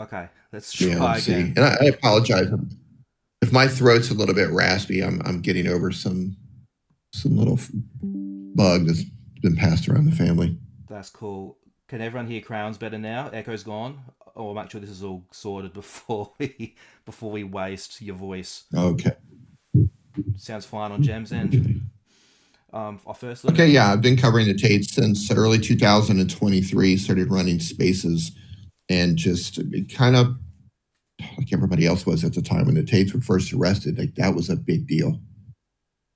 Okay, let's Yeah, try see, again. and I apologize if my throat's a little bit raspy. I'm getting over some little bug that's been passed around the family. That's cool. Can everyone hear Crowns better now? Echo's gone. Or make sure this is all sorted before we waste your voice. Okay. Sounds fine on Gem's end. Okay. I first learned Okay, about. yeah, I've been covering the Tate since early 2023, started running spaces and just kind of like everybody else was at the time when the Tates were first arrested. Like that was a big deal.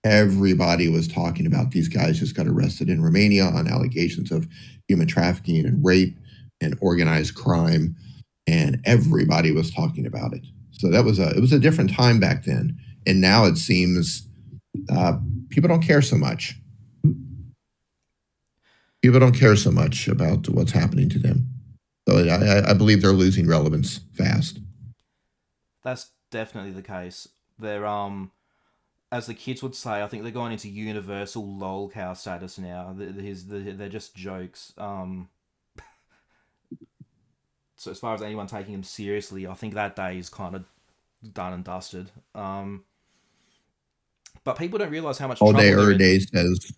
Everybody was talking about these guys just got arrested in Romania on allegations of human trafficking and rape and organized crime, and everybody was talking about it. So it was a different time back then, and now it seems uh, people don't care so much. People don't care so much about what's happening to them. So I believe they're losing relevance fast. That's definitely the case. They're as the kids would say, I think they're going into universal lol cow status now. They're just jokes. So as far as anyone taking them seriously, I think that day is kind of done and dusted. But people don't realize how much All day, trouble they're every in. day says,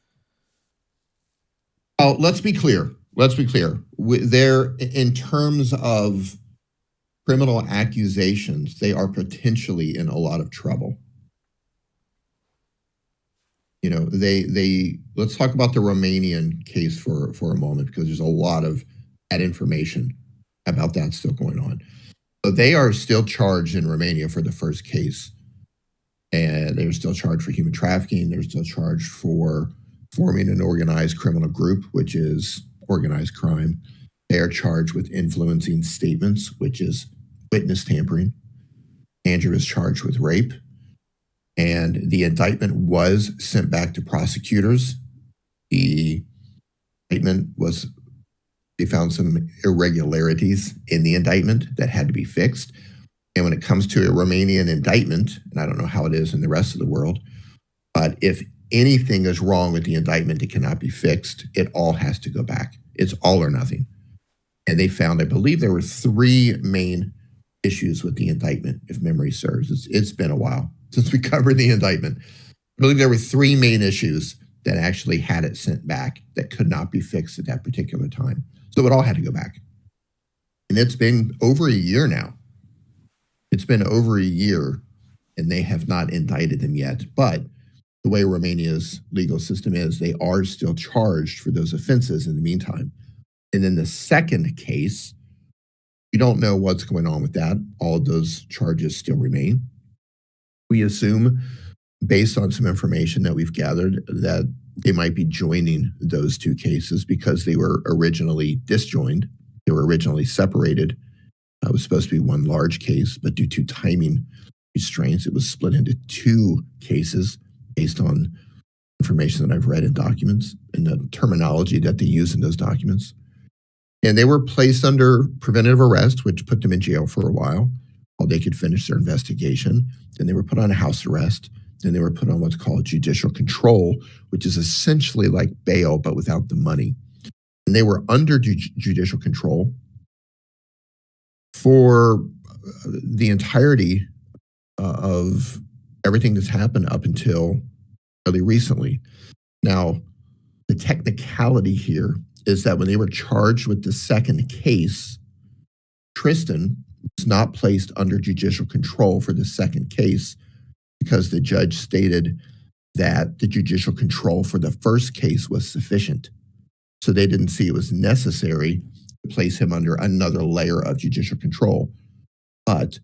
oh, let's be clear. Let's be clear. There, in terms of criminal accusations, they are potentially in a lot of trouble. You know, they let's talk about the Romanian case for a moment because there's a lot of that information about that still going on. So they are still charged in Romania for the first case, and they're still charged for human trafficking. They're still charged for forming an organized criminal group, which is organized crime. They are charged with influencing statements, which is witness tampering. Andrew is charged with rape, and the indictment was sent back to prosecutors. The indictment was, they found some irregularities in the indictment that had to be fixed. And when it comes to a Romanian indictment, and I don't know how it is in the rest of the world, but if anything is wrong with the indictment, it cannot be fixed. It all has to go back. It's all or nothing. And they found, I believe there were three main issues with the indictment, if memory serves. It's been a while since we covered the indictment. I believe there were three main issues that actually had it sent back that could not be fixed at that particular time. So it all had to go back. And it's been over a year now. It's been over a year, and they have not indicted him yet. But the way Romania's legal system is, they are still charged for those offenses in the meantime. And then the second case, we don't know what's going on with that. All of those charges still remain. We assume, based on some information that we've gathered, that they might be joining those two cases because they were originally disjoined. They were originally separated. It was supposed to be one large case, but due to timing restraints, it was split into two cases based on information that I've read in documents and the terminology that they use in those documents. And they were placed under preventive arrest, which put them in jail for a while they could finish their investigation. Then they were put on a house arrest. Then they were put on what's called judicial control, which is essentially like bail, but without the money. And they were under judicial control for the entirety of everything that's happened up until fairly recently. Now, the technicality here is that when they were charged with the second case, Tristan was not placed under judicial control for the second case because the judge stated that the judicial control for the first case was sufficient. So they didn't see it was necessary to place him under another layer of judicial control. But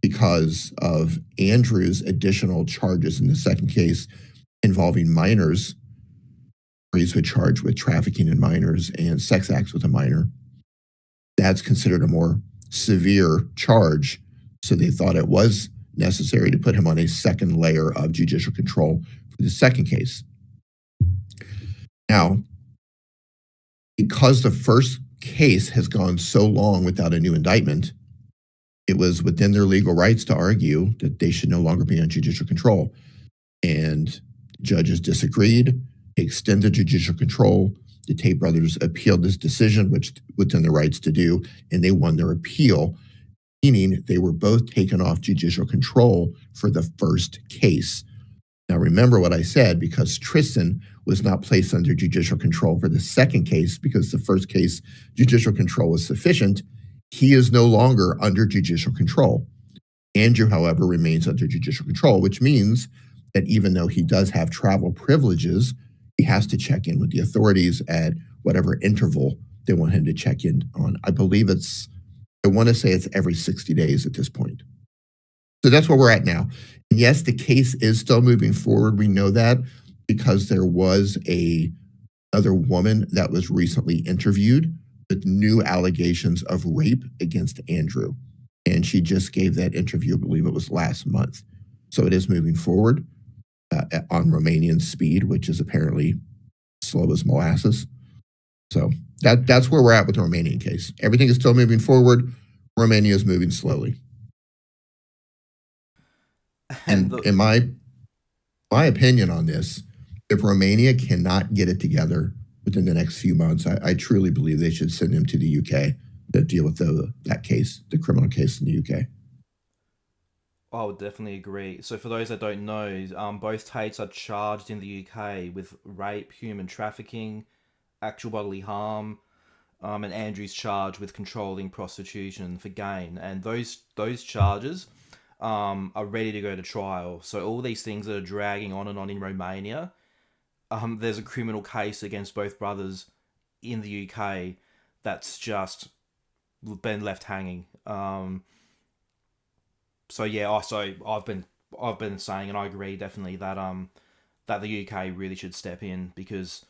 because of Andrew's additional charges in the second case involving minors, where he's been charged with trafficking in minors and sex acts with a minor, that's considered a more severe charge. So they thought it was necessary to put him on a second layer of judicial control for the second case. Now, because the first case has gone so long without a new indictment, it was within their legal rights to argue that they should no longer be on judicial control. And judges disagreed, extended judicial control. The Tate brothers appealed this decision, which within their rights to do, and they won their appeal. meaning they were both taken off judicial control for the first case. Now, remember what I said, because Tristan was not placed under judicial control for the second case because the first case, judicial control was sufficient. He is no longer under judicial control. Andrew, however, remains under judicial control, which means that even though he does have travel privileges, he has to check in with the authorities at whatever interval they want him to check in on. I believe I want to say it's every 60 days at this point. So that's where we're at now. And yes, the case is still moving forward. We know that because there was another woman that was recently interviewed with new allegations of rape against Andrew. And she just gave that interview, I believe it was last month. So it is moving forward on Romanian speed, which is apparently slow as molasses. So that's where we're at with the Romanian case. Everything is still moving forward. Romania is moving slowly. And in my opinion on this, if Romania cannot get it together within the next few months, I truly believe they should send him to the UK to deal with that case, the criminal case in the UK. I would definitely agree. So, for those that don't know, both Tates are charged in the UK with rape, human trafficking, actual bodily harm, and Andrew's charged with controlling prostitution for gain. And those charges are ready to go to trial. So, all these things that are dragging on and on in Romania, there's a criminal case against both brothers in the UK that's just been left hanging. So yeah, I've been saying, and I agree definitely that that the UK really should step in because,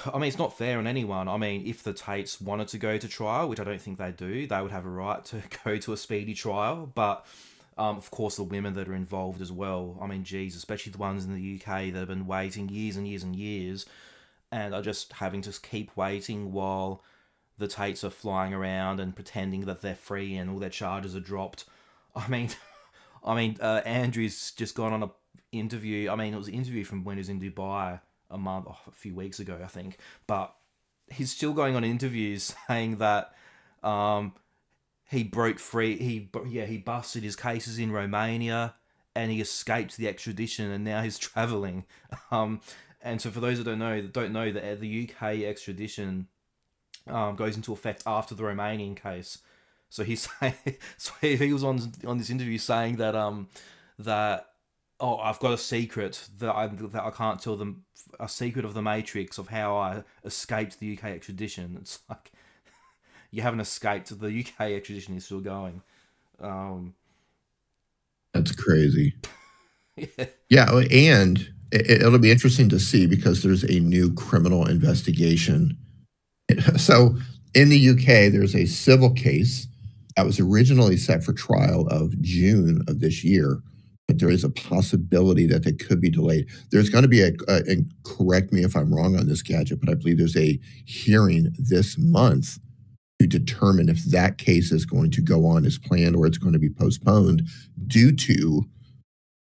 I mean, it's not fair on anyone. I mean, if the Tates wanted to go to trial, which I don't think they do, they would have a right to go to a speedy trial. But of course, the women that are involved as well. I mean, geez, especially the ones in the UK that have been waiting years and years and years, and are just having to keep waiting while the Tates are flying around and pretending that they're free and all their charges are dropped. I mean, Andrew's just gone on a interview. I mean, it was an interview from when he was in Dubai a few weeks ago, I think. But he's still going on interviews saying that he broke free. He busted his cases in Romania and he escaped the extradition, and now he's traveling. And so, for those that don't know that the UK extradition goes into effect after the Romanian case. So he's saying, so he was on this interview saying that I've got a secret that I can't tell them, a secret of the Matrix of how I escaped the UK extradition. It's like, you haven't escaped. The UK extradition is still going. That's crazy. Yeah. Yeah, and it'll be interesting to see because there's a new criminal investigation. So in the UK, there's a civil case that was originally set for trial of June of this year, but there is a possibility that it could be delayed. There's going to be and correct me if I'm wrong on this, Gadget, but I believe there's a hearing this month to determine if that case is going to go on as planned or it's going to be postponed due to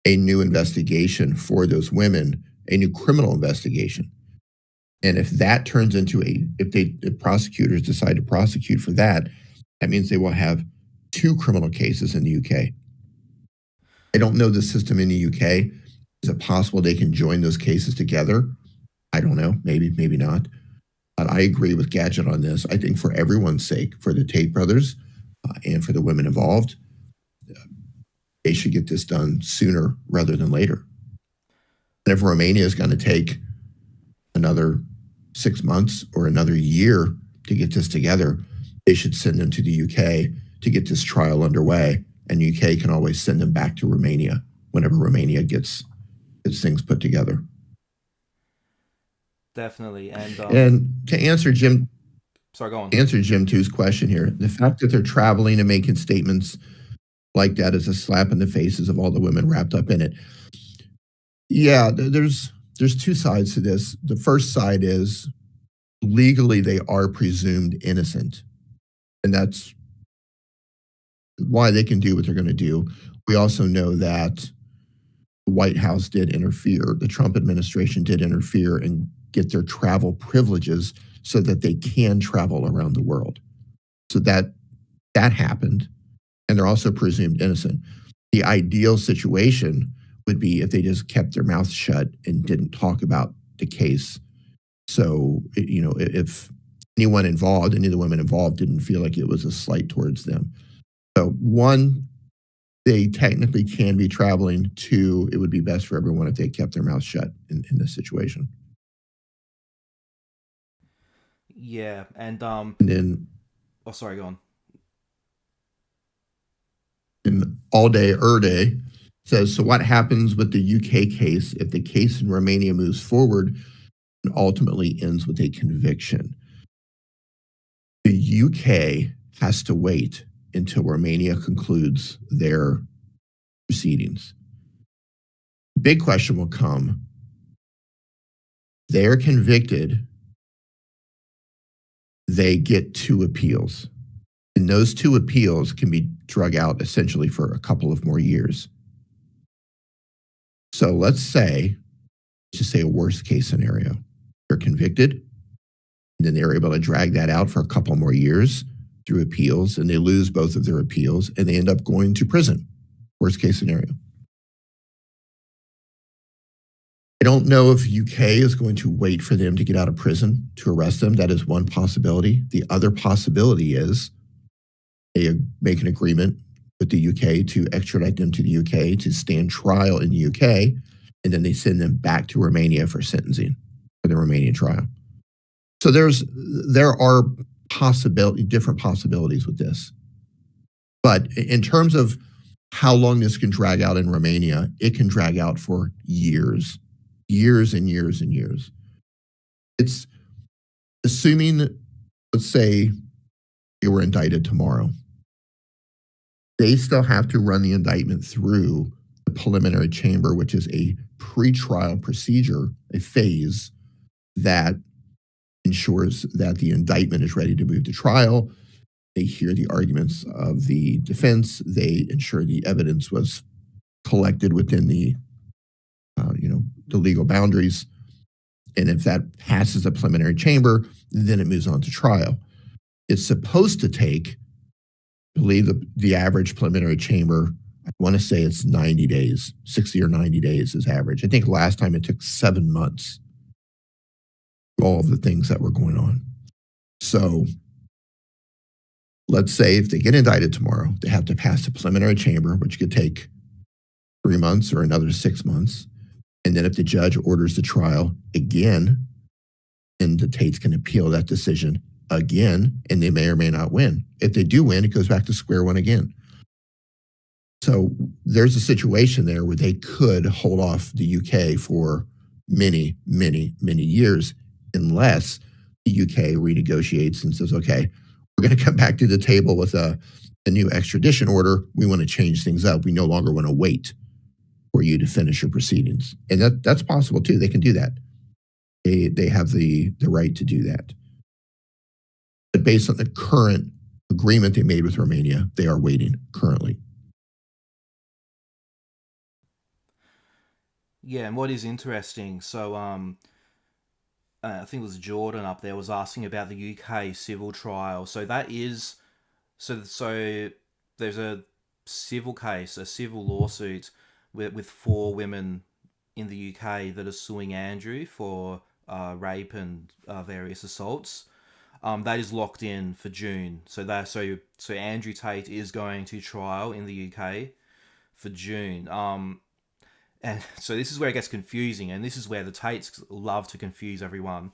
a new investigation for those women, a new criminal investigation. And if that turns into if prosecutors decide to prosecute for that, that means they will have two criminal cases in the UK. I don't know the system in the UK. Is it possible they can join those cases together? I don't know. Maybe, maybe not. But I agree with Gadget on this. I think for everyone's sake, for the Tate brothers and for the women involved, they should get this done sooner rather than later. And if Romania is going to take another 6 months or another year to get this together, they should send them to the UK to get this trial underway. And UK can always send them back to Romania whenever Romania gets things put together. Definitely. And to answer Jim, sorry, go on. Answer Jim 2's question here, the fact that they're traveling and making statements like that is a slap in the faces of all the women wrapped up in it. Yeah, there's two sides to this. The first side is legally they are presumed innocent, and that's why they can do what they're going to do. We also know that the White House did interfere, the Trump administration did interfere and get their travel privileges so that they can travel around the world. So that happened. and they're also presumed innocent. The ideal situation would be if they just kept their mouth shut and didn't talk about the case. So, if anyone involved, any of the women involved, didn't feel like it was a slight towards them. So, one, they technically can be traveling. Two, it would be best for everyone if they kept their mouth shut in this situation. Yeah, and And then oh, sorry, go on. in All Day Day says, so what happens with the UK case if the case in Romania moves forward and ultimately ends with a conviction? The UK has to wait until Romania concludes their proceedings. The big question will come. They're convicted. They get 2 appeals. And those 2 appeals can be drug out essentially for a couple of more years. So let's just say a worst case scenario. They're convicted, and then they're able to drag that out for a couple more years through appeals, and they lose both of their appeals, and they end up going to prison. Worst case scenario. I don't know if UK is going to wait for them to get out of prison to arrest them. That is one possibility. The other possibility is they make an agreement with the UK to extradite them to the UK to stand trial in the UK, and then they send them back to Romania for sentencing for the Romanian trial. So there are different possibilities with this. But in terms of how long this can drag out in Romania, it can drag out for years and years and years. It's assuming, let's say, they were indicted tomorrow. They still have to run the indictment through the preliminary chamber, which is a pretrial procedure, a phase that ensures that the indictment is ready to move to trial. They hear the arguments of the defense. They ensure the evidence was collected within the legal boundaries. And if that passes a preliminary chamber, then it moves on to trial. It's supposed to take, I believe the average preliminary chamber, I want to say it's 90 days, 60 or 90 days is average. I think last time it took 7 months. All of the things that were going on. So let's say if they get indicted tomorrow, they have to pass the preliminary chamber, which could take 3 months or another 6 months. And then if the judge orders the trial again, and the Tates can appeal that decision again, and they may or may not win. If they do win, it goes back to square one again. So there's a situation there where they could hold off the UK for many, many, many years unless the UK renegotiates and says, okay, we're going to come back to the table with a new extradition order. We want to change things up. We no longer want to wait for you to finish your proceedings. And that's possible too. They can do that. They have the right to do that. But based on the current agreement they made with Romania, they are waiting currently. Yeah, and what is interesting, so I think it was Jordan up there was asking about the UK civil trial. So that is so there's a civil case, a civil lawsuit with 4 women in the UK that are suing Andrew for rape and various assaults. That is locked in for June. So Andrew Tate is going to trial in the UK for June. And so this is where it gets confusing, and this is where the Tates love to confuse everyone.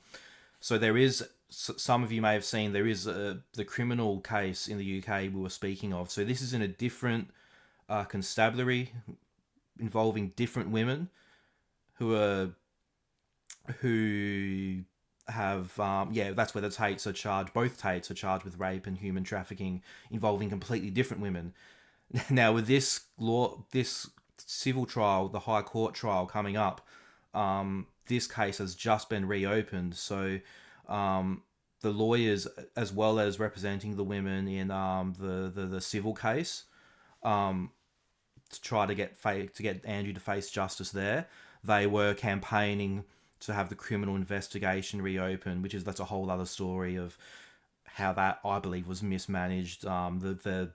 So there is, some of you may have seen, there is the criminal case in the UK we were speaking of. So this is in a different constabulary involving different women who have that's where the Tates are charged. Both Tates are charged with rape and human trafficking involving completely different women. Now with this civil trial, the High Court trial coming up, this case has just been reopened. So the lawyers, as well as representing the women in the civil case, to try to get Andrew to face justice there, they were campaigning to have the criminal investigation reopened, that's a whole other story of how that, I believe, was mismanaged. The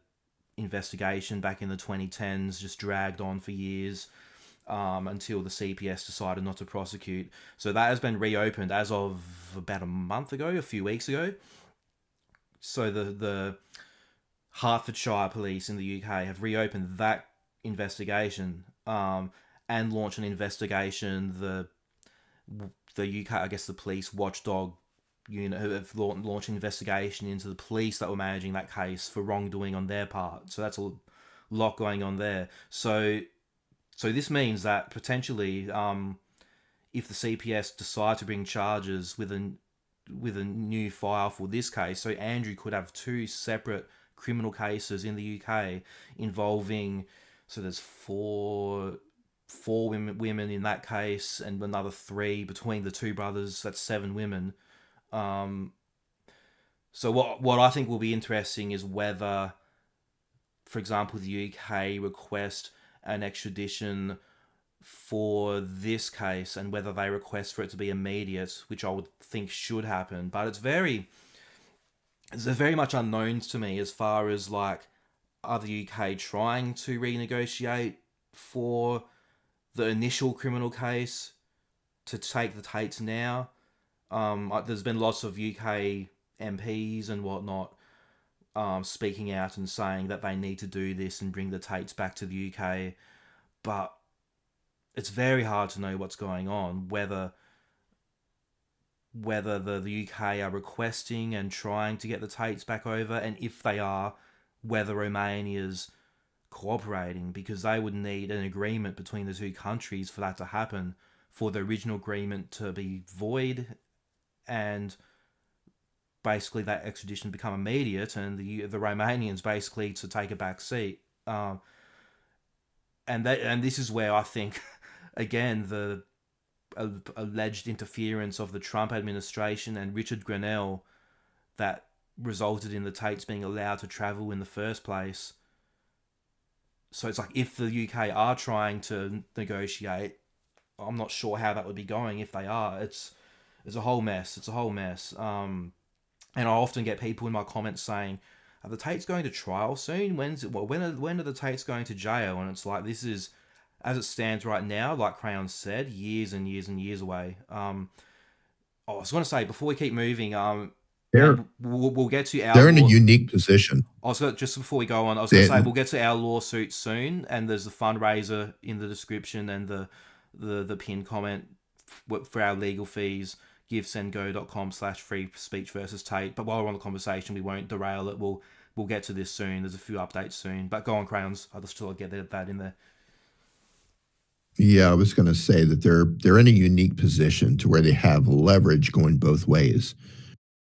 investigation back in the 2010s just dragged on for years until the CPS decided not to prosecute. So that has been reopened as of about a month ago, a few weeks ago. So the Hertfordshire police in the UK have reopened that investigation and launched an investigation. The UK, I guess the police watchdog unit, have launched an investigation into the police that were managing that case for wrongdoing on their part. So that's a lot going on there. So this means that potentially, if the CPS decide to bring charges with a new file for this case, so Andrew could have two separate criminal cases in the UK involving, so there's four women in that case, and another three between the two brothers. That's 7 women. So what I think will be interesting is whether, for example, the UK request an extradition for this case, and whether they request for it to be immediate, which I would think should happen. But it's very much unknown to me as far as, like, are the UK trying to renegotiate for the initial criminal case to take the Tates now. There's been lots of UK MPs and whatnot speaking out and saying that they need to do this and bring the Tates back to the UK, but it's very hard to know what's going on, whether the UK are requesting and trying to get the Tates back over, and if they are, whether Romania's cooperating, because they would need an agreement between the two countries for that to happen, for the original agreement to be void, and basically that extradition become immediate, and the Romanians basically to take a back seat. And this is where I think, again, the alleged interference of the Trump administration and Richard Grenell that resulted in the Tates being allowed to travel in the first place. So it's like, if the UK are trying to negotiate, I'm not sure how that would be going if they are. It's a whole mess. It's a whole mess. And I often get people in my comments saying, are the Tates going to trial soon? When are the Tates going to jail? And it's like, this is, as it stands right now, like Crayon said, years and years and years away. I was going to say, before we keep moving, we'll get to our... They're in a unique position. Just before we go on, I was going to say, we'll get to our lawsuit soon, and there's the fundraiser in the description and the pinned comment for our legal fees, givesendgo.com/free speech versus Tate. But while we're on the conversation, we won't derail it. We'll get to this soon. There's a few updates soon. But go on, Crayons. I'll just get that in there. Yeah, I was going to say that they're in a unique position to where they have leverage going both ways.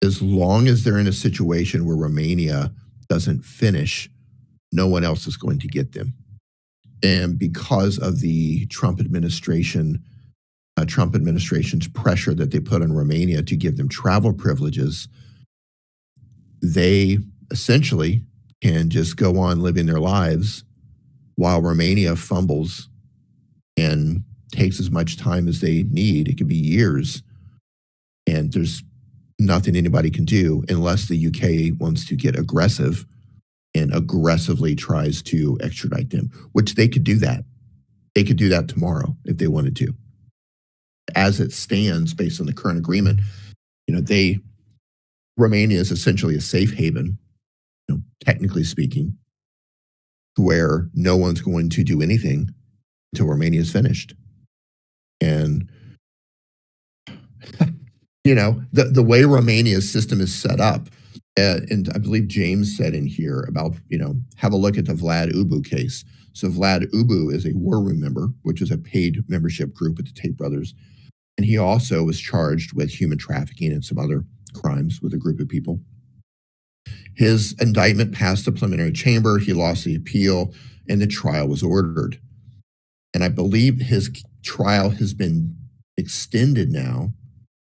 As long as they're in a situation where Romania doesn't finish, no one else is going to get them. And because of the Trump administration's pressure that they put on Romania to give them travel privileges, they essentially can just go on living their lives while Romania fumbles and takes as much time as they need. It could be years. And there's nothing anybody can do unless the UK wants to get aggressive and aggressively tries to extradite them, which they could do that. They could do that tomorrow if they wanted to. As it stands, based on the current agreement, Romania is essentially a safe haven, technically speaking, where no one's going to do anything until Romania is finished. And the way Romania's system is set up, and I believe James said in here about, have a look at the Vlad Ubu case. So Vlad Ubu is a War Room member, which is a paid membership group with the Tate brothers. And he also was charged with human trafficking and some other crimes with a group of people. His indictment passed the preliminary chamber. He lost the appeal, and the trial was ordered. And I believe his trial has been extended now,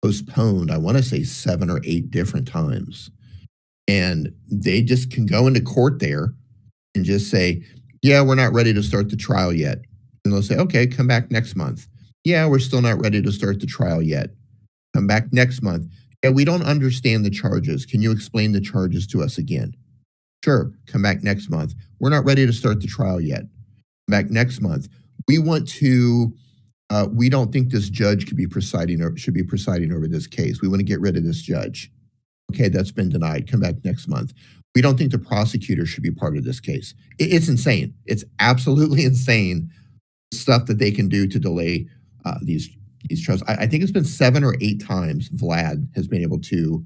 postponed, I want to say 7 or 8 different times. And they just can go into court there and just say, yeah, we're not ready to start the trial yet. And they'll say, okay, come back next month. Yeah, we're still not ready to start the trial yet. Come back next month. Yeah, we don't understand the charges. Can you explain the charges to us again? Sure, come back next month. We're not ready to start the trial yet. Come back next month. We want to. We don't think this judge should be presiding over this case. We want to get rid of this judge. Okay, that's been denied. Come back next month. We don't think the prosecutor should be part of this case. It's insane. It's absolutely insane stuff that they can do to delay these trials. I think it's been 7 or 8 times Vlad has been able to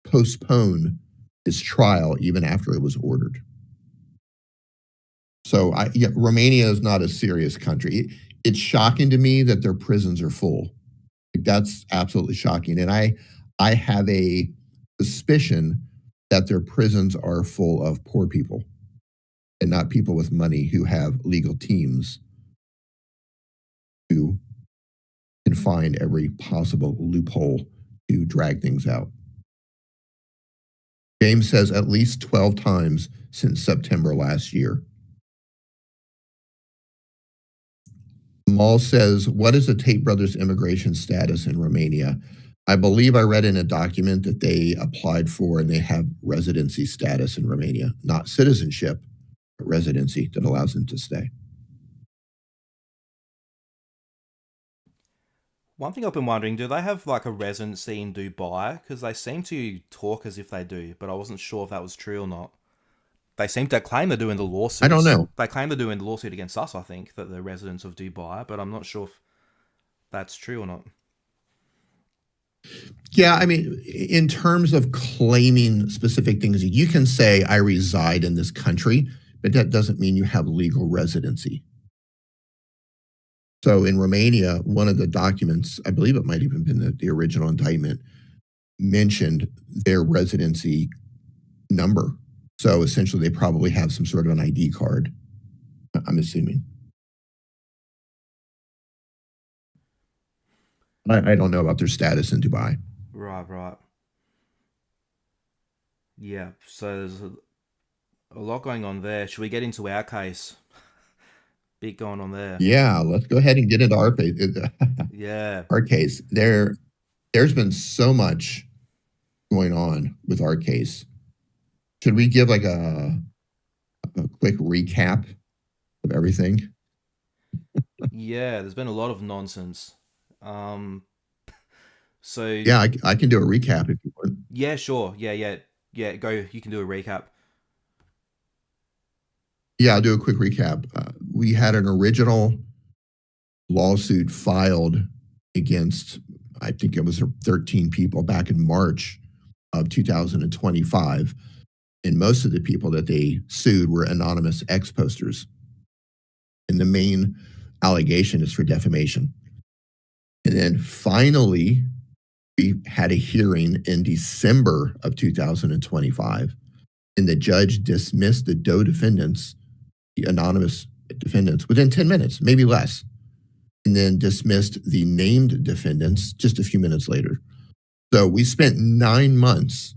postpone his trial even after it was ordered. So Romania is not a serious country. It's shocking to me that their prisons are full. That's absolutely shocking. And I have a suspicion that their prisons are full of poor people and not people with money who have legal teams who can find every possible loophole to drag things out. James says at least 12 times since September last year. Mal says, what is the Tate brothers' immigration status in Romania? I believe I read in a document that they applied for and they have residency status in Romania, not citizenship, but residency that allows them to stay. One thing I've been wondering, do they have like a residency in Dubai? Because they seem to talk as if they do, but I wasn't sure if that was true or not. They seem to claim they're doing the lawsuit. I don't know. They claim they're doing the lawsuit against us, I think, that they're residents of Dubai, but I'm not sure if that's true or not. Yeah, I mean, in terms of claiming specific things, you can say I reside in this country, but that doesn't mean you have legal residency. So in Romania, one of the documents, I believe it might even been the original indictment, mentioned their residency number. So essentially, they probably have some sort of an ID card, I'm assuming. I don't know about their status in Dubai. Right. Yeah, so there's a lot going on there. Should we get into our case? Big going on there. Yeah, let's go ahead and get into our case. Yeah. Our case. There's been so much going on with our case. Should we give like a quick recap of everything? Yeah, there's been a lot of nonsense. So yeah, I can do a recap if you want. Yeah, sure. Yeah. Go. You can do a recap. Yeah, I'll do a quick recap. We had an original lawsuit filed against, I think it was 13 people back in March of 2025. And most of the people that they sued were anonymous ex-posters. And the main allegation is for defamation. And then finally, we had a hearing in December of 2025, and the judge dismissed the DOE defendants, the anonymous defendants, within 10 minutes, maybe less, and then dismissed the named defendants just a few minutes later. So we spent 9 months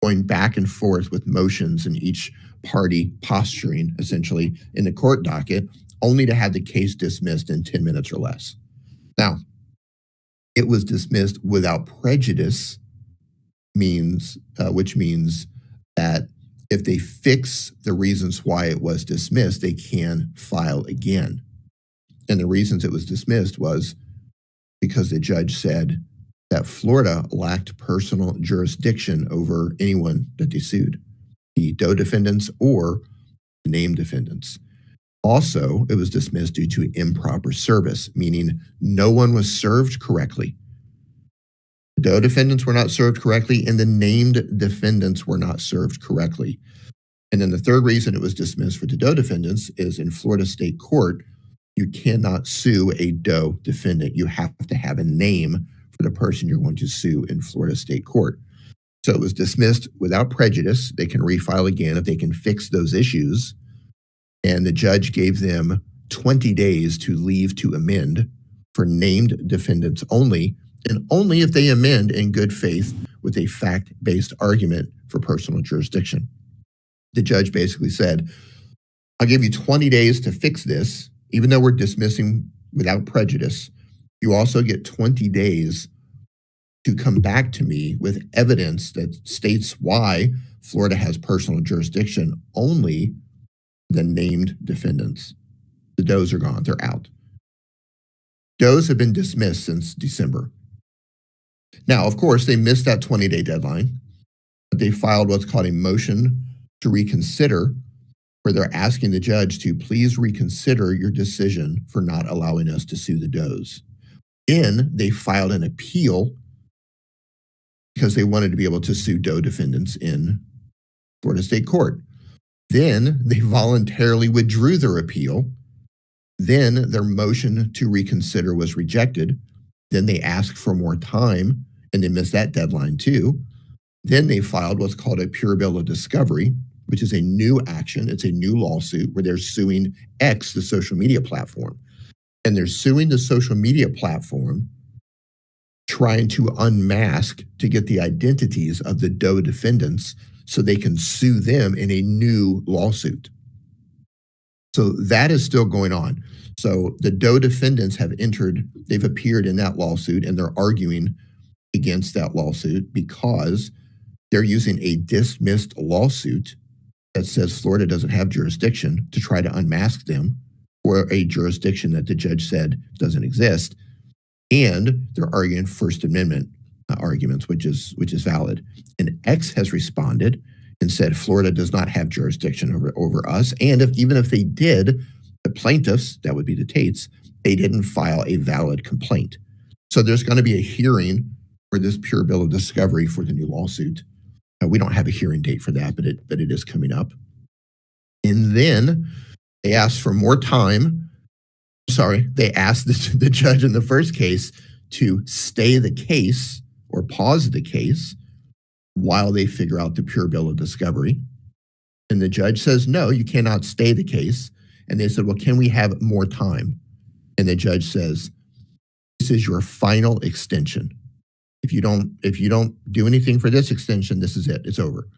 going back and forth with motions and each party posturing, essentially, in the court docket, only to have the case dismissed in 10 minutes or less. Now, it was dismissed without prejudice, which means that if they fix the reasons why it was dismissed, they can file again. And the reasons it was dismissed was because the judge said that Florida lacked personal jurisdiction over anyone that they sued, the DOE defendants or the named defendants. Also, it was dismissed due to improper service, meaning no one was served correctly. The DOE defendants were not served correctly, and the named defendants were not served correctly. And then the third reason it was dismissed for the DOE defendants is in Florida state court, you cannot sue a DOE defendant. You have to have a name for the person you're going to sue in Florida state court. So it was dismissed without prejudice. They can refile again if they can fix those issues. And the judge gave them 20 days to leave to amend for named defendants only, and only if they amend in good faith with a fact-based argument for personal jurisdiction. The judge basically said, I'll give you 20 days to fix this, even though we're dismissing without prejudice. You also get 20 days to come back to me with evidence that states why Florida has personal jurisdiction only the named defendants. The does are gone. They're out. Does have been dismissed since December. Now, of course, they missed that 20-day deadline, but they filed what's called a motion to reconsider, where they're asking the judge to please reconsider your decision for not allowing us to sue the does. Then they filed an appeal because they wanted to be able to sue doe defendants in Florida State Court. Then they voluntarily withdrew their appeal. Then their motion to reconsider was rejected. Then they asked for more time, and they missed that deadline too. Then they filed what's called a pure bill of discovery, which is a new action. It's a new lawsuit where they're suing X, the social media platform. And they're suing the social media platform, trying to unmask to get the identities of the doe defendants so they can sue them in a new lawsuit. So that is still going on. So the doe defendants have they've appeared in that lawsuit, and they're arguing against that lawsuit because they're using a dismissed lawsuit that says Florida doesn't have jurisdiction to try to unmask them for a jurisdiction that the judge said doesn't exist. And they're arguing First Amendment arguments, which is valid. And X has responded and said Florida does not have jurisdiction over us. And even if they did, the plaintiffs, that would be the Tates, they didn't file a valid complaint. So there's going to be a hearing for this pure bill of discovery for the new lawsuit. We don't have a hearing date for that, but it is coming up. And then they asked for more time. They asked the judge in the first case to stay the case or pause the case while they figure out the pure bill of discovery. And the judge says, no, you cannot stay the case. And they said, well, can we have more time? And the judge says, this is your final extension. If you don't do anything for this extension, this is it. It's over.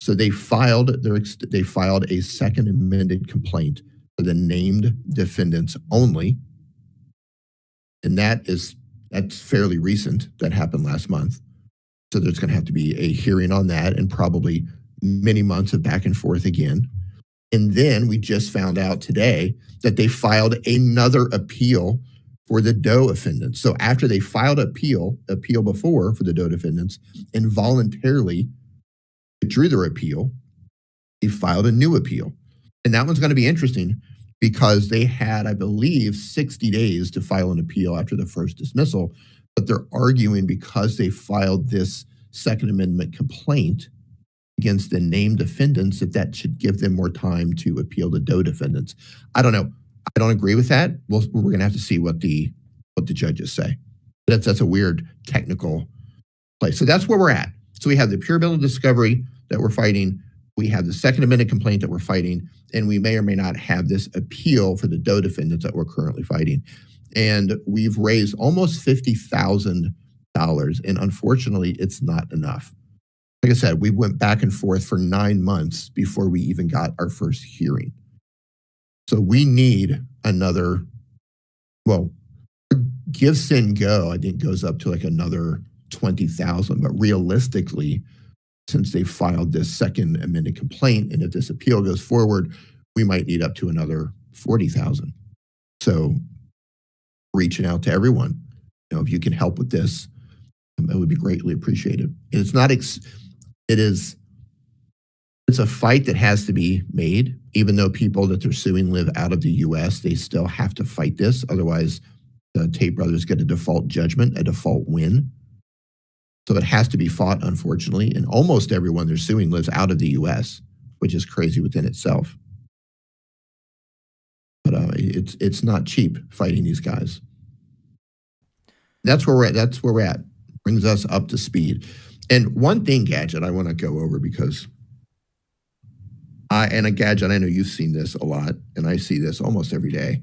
So they filed a second amended complaint for the named defendants only. And that's fairly recent. That happened last month. So there's going to have to be a hearing on that and probably many months of back and forth again. And then we just found out today that they filed another appeal for the doe defendants. So after they filed appeal before for the doe defendants and voluntarily withdrew their appeal, they filed a new appeal. And that one's going to be interesting because they had, I believe, 60 days to file an appeal after the first dismissal, but they're arguing because they filed this Second Amendment complaint against the named defendants that should give them more time to appeal the doe defendants. I don't know. I don't agree with that. We're going to have to see what the judges say. That's a weird technical place. So that's where we're at. So we have the pure bill of discovery that we're fighting. We have the Second Amendment complaint that we're fighting, and we may or may not have this appeal for the doe defendants that we're currently fighting. And we've raised almost $50,000, and unfortunately, it's not enough. Like I said, we went back and forth for 9 months before we even got our first hearing. So we need another, Give, Send, Go, I think goes up to like another 20,000. But realistically, since they filed this Second Amendment complaint, and if this appeal goes forward, we might need up to another 40,000. So reaching out to everyone, if you can help with this, it would be greatly appreciated. And it's a fight that has to be made. Even though people that they're suing live out of the U.S., they still have to fight this. Otherwise, the Tate brothers get a default judgment, a default win. So it has to be fought, unfortunately. And almost everyone they're suing lives out of the U.S., which is crazy within itself. But it's not cheap fighting these guys. That's where we're at. Brings us up to speed. And one thing, Gadget, I want to go over because Gadget, I know you've seen this a lot, and I see this almost every day,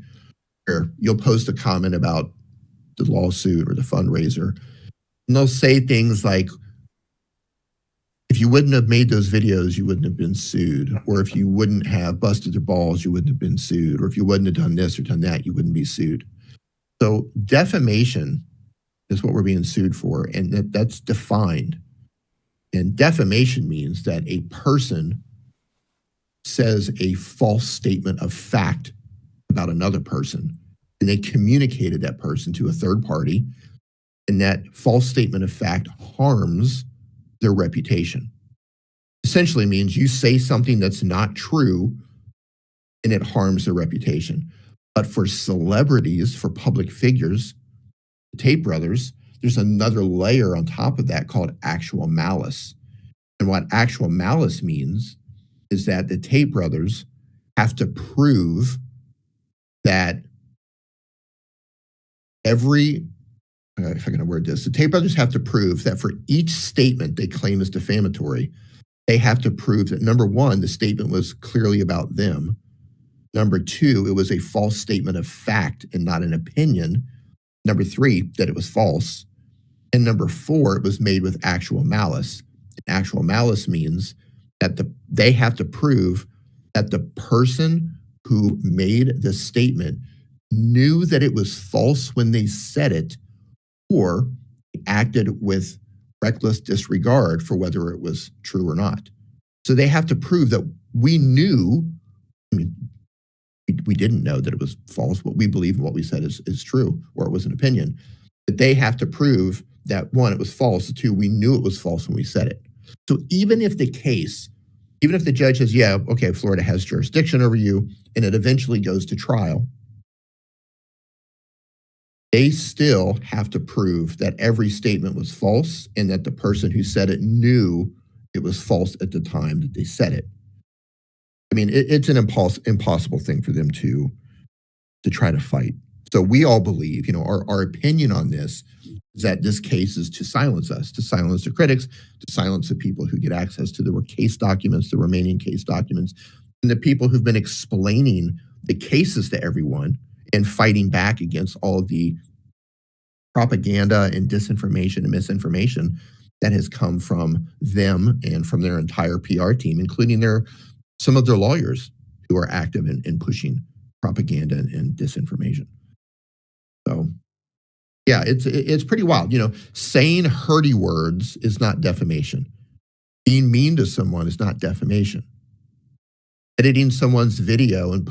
where you'll post a comment about the lawsuit or the fundraiser, and they'll say things like, if you wouldn't have made those videos, you wouldn't have been sued. Or if you wouldn't have busted their balls, you wouldn't have been sued. Or if you wouldn't have done this or done that, you wouldn't be sued. So defamation is what we're being sued for, and that's defined And defamation means that a person says a false statement of fact about another person, and they communicated that person to a third party, and that false statement of fact harms their reputation. Essentially means you say something that's not true and it harms their reputation. But for celebrities, for public figures, the Tate brothers, there's another layer on top of that called actual malice. And what actual malice means is that the Tate brothers have to prove that if I'm going to word this, the Tate brothers have to prove that for each statement they claim is defamatory, they have to prove that, number one, the statement was clearly about them. Number two, it was a false statement of fact and not an opinion. Number three, that it was false. And number four, it was made with actual malice. And actual malice means that they have to prove that the person who made the statement knew that it was false when they said it, or acted with reckless disregard for whether it was true or not. So they have to prove that we knew, I mean, we didn't know that it was false. What we believe and what we said is true, or it was an opinion. But they have to prove that, one, it was false. Two, we knew it was false when we said it. So even if the judge says, yeah, okay, Florida has jurisdiction over you, and it eventually goes to trial, they still have to prove that every statement was false and that the person who said it knew it was false at the time that they said it. I mean, it's an impossible thing for them to try to fight. So we all believe, our opinion on this is that this case is to silence us, to silence the critics, to silence the people who get access to the case documents, the Romanian case documents, and the people who've been explaining the cases to everyone and fighting back against all of the propaganda and disinformation and misinformation that has come from them and from their entire PR team, including some of their lawyers who are active in pushing propaganda and disinformation. So, yeah, it's pretty wild. Saying hurty words is not defamation. Being mean to someone is not defamation. Editing someone's video and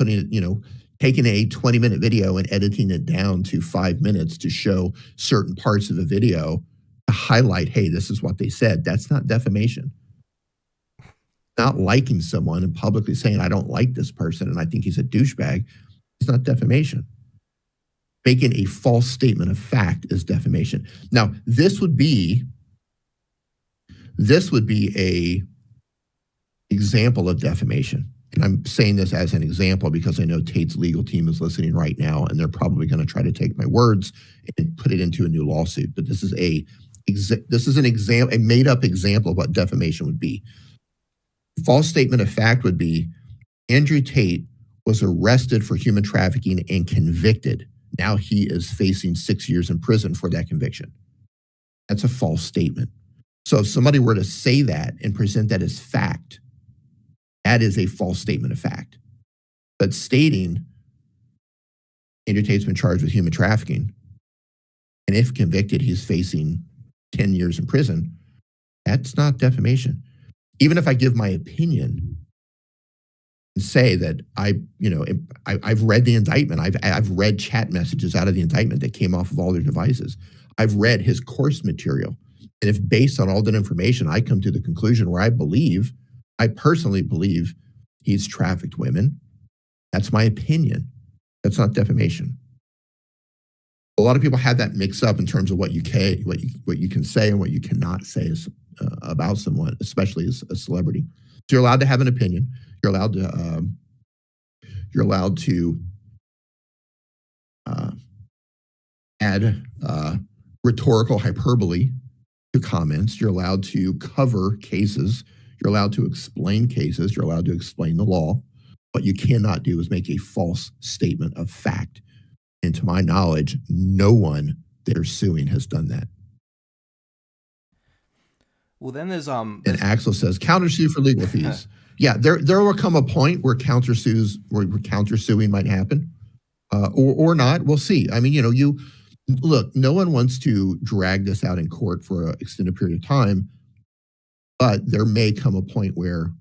taking a 20-minute video and editing it down to 5 minutes to show certain parts of a video to highlight, hey, this is what they said. That's not defamation. Not liking someone and publicly saying, I don't like this person and I think he's a douchebag, it's not defamation. Making a false statement of fact is defamation. Now, this would be a example of defamation. And I'm saying this as an example because I know Tate's legal team is listening right now, and they're probably going to try to take my words and put it into a new lawsuit. But this is a made-up example of what defamation would be. False statement of fact would be Andrew Tate was arrested for human trafficking and convicted. Now he is facing 6 years in prison for that conviction. That's a false statement. So if somebody were to say that and present that as fact, that is a false statement of fact. But stating Andrew Tate's been charged with human trafficking, and if convicted, he's facing 10 years in prison, that's not defamation. Even if I give my opinion and say that I've read the indictment, I've read chat messages out of the indictment that came off of all their devices. I've read his course material. And if based on all that information, I come to the conclusion where I personally believe he's trafficked women, that's my opinion. That's not defamation. A lot of people have that mixed up in terms of what you can say and what you cannot say about someone, especially as a celebrity. So you're allowed to have an opinion. You're allowed to add rhetorical hyperbole to comments. You're allowed to cover cases. You're allowed to explain cases. You're allowed to explain the law. What you cannot do is make a false statement of fact. And to my knowledge, no one they're suing has done that. Well, then there's And Axel says countersue for legal fees. Yeah, there will come a point where countersuing might happen, or not. We'll see. I mean, you look. No one wants to drag this out in court for an extended period of time. But there may come a point where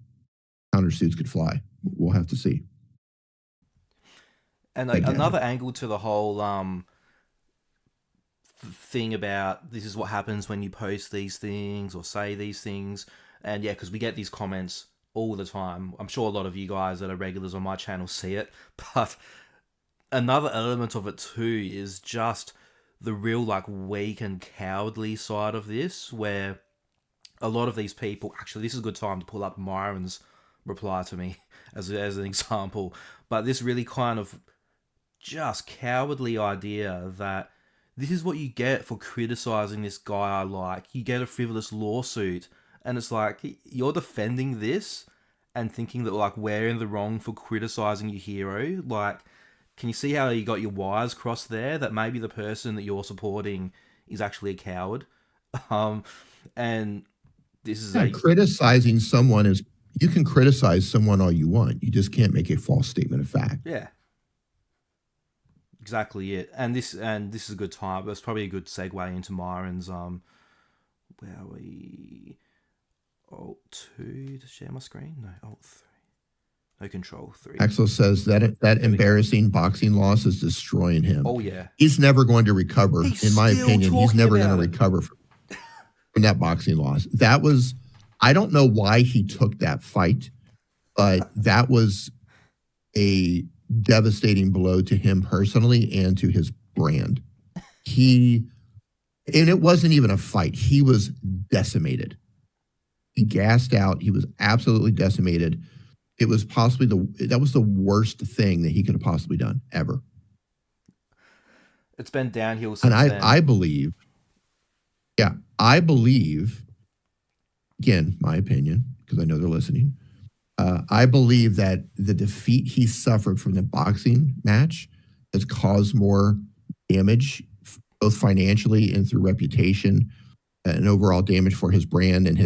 countersuits could fly. We'll have to see. And like Gadget. another angle to the whole thing about this is what happens when you post these things or say these things, and yeah, because we get these comments all the time. I'm sure a lot of you guys that are regulars on my channel see it, but another element of it too is just the real like weak and cowardly side of this, where a lot of these people, actually this is a good time to pull up Myron's reply to me as an example, but this really kind of just cowardly idea that this is what you get for criticizing this guy I like. You get a frivolous lawsuit, and it's like you're defending this and thinking that like we're in the wrong for criticizing your hero. Like, can you see how you got your wires crossed there? That maybe the person that you're supporting is actually a coward. And this is Criticizing someone is, you can criticize someone all you want. You just can't make a false statement of fact. Yeah. Exactly it. And this is a good time. That's probably a good segue into Myron's where are we? Alt 2 to share my screen? No, Alt 3. No, Control 3. Axel says that embarrassing boxing loss is destroying him. Oh yeah. He's never going to recover. In my opinion, he's never going to recover from that boxing loss. That was, I don't know why he took that fight, but that was a devastating blow to him personally and to his brand. And it wasn't even a fight. He was decimated. He gassed out. He was absolutely decimated. It was possibly that was the worst thing that he could have possibly done ever. It's been downhill since then. I believe, again, my opinion, because I know they're listening, I believe that the defeat he suffered from the boxing match has caused more damage, both financially and through reputation, and overall damage for his brand and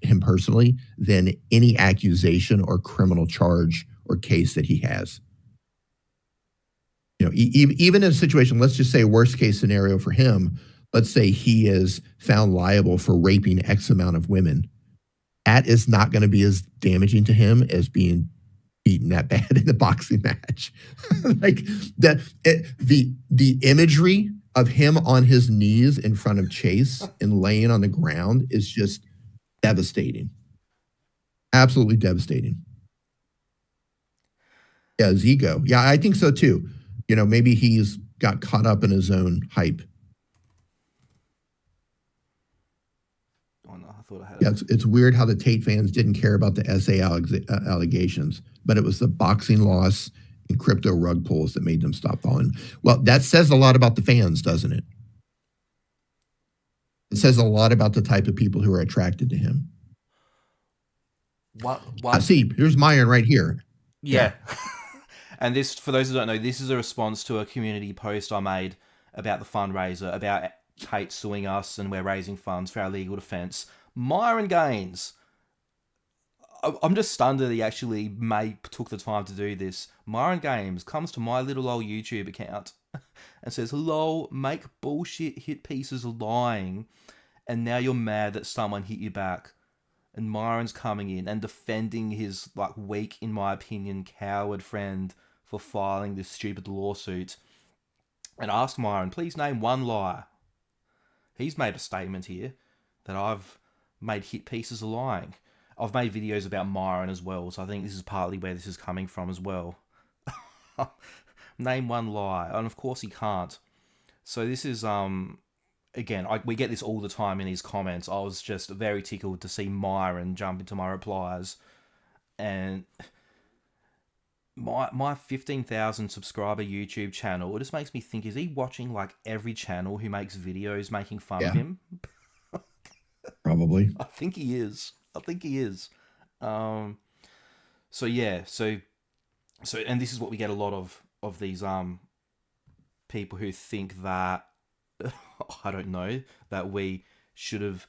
him personally, than any accusation or criminal charge or case that he has. You know, even in a situation, let's just say worst case scenario for him, let's say he is found liable for raping X amount of women. That is not going to be as damaging to him as being beaten that bad in the boxing match. Like the imagery of him on his knees in front of Chase and laying on the ground is just devastating. Absolutely devastating. Yeah, his ego. Yeah, I think so too. You know, maybe he's got caught up in his own hype. Yeah, it's weird how the Tate fans didn't care about the SA allegations, but it was the boxing loss and crypto rug pulls that made them stop following. Well, that says a lot about the fans, doesn't it? It says a lot about the type of people who are attracted to him. What? See, here's Myron right here. Yeah. And this, for those who don't know, this is a response to a community post I made about the fundraiser, about Tate suing us, and we're raising funds for our legal defense. Myron Gaines. I'm just stunned that he actually took the time to do this. Myron Gaines comes to my little old YouTube account and says, "Lol, make bullshit hit pieces lying, and now you're mad that someone hit you back." And Myron's coming in and defending his like weak, in my opinion, coward friend for filing this stupid lawsuit. And ask Myron, please name one lie. He's made a statement here that I've made hit pieces lying. I've made videos about Myron as well, so I think this is partly where this is coming from as well. Name one lie, and of course he can't. So this is again, we get this all the time in his comments. I was just very tickled to see Myron jump into my replies, and my 15,000 subscriber YouTube channel, it just makes me think: is he watching like every channel who makes videos making fun of him? Probably. I think he is. So yeah, so and this is what we get a lot of these people who think that I don't know, that we should have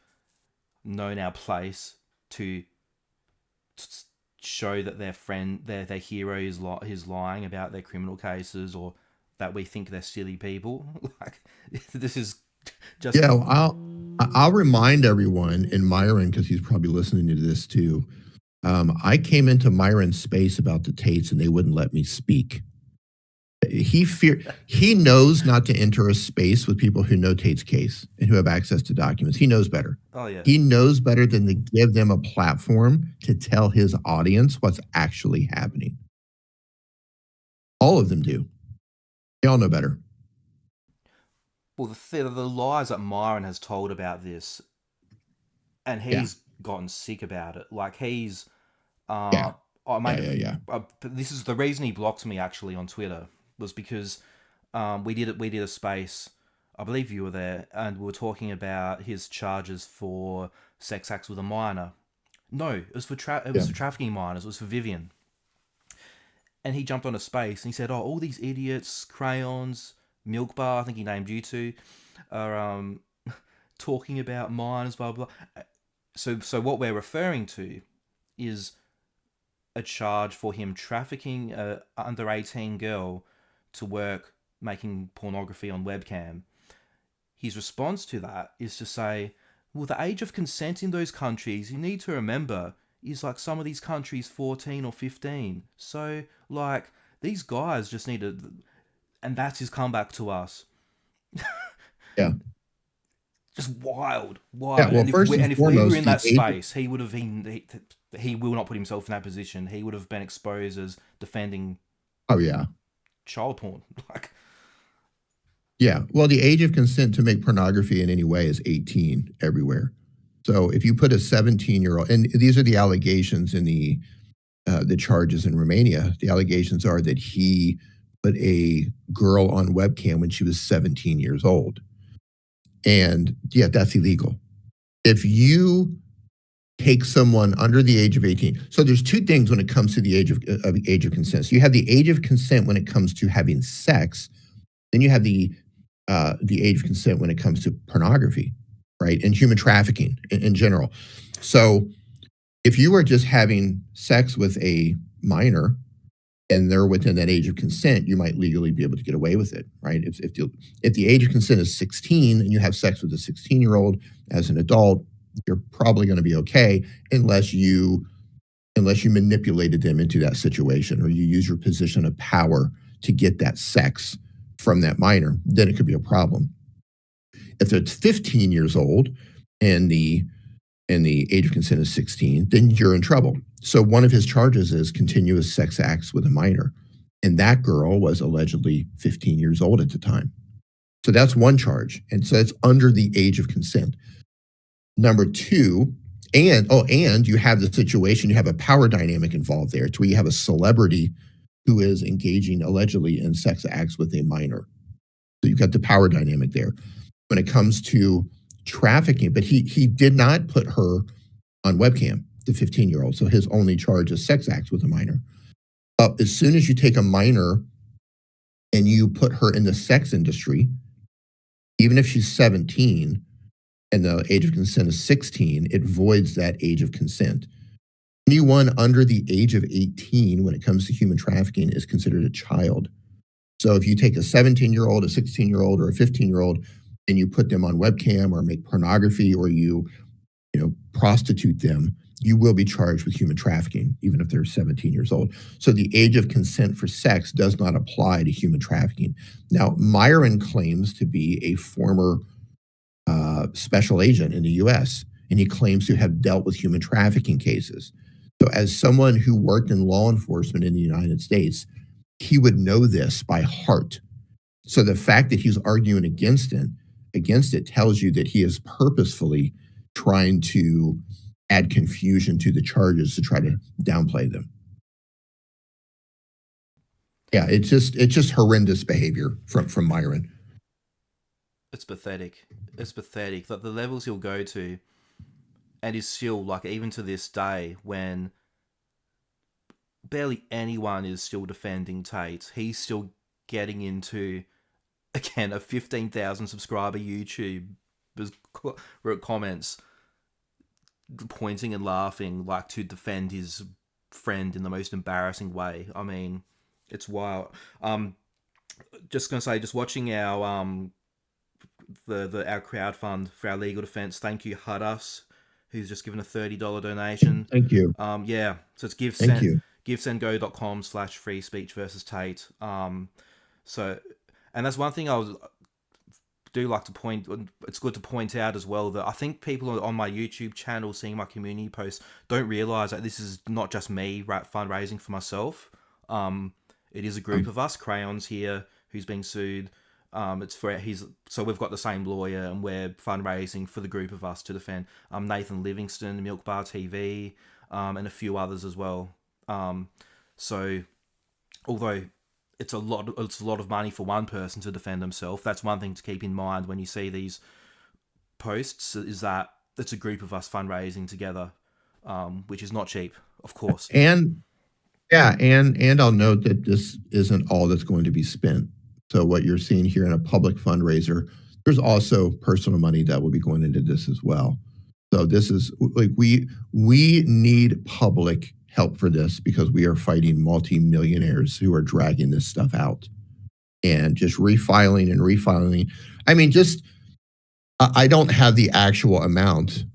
known our place to show that their hero is lying about their criminal cases, or that we think they're silly people. Like, this is Just Yeah, well, I'll remind everyone in Myron because he's probably listening to this too. I came into Myron's space about the Tates and they wouldn't let me speak. He knows not to enter a space with people who know Tate's case and who have access to documents. He knows better. oh yeah. He knows better than to give them a platform to tell his audience what's actually happening. All of them do. They all know better. Well, the lies that Myron has told about this, and Yeah, he's gotten sick about it. Like he's, yeah, I yeah, made yeah, yeah. this is the reason he blocked me actually on Twitter was because, we did a space. I believe you were there, and we were talking about his charges for sex acts with a minor. No, it was for it Yeah. was for trafficking minors. It was for Vivian, and he jumped on a space and he said, "Oh, all these idiots, crayons, milk bar. I think he named you two, are talking about minors, blah blah." So what we're referring to is a charge for him trafficking a under 18 girl to work making pornography on webcam. His response to that is to say, well, the age of consent in those countries, you need to remember, is like some of these countries 14 or 15. So, like, these guys just need to. And that's his comeback to us. Yeah. Just wild, Yeah. wild. Well, And first and if we were foremost, in the that age. space, he will not put himself in that position. He would have been exposed as defending Oh, yeah. child porn. Like, Yeah. Well, the age of consent to make pornography in any way is 18 everywhere. So if you put a 17-year-old, and these are the allegations in the charges in Romania, the allegations are that he put a girl on webcam when she was 17 years old. And yeah, that's illegal. If you take someone under the age of 18. So there's two things when it comes to the age of consent. So you have the age of consent when it comes to having sex, then you have the age of consent when it comes to pornography, right? And human trafficking in general. So if you are just having sex with a minor and they're within that age of consent, you might legally be able to get away with it, right? If the age of consent is 16 and you have sex with a 16-year-old as an adult, you're probably going to be okay unless you manipulated them into that situation or you use your position of power to get that sex from that minor, then it could be a problem. If it's 15 years old and the age of consent is 16, then you're in trouble. So one of his charges is continuous sex acts with a minor. And that girl was allegedly 15 years old at the time. So that's one charge. And so it's under the age of consent. Number two, and you have the situation, you have a power dynamic involved there. It's where you have a celebrity who is engaging allegedly in sex acts with a minor. So you've got the power dynamic there. When it comes to trafficking, but he did not put her on webcam, the 15-year-old. So his only charge is sex acts with a minor. As soon as you take a minor and you put her in the sex industry, even if she's 17 and the age of consent is 16, it voids that age of consent. Anyone under the age of 18 when it comes to human trafficking is considered a child. So if you take a 17-year-old, a 16-year-old, or a 15-year-old and you put them on webcam or make pornography or you prostitute them, you will be charged with human trafficking, even if they're 17 years old. So the age of consent for sex does not apply to human trafficking. Now, Myron claims to be a former special agent in the US, and he claims to have dealt with human trafficking cases. So as someone who worked in law enforcement in the United States, he would know this by heart. So the fact that he's arguing against it tells you that he is purposefully trying to add confusion to the charges to try to downplay them. Yeah, it's just horrendous behavior from Myron. it's pathetic. It's pathetic that the levels he'll go to, and is still like even to this day when barely anyone is still defending Tate, he's still getting into again a 15,000 subscriber YouTube wrote comments pointing and laughing like to defend his friend in the most embarrassing way. I mean, it's wild. Just gonna say, just watching our our crowdfund for our legal defense. Thank you, Hudas, who's just given a $30 donation. Thank you. Yeah, so it's Thank you. givesendgo.com/free speech versus Tate. So, and that's one thing do like to point. It's good to point out as well that I think people on my YouTube channel seeing my community posts don't realize that this is not just me fundraising for myself. It is a group of us, Crayons here, who's being sued. So we've got the same lawyer, and we're fundraising for the group of us to defend Nathan Livingston, Milk Bar TV, and a few others as well. So although it's a lot of money for one person to defend himself, that's one thing to keep in mind when you see these posts, is that it's a group of us fundraising together, which is not cheap, of course. And I'll note that this isn't all that's going to be spent. So what you're seeing here in a public fundraiser, there's also personal money that will be going into this as well. So this is like, we need public help for this, because we are fighting multi-millionaires who are dragging this stuff out and just refiling and refiling. I mean, I don't have the actual amount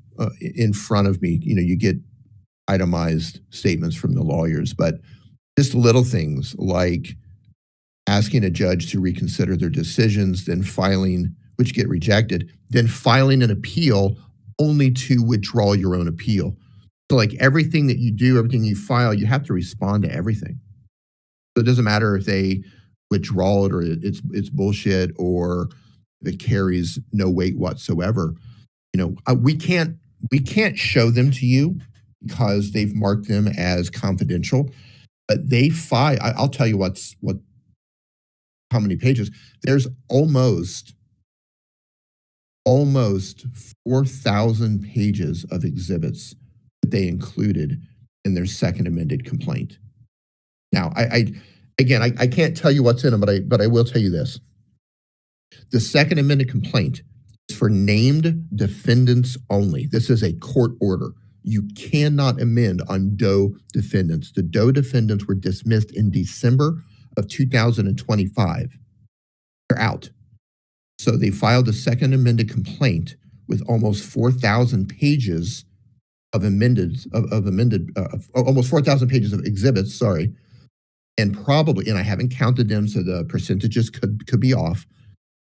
in front of me. You get itemized statements from the lawyers, but just little things like asking a judge to reconsider their decisions, then filing, which get rejected, then filing an appeal only to withdraw your own appeal. So like everything that you do, everything you file, you have to respond to everything. So it doesn't matter if they withdraw it or it's bullshit or if it carries no weight whatsoever. We can't show them to you because they've marked them as confidential. But they file. I'll tell you how many pages. There's almost 4,000 pages of exhibits that they included in their second amended complaint. Now, I can't tell you what's in them, but I will tell you this. The second amended complaint is for named defendants only. This is a court order. You cannot amend on Doe defendants. The Doe defendants were dismissed in December of 2025. They're out. So they filed a second amended complaint with almost 4,000 pages of almost 4,000 pages of exhibits, and I haven't counted them, so the percentages could be off,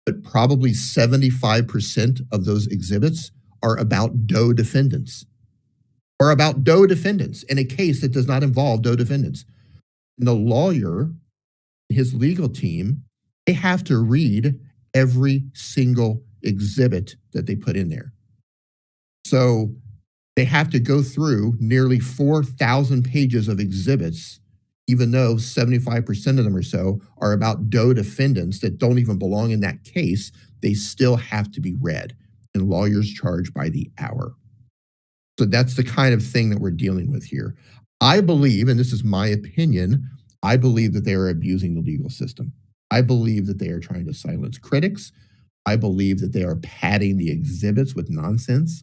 but probably 75% of those exhibits are about Doe defendants, in a case that does not involve Doe defendants. And the lawyer, his legal team, they have to read every single exhibit that they put in there. So they have to go through nearly 4,000 pages of exhibits, even though 75% of them or so are about Doe defendants that don't even belong in that case. They still have to be read, and lawyers charge by the hour. So that's the kind of thing that we're dealing with here. I believe, and this is my opinion, I believe that they are abusing the legal system. I believe that they are trying to silence critics. I believe that they are padding the exhibits with nonsense.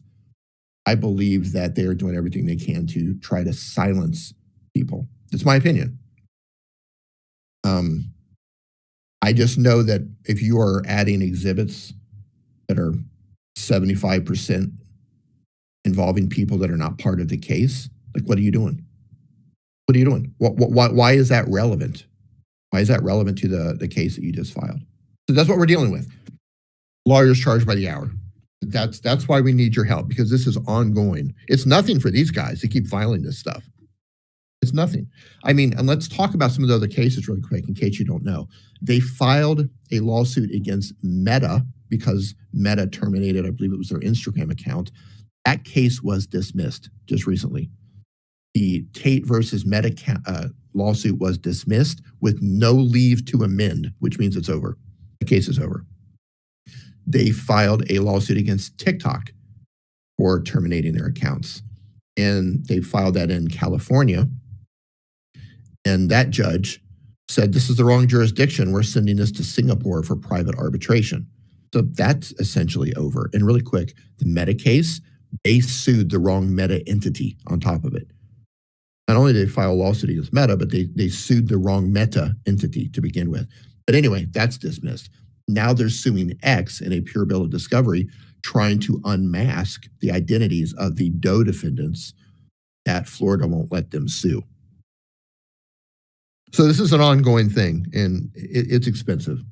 I believe that they are doing everything they can to try to silence people. That's my opinion. I just know that if you are adding exhibits that are 75% involving people that are not part of the case, like, what are you doing? What are you doing? Why is that relevant? Why is that relevant to the case that you just filed? So that's what we're dealing with. Lawyers charge by the hour. That's why we need your help, because this is ongoing. It's nothing for these guys to keep filing this stuff. It's nothing. I mean, and let's talk about some of the other cases really quick in case you don't know. They filed a lawsuit against Meta because Meta terminated, I believe it was their Instagram account. That case was dismissed just recently. The Tate versus Meta lawsuit was dismissed with no leave to amend, which means it's over. The case is over. They filed a lawsuit against TikTok for terminating their accounts. And they filed that in California. And that judge said, this is the wrong jurisdiction. We're sending this to Singapore for private arbitration. So that's essentially over. And really quick, the Meta case, they sued the wrong Meta entity on top of it. Not only did they file a lawsuit against Meta, but they sued the wrong Meta entity to begin with. But anyway, that's dismissed. Now they're suing X in a pure bill of discovery, trying to unmask the identities of the Doe defendants that Florida won't let them sue. So this is an ongoing thing, and it's expensive.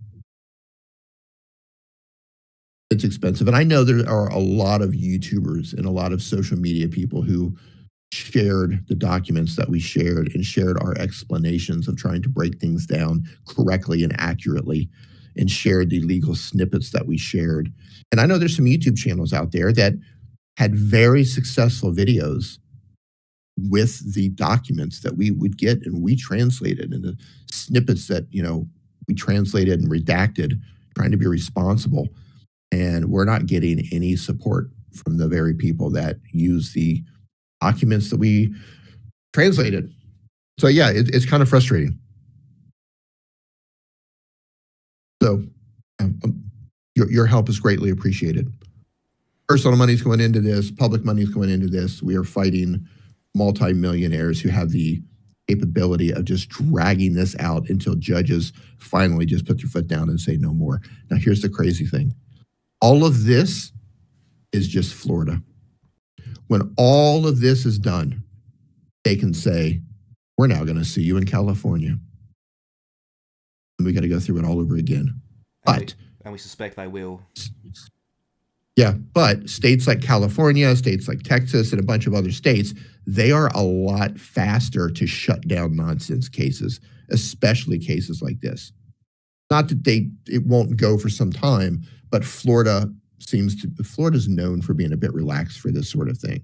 It's expensive. And I know there are a lot of YouTubers and a lot of social media people who shared the documents that we shared and shared our explanations of trying to break things down correctly and accurately and shared the legal snippets that we shared. And I know there's some YouTube channels out there that had very successful videos with the documents that we would get and we translated and the snippets that, we translated and redacted, trying to be responsible. And we're not getting any support from the very people that use the documents that we translated. So yeah, it's kind of frustrating. So your help is greatly appreciated. Personal money is going into this. Public money is going into this. We are fighting multimillionaires who have the capability of just dragging this out until judges finally just put their foot down and say no more. Now, here's the crazy thing. All of this is just Florida. When all of this is done, they can say, we're now going to sue you in California. And we got to go through it all over again. And we suspect they will. Yeah, but states like California, states like Texas, and a bunch of other states, they are a lot faster to shut down nonsense cases, especially cases like this. Not that it won't go for some time, but Florida's known for being a bit relaxed for this sort of thing.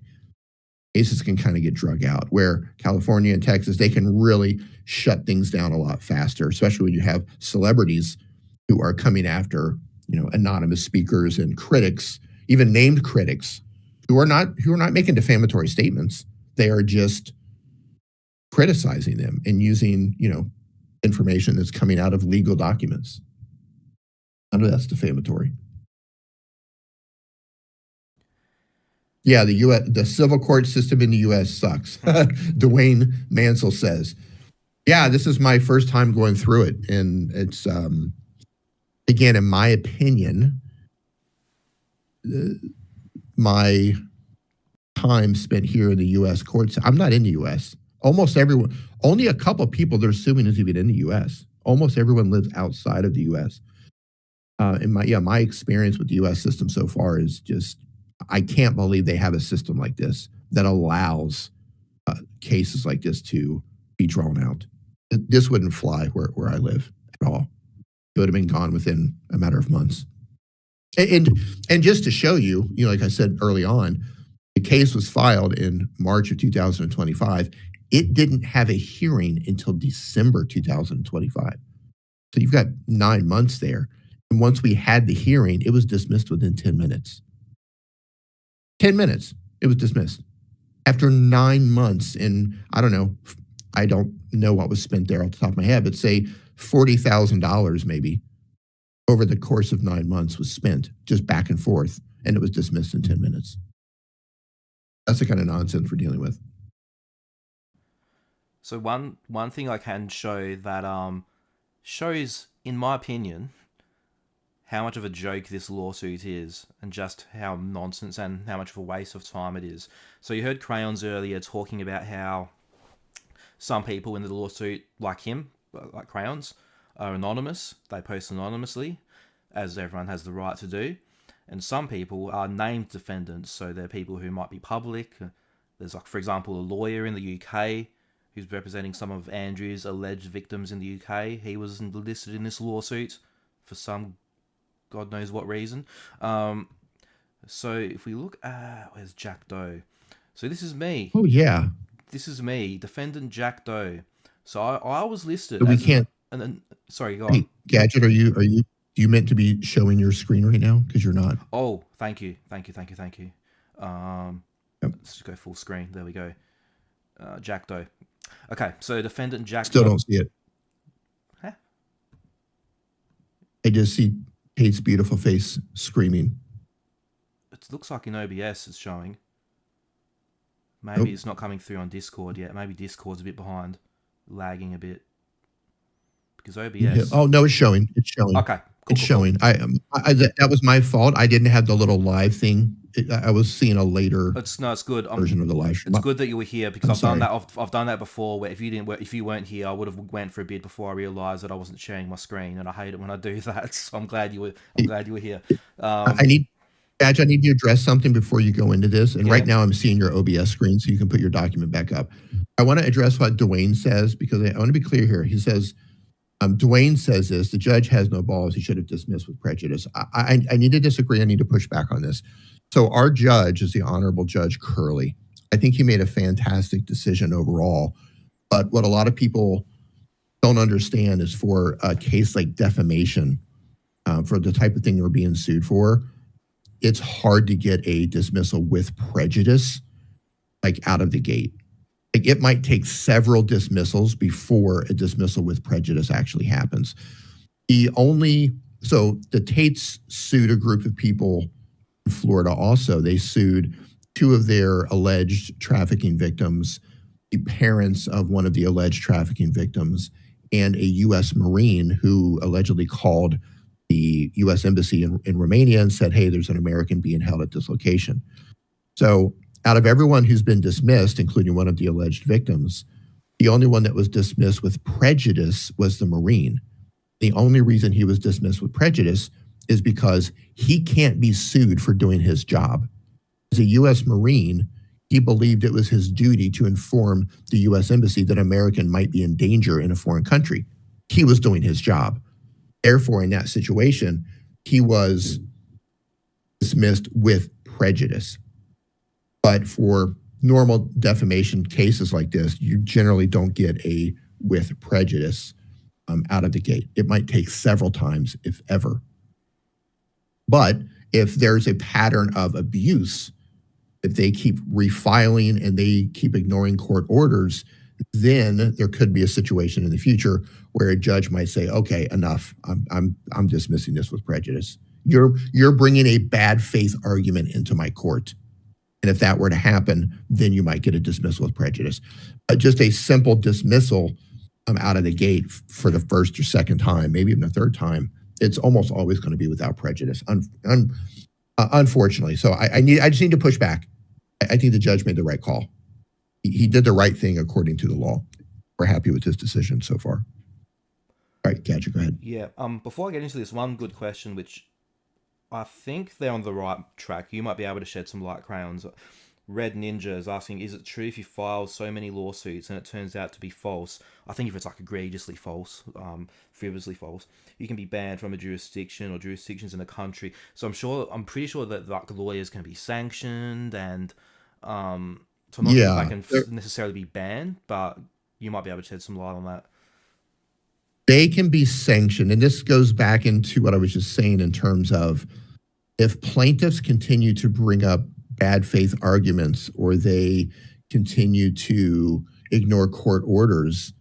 Cases can kind of get drug out, where California and Texas, they can really shut things down a lot faster, especially when you have celebrities who are coming after, anonymous speakers and critics, even named critics, who are not making defamatory statements. They are just criticizing them and using, information that's coming out of legal documents. None of that's defamatory. Yeah, the civil court system in the U.S. sucks. Dwayne Mansell says, yeah, this is my first time going through it. And it's, again, in my opinion, my time spent here in the U.S. courts, I'm not in the U.S. Almost everyone, only a couple of people they're suing is even in the U.S. Almost everyone lives outside of the U.S. And my experience with the U.S. system so far is just, I can't believe they have a system like this that allows cases like this to be drawn out. This wouldn't fly where I live at all. It would have been gone within a matter of months. And just to show you, like I said early on, the case was filed in March of 2025. It didn't have a hearing until December 2025. So you've got 9 months there. And once we had the hearing, it was dismissed within 10 minutes. 10 minutes, it was dismissed. After 9 months, and I don't know what was spent there off the top of my head, but say $40,000 maybe over the course of 9 months was spent just back and forth, and it was dismissed in 10 minutes. That's the kind of nonsense we're dealing with. So one thing I can show that shows, in my opinion, how much of a joke this lawsuit is and just how nonsense and how much of a waste of time it is. So you heard Crayons earlier talking about how some people in the lawsuit, like him, like Crayons, are anonymous. They post anonymously, as everyone has the right to do. And some people are named defendants, so they're people who might be public. There's, like, for example, a lawyer in the UK who's representing some of Andrew's alleged victims in the UK. He was listed in this lawsuit for some God knows what reason. So if we look at, where's Jack Doe? So this is me. Oh, yeah. This is me, defendant Jack Doe. So I was listed. But we can't. Sorry, go on. Hey, Gadget, are you meant to be showing your screen right now? Because you're not. Oh, thank you. Yep. Let's just go full screen. There we go. Jack Doe. Okay, so defendant Jack Still Doe. don't see it. Huh? I just see Tate's beautiful face screaming. It looks like in OBS it's showing. Maybe It's not coming through on Discord yet. Maybe Discord's a bit behind, lagging a bit. Because OBS... Oh, no, it's showing. It's showing. Okay, Cool, It's cool, cool. showing. That was my fault. I didn't have the little live thing. I was seeing a later It's no, it's good. version of the live stream. It's good that you were here because I'm I've done sorry. that. I've done that before. Where if you weren't here, I would have went for a bit before I realized that I wasn't sharing my screen, and I hate it when I do that. So I'm glad you were. I'm glad you were here. I Um, need, Badge, I need to address something before you go into this. And right yeah, now I'm seeing your OBS screen, so you can put your document back up. I want to address what Dwayne says because I want to be clear here. He says, Dwayne says this, the judge has no balls. He should have dismissed with prejudice. I need to disagree. I need to push back on this. So our judge is the Honorable Judge Curley. I think he made a fantastic decision overall. But what a lot of people don't understand is for a case like defamation, for the type of thing we're being sued for, it's hard to get a dismissal with prejudice, like out of the gate. Like it might take several dismissals before a dismissal with prejudice actually happens. So the Tates sued a group of people in Florida also. They sued two of their alleged trafficking victims, the parents of one of the alleged trafficking victims, and a U.S. Marine who allegedly called the U.S. Embassy in Romania and said, hey, there's an American being held at this location. So out of everyone who's been dismissed, including one of the alleged victims, the only one that was dismissed with prejudice was the Marine. The only reason he was dismissed with prejudice is because he can't be sued for doing his job. As a U.S. Marine, he believed it was his duty to inform the U.S. Embassy that an American might be in danger in a foreign country. He was doing his job. Therefore, in that situation, he was dismissed with prejudice. But for normal defamation cases like this, you generally don't get a with prejudice out of the gate. It might take several times, if ever. But if there's a pattern of abuse, if they keep refiling and they keep ignoring court orders, then there could be a situation in the future where a judge might say, "Okay, enough. I'm dismissing this with prejudice. You're bringing a bad faith argument into my court." And if that were to happen, then you might get a dismissal with prejudice. Just a simple dismissal out of the gate for the first or second time, maybe even the third time, it's almost always going to be without prejudice, unfortunately. So I just need to push back. I think the judge made the right call. He did the right thing according to the law. We're happy with his decision so far. All right, Gadget, go ahead. yeah. Before I get into this, one good question, which I think they're on the right track. You might be able to shed some light, Crayons. Red Ninja is asking, is it true if you file so many lawsuits and it turns out to be false? I think if it's like egregiously false, frivolously false, you can be banned from a jurisdiction or jurisdictions in a country. So I'm pretty sure that like lawyers can be sanctioned, and so I'm not sure if they Yeah, can necessarily be banned, but you might be able to shed some light on that. they can be sanctioned. And this goes back into what I was just saying in terms of if plaintiffs continue to bring up bad faith arguments or they continue to ignore court orders,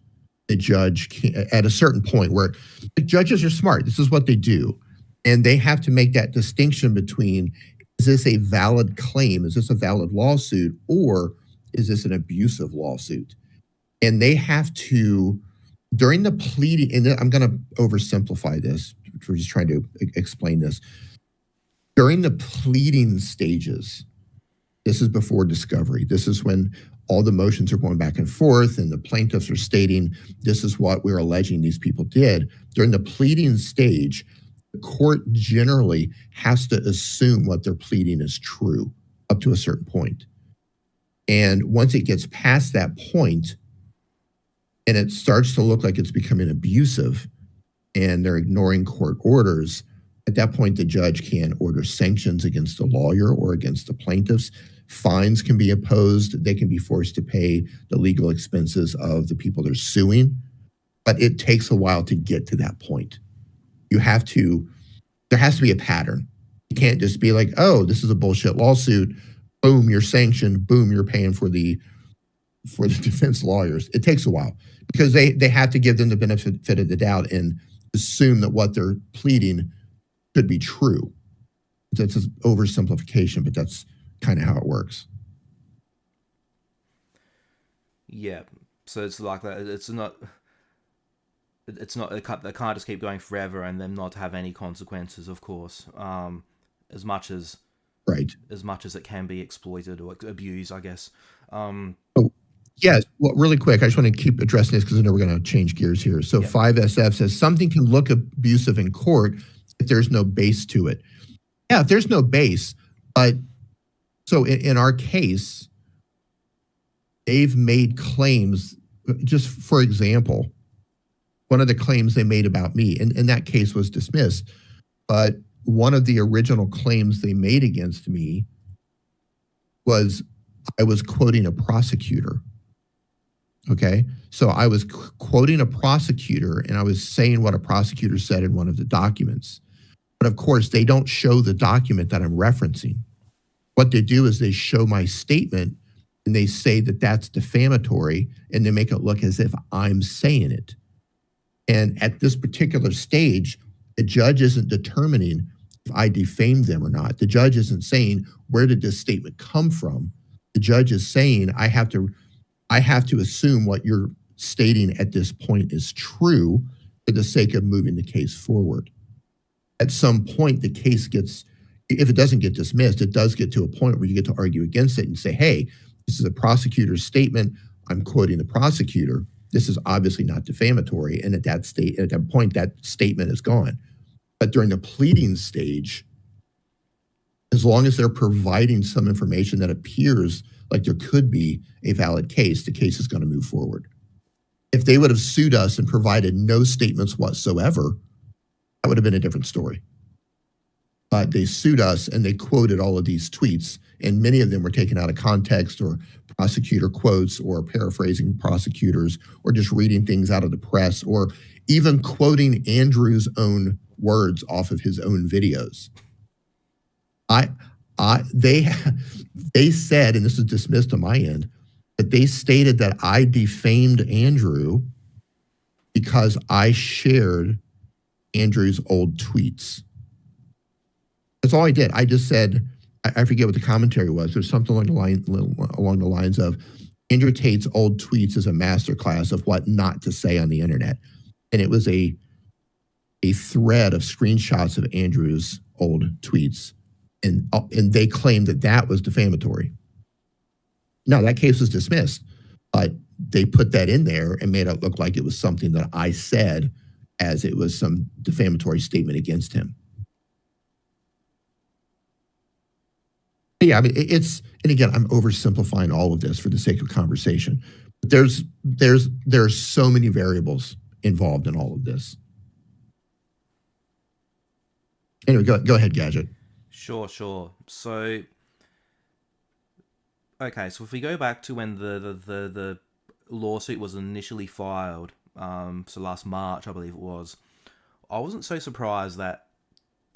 the judge can, at a certain point where the judges are smart, this is what they do. And they have to make that distinction between, is this a valid claim? Is this a valid lawsuit? Or is this an abusive lawsuit? And they have to, during the pleading, and I'm going to oversimplify this. We're just trying to explain this. During the pleading stages, this is before discovery. This is when all the motions are going back and forth and the plaintiffs are stating, this is what we're alleging these people did. During the pleading stage, the court generally has to assume what they're pleading is true up to a certain point. And once it gets past that point and it starts to look like it's becoming abusive and they're ignoring court orders, at that point, the judge can order sanctions against the lawyer or against the plaintiffs. Fines can be imposed. They can be forced to pay the legal expenses of the people they're suing. But it takes a while to get to that point. There has to be a pattern. You can't just be like, oh, this is a bullshit lawsuit. Boom, you're sanctioned. Boom, you're paying for the defense lawyers. It takes a while because they have to give them the benefit of the doubt and assume that what they're pleading could be true. That's an oversimplification, but that's kind of how it works. Yeah. So it's like that. It's not. it's not, they can't just keep going forever and them not have any consequences, of course. As much as Right. it can be exploited or abused, I guess. Oh, yes. Well, really quick, I just want to keep addressing this because I know we're going to change gears here. So Yep. 5SF says something can look abusive in court if there's no base to it. Yeah, if there's no base, but so in our case, they've made claims. Just for example, one of the claims they made about me, and that case was dismissed, but one of the original claims they made against me was I was quoting a prosecutor. Okay. So I was quoting a prosecutor and I was saying what a prosecutor said in one of the documents. But of course, they don't show the document that I'm referencing. What they do is they show my statement and they say that that's defamatory and they make it look as if I'm saying it. And at this particular stage, the judge isn't determining if I defamed them or not. The judge isn't saying, where did this statement come from? The judge is saying, I have to assume what you're stating at this point is true for the sake of moving the case forward. At some point, the case gets, if it doesn't get dismissed, it does get to a point where you get to argue against it and say, hey, this is a prosecutor's statement. I'm quoting the prosecutor. This is obviously not defamatory. And at that point, that statement is gone. But during the pleading stage, as long as they're providing some information that appears like there could be a valid case, the case is going to move forward. If they would have sued us and provided no statements whatsoever, that would have been a different story. But they sued us and they quoted all of these tweets, and many of them were taken out of context or prosecutor quotes or paraphrasing prosecutors or just reading things out of the press or even quoting Andrew's own words off of his own videos. They said, and this is dismissed on my end, that they stated that I defamed Andrew because I shared Andrew's old tweets. That's all I did. I just said, I forget what the commentary was. There's something along the lines of Andrew Tate's old tweets is a masterclass of what not to say on the internet. And it was a thread of screenshots of Andrew's old tweets. And they claimed that that was defamatory. No, that case was dismissed, but they put that in there and made it look like it was something that I said as it was some defamatory statement against him. Yeah, I mean, and again, I'm oversimplifying all of this for the sake of conversation. But there's so many variables involved in all of this. Anyway, go ahead, Gadget. Sure. So, okay, so if we go back to when the lawsuit was initially filed, so last March, I believe it was, I wasn't so surprised that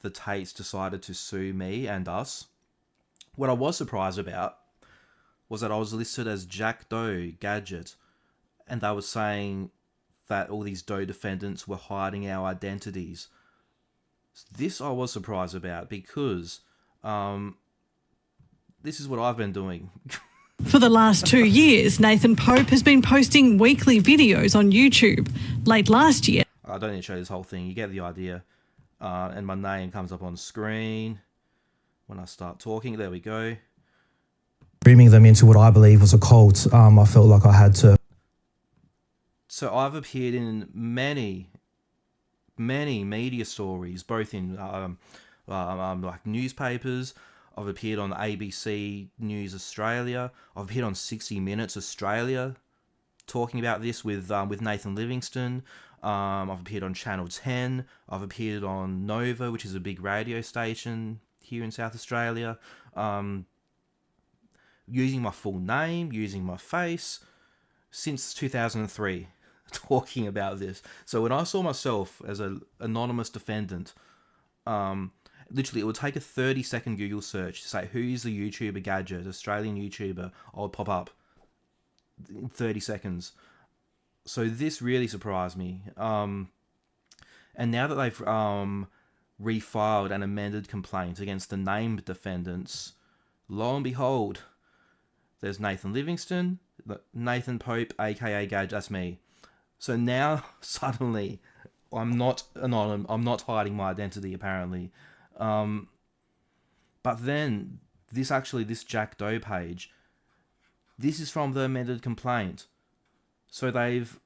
the Tates decided to sue me and us. What I was surprised about was that I was listed as Jack Doe Gadget, and they were saying that all these Doe defendants were hiding our identities. This I was surprised about because this is what I've been doing. For the last 2 years, Nathan Pope has been posting weekly videos on YouTube. Late last year... I don't need to show this whole thing. You get the idea. And my name comes up on screen when I start talking. There we go. Grooming them into what I believe was a cult. I felt like I had to. So I've appeared in many media stories, both in like newspapers. I've appeared on ABC News Australia. I've appeared on 60 Minutes Australia, talking about this with Nathan Livingston. I've appeared on Channel 10. I've appeared on Nova, which is a big radio station here in South Australia. Using my full name, using my face, since 2003, talking about this. So when I saw myself as an anonymous defendant, literally it would take a 30-second Google search to say, who's the YouTuber Gadget, Australian YouTuber, I would pop up in 30 seconds. So this really surprised me. And now that they've refiled an amended complaint against the named defendants, lo and behold, there's Nathan Livingston, Nathan Pope, aka Gadget, that's me. So now suddenly I'm not anonymous. I'm not hiding my identity apparently. Um, but then this Jack Doe page, this is from the amended complaint. So they've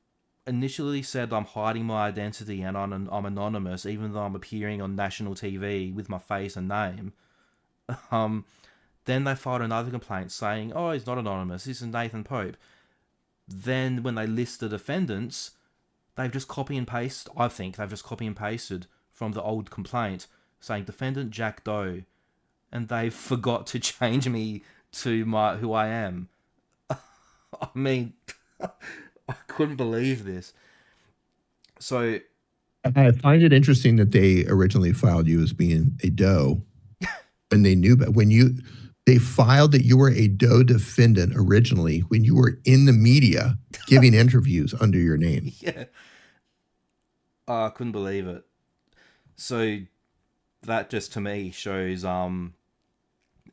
initially said I'm hiding my identity and I'm anonymous, even though I'm appearing on national TV with my face and name. Um, then they filed another complaint saying, "Oh, he's not anonymous. This is Nathan Pope." Then when they list the defendants, they've just copy and paste. I think they've just copy and pasted from the old complaint saying defendant Jack Doe, and they forgot to change me to my who I am. I mean, I couldn't believe this. So I find it interesting that they originally filed you as being a doe, and they knew, but they filed that you were a doe defendant originally when you were in the media giving interviews under your name. yeah, I couldn't believe it. So that just to me shows how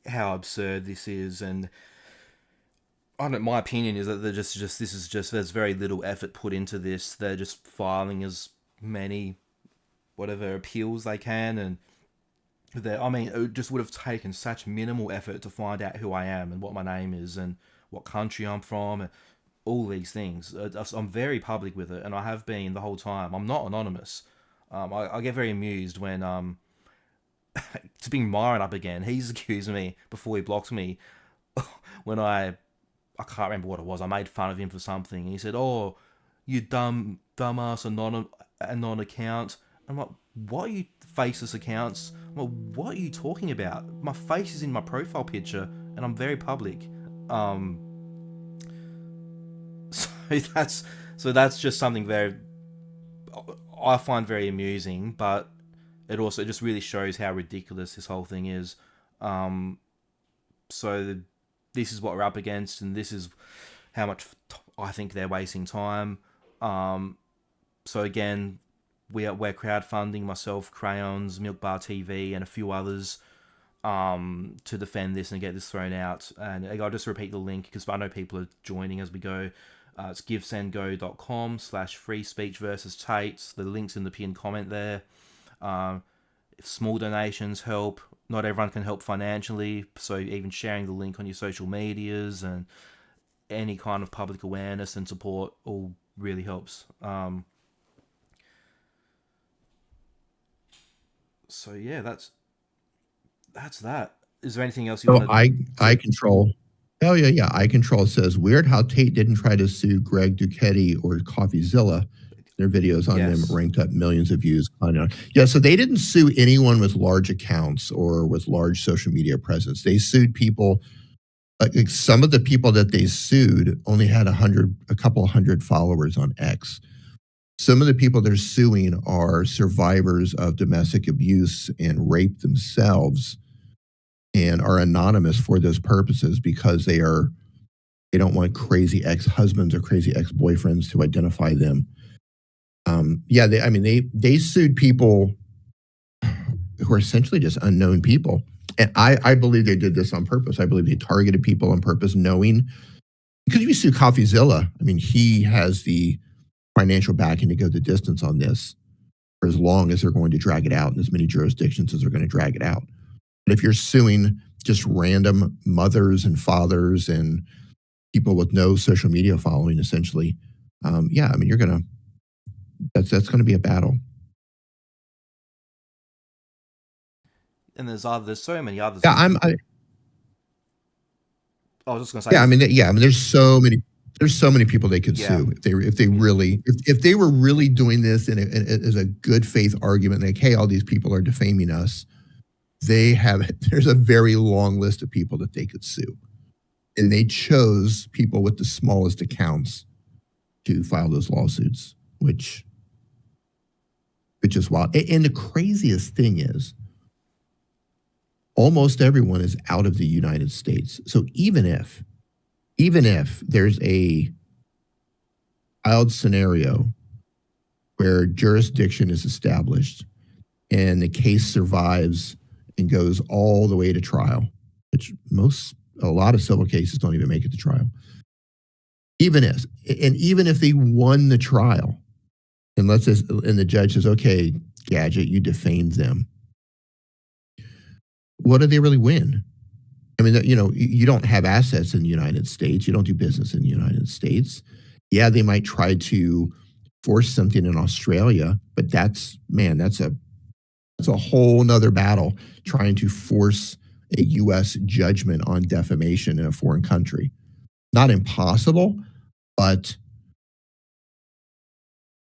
absurd this is, and I don't. My opinion is that there's very little effort put into this. They're just filing as many whatever appeals they can, and I mean, it just would have taken such minimal effort to find out who I am and what my name is and what country I'm from and all these things. I'm very public with it, and I have been the whole time. I'm not anonymous. I get very amused when to bring Myron up again. He's accused me before he blocked me when I can't remember what it was. I made fun of him for something. He said, "Oh, you dumbass anon account." I'm like, "What are you faceless accounts?" I'm like, "What are you talking about? My face is in my profile picture, and I'm very public." So that's just something very I find very amusing, but it also just really shows how ridiculous this whole thing is. So this is what we're up against, and this is how much I think they're wasting time. So again, we're crowdfunding, myself, Crayons, Milk Bar TV, and a few others to defend this and get this thrown out. And I'll just repeat the link because I know people are joining as we go. It's givesendgo.com/free speech versus Tate. The link's in the pinned comment there. If small donations help, not everyone can help financially, so even sharing the link on your social medias and any kind of public awareness and support all really helps. So yeah, that's that. Is there anything else you want to... I control. Oh yeah. I control says weird how Tate didn't try to sue Greg Ducetti or CoffeeZilla. Their videos on them ranked up millions of views. Yeah, so they didn't sue anyone with large accounts or with large social media presence. They sued people. Like some of the people that they sued only had a couple hundred followers on X. Some of the people they're suing are survivors of domestic abuse and rape themselves, and are anonymous for those purposes because they don't want crazy ex-husbands or crazy ex-boyfriends to identify them. They sued people who are essentially just unknown people. And I believe they did this on purpose. I believe they targeted people on purpose, knowing, because if you sue CoffeeZilla, I mean, he has the financial backing to go the distance on this for as long as they're going to drag it out in as many jurisdictions as they're going to drag it out. But if you're suing just random mothers and fathers and people with no social media following, essentially, that's going to be a battle. And there's so many others. Yeah, I was just going to say. Yeah, there's so many people they could sue if they were really doing this and as a good faith argument, like, hey, all these people are defaming us. There's a very long list of people that they could sue, and they chose people with the smallest accounts to file those lawsuits, which is wild. And the craziest thing is, almost everyone is out of the United States. So even if there's a wild scenario where jurisdiction is established and the case survives and goes all the way to trial, which a lot of civil cases don't even make it to trial. even if they won the trial, and and the judge says, okay, Gadget, you defamed them. What do they really win? I mean, you don't have assets in the United States. You don't do business in the United States. Yeah, they might try to force something in Australia, but that's a whole nother battle, trying to force a U.S. judgment on defamation in a foreign country. Not impossible, but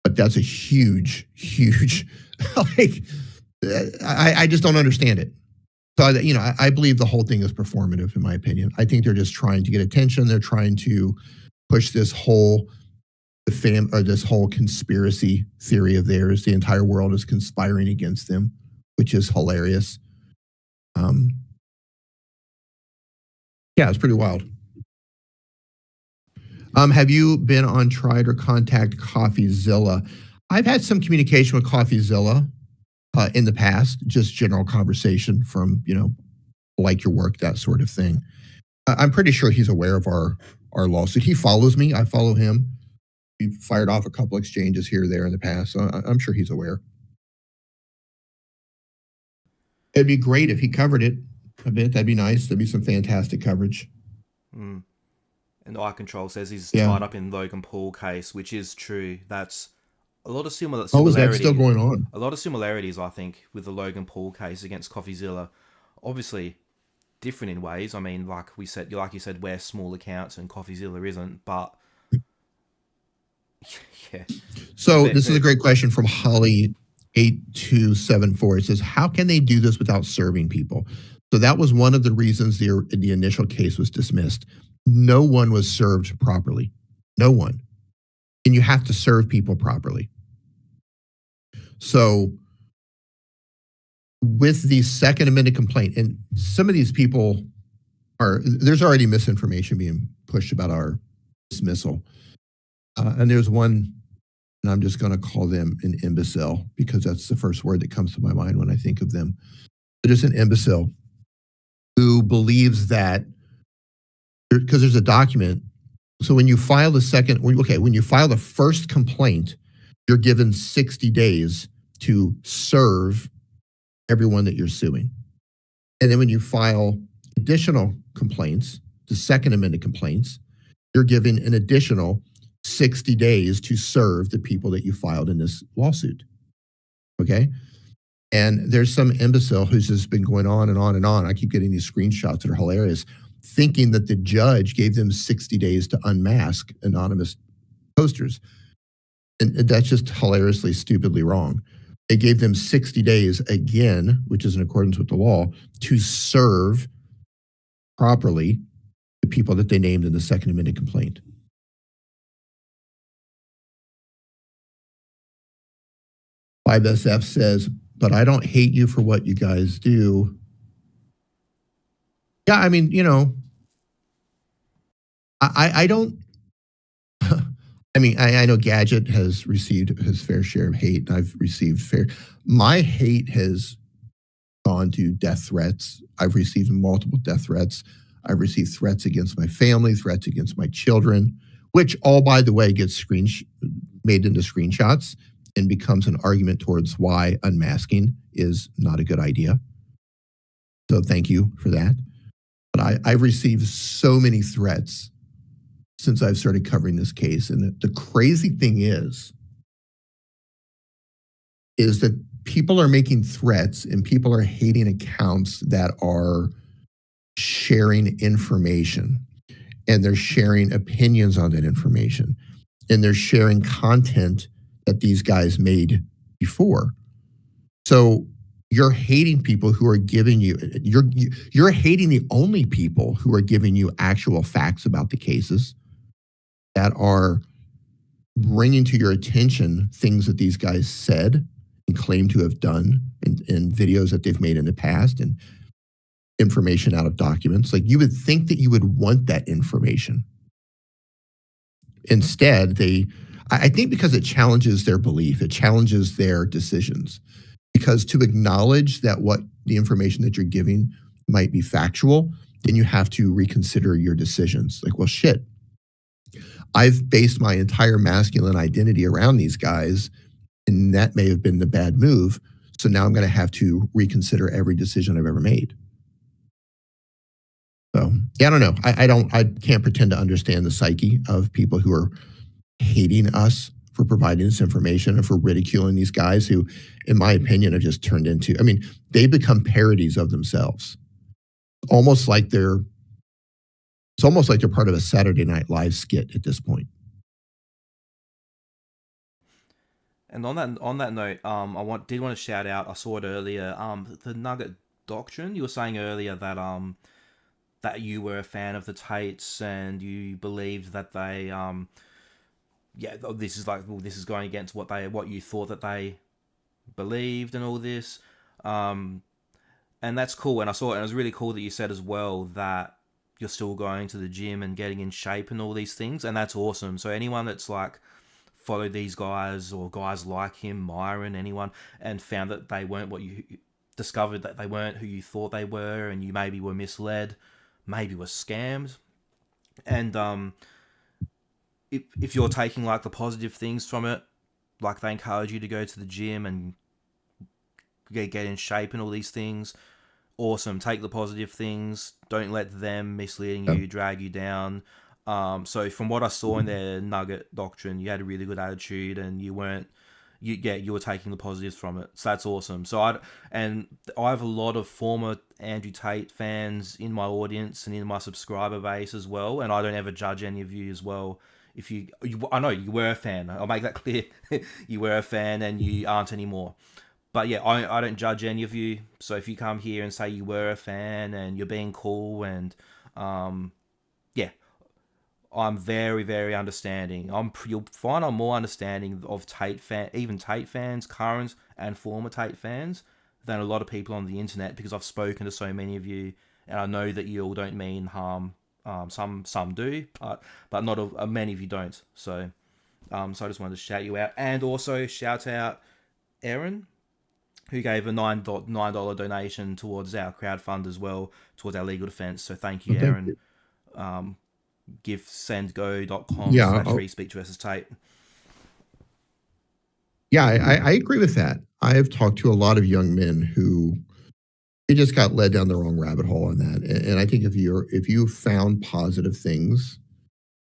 that's a huge, like, I just don't understand it. So, I believe the whole thing is performative, in my opinion. I think they're just trying to get attention. They're trying to push this whole conspiracy theory of theirs. The entire world is conspiring against them, which is hilarious. Yeah, it's pretty wild. Have you been on Tried or Contact CoffeeZilla? I've had some communication with CoffeeZilla in the past, just general conversation from, like your work, that sort of thing. I'm pretty sure he's aware of our lawsuit. He follows me. I follow him. We fired off a couple exchanges here or there in the past, so I'm sure he's aware. It'd be great if he covered it a bit. That'd be nice. That'd be some fantastic coverage. Mm. And iControl says he's tied up in Logan Paul case, which is true. That's a lot of similarities. Oh, is that still going on? A lot of similarities, I think, with the Logan Paul case against CoffeeZilla. Obviously, different in ways. I mean, like you said, we're small accounts and CoffeeZilla isn't. But yeah. So this is a great question from Holly8274. It says, how can they do this without serving people? So that was one of the reasons the initial case was dismissed. No one was served properly. No one. And you have to serve people properly. So with the Second Amendment complaint, and some of these people there's already misinformation being pushed about our dismissal. And there's one, and I'm just going to call them an imbecile because that's the first word that comes to my mind when I think of them. They're just an imbecile who believes that, because there's a document. So when you file the first complaint, you're given 60 days to serve everyone that you're suing. And then when you file additional complaints, the Second Amendment complaints, you're given an additional 60 days to serve the people that you filed in this lawsuit. Okay? And there's some imbecile who's just been going on and on and on. I keep getting these screenshots that are hilarious, thinking that the judge gave them 60 days to unmask anonymous posters. And that's just hilariously, stupidly wrong. They gave them 60 days again, which is in accordance with the law, to serve properly the people that they named in the Second Amendment complaint. SF says, but I don't hate you for what you guys do. Yeah, I mean, I don't. I mean, I know Gadget has received his fair share of hate. I've received my hate has gone to death threats. I've received multiple death threats. I've received threats against my family, threats against my children, which all, by the way, gets made into screenshots and becomes an argument towards why unmasking is not a good idea. So thank you for that. But I've received so many threats since I've started covering this case. And the crazy thing is that people are making threats and people are hating accounts that are sharing information, and they're sharing opinions on that information, and they're sharing content that these guys made before. So you're hating people who are giving you, you're hating the only people who are giving you actual facts about the cases, that are bringing to your attention things that these guys said and claim to have done in videos that they've made in the past and information out of documents. Like, you would think that you would want that information. Instead, I think because it challenges their belief, it challenges their decisions. Because to acknowledge that what the information that you're giving might be factual, then you have to reconsider your decisions. Like, well, shit, I've based my entire masculine identity around these guys, and that may have been the bad move. So now I'm going to have to reconsider every decision I've ever made. So yeah, I don't know. I can't pretend to understand the psyche of people who are hating us for providing this information and for ridiculing these guys who, in my opinion, have just turned into, I mean, they become parodies of themselves. It's almost like they're part of a Saturday Night Live skit at this point. And on that note, did want to shout out. I saw it earlier. The Nugget Doctrine. You were saying earlier that that you were a fan of the Tates and you believed that they this is going against what you thought that they believed and all this. And that's cool. And I saw it, and it was really cool that you said as well that you're still going to the gym and getting in shape and all these things, and that's awesome. So anyone that's like followed these guys or guys like him, Myron, anyone, and found that they weren't what you discovered, that they weren't who you thought they were, and you maybe were misled, maybe were scammed, and if you're taking like the positive things from it, like they encourage you to go to the gym and get in shape and all these things, awesome. Take the positive things. Don't let them misleading you drag you down. So from what I saw in their Nugget Doctrine, you had a really good attitude and you were taking the positives from it. So that's awesome. So I have a lot of former Andrew Tate fans in my audience and in my subscriber base as well, and I don't ever judge any of you as well. If I know you were a fan. I'll make that clear. You were a fan and you aren't anymore. But yeah, I don't judge any of you. So if you come here and say you were a fan and you're being cool and I'm very, very understanding. You'll find I'm more understanding of even Tate fans, current and former Tate fans, than a lot of people on the internet, because I've spoken to so many of you, and I know that you all don't mean harm. Some do, but not many of you don't. So I just wanted to shout you out, and also shout out Aaron, who gave a $9 donation towards our crowdfund as well, towards our legal defense. So thank you, Aaron. Sendgo.com/free speech versus Tate. Yeah, I agree with that. I have talked to a lot of young men who they just got led down the wrong rabbit hole on that. And I think if you found positive things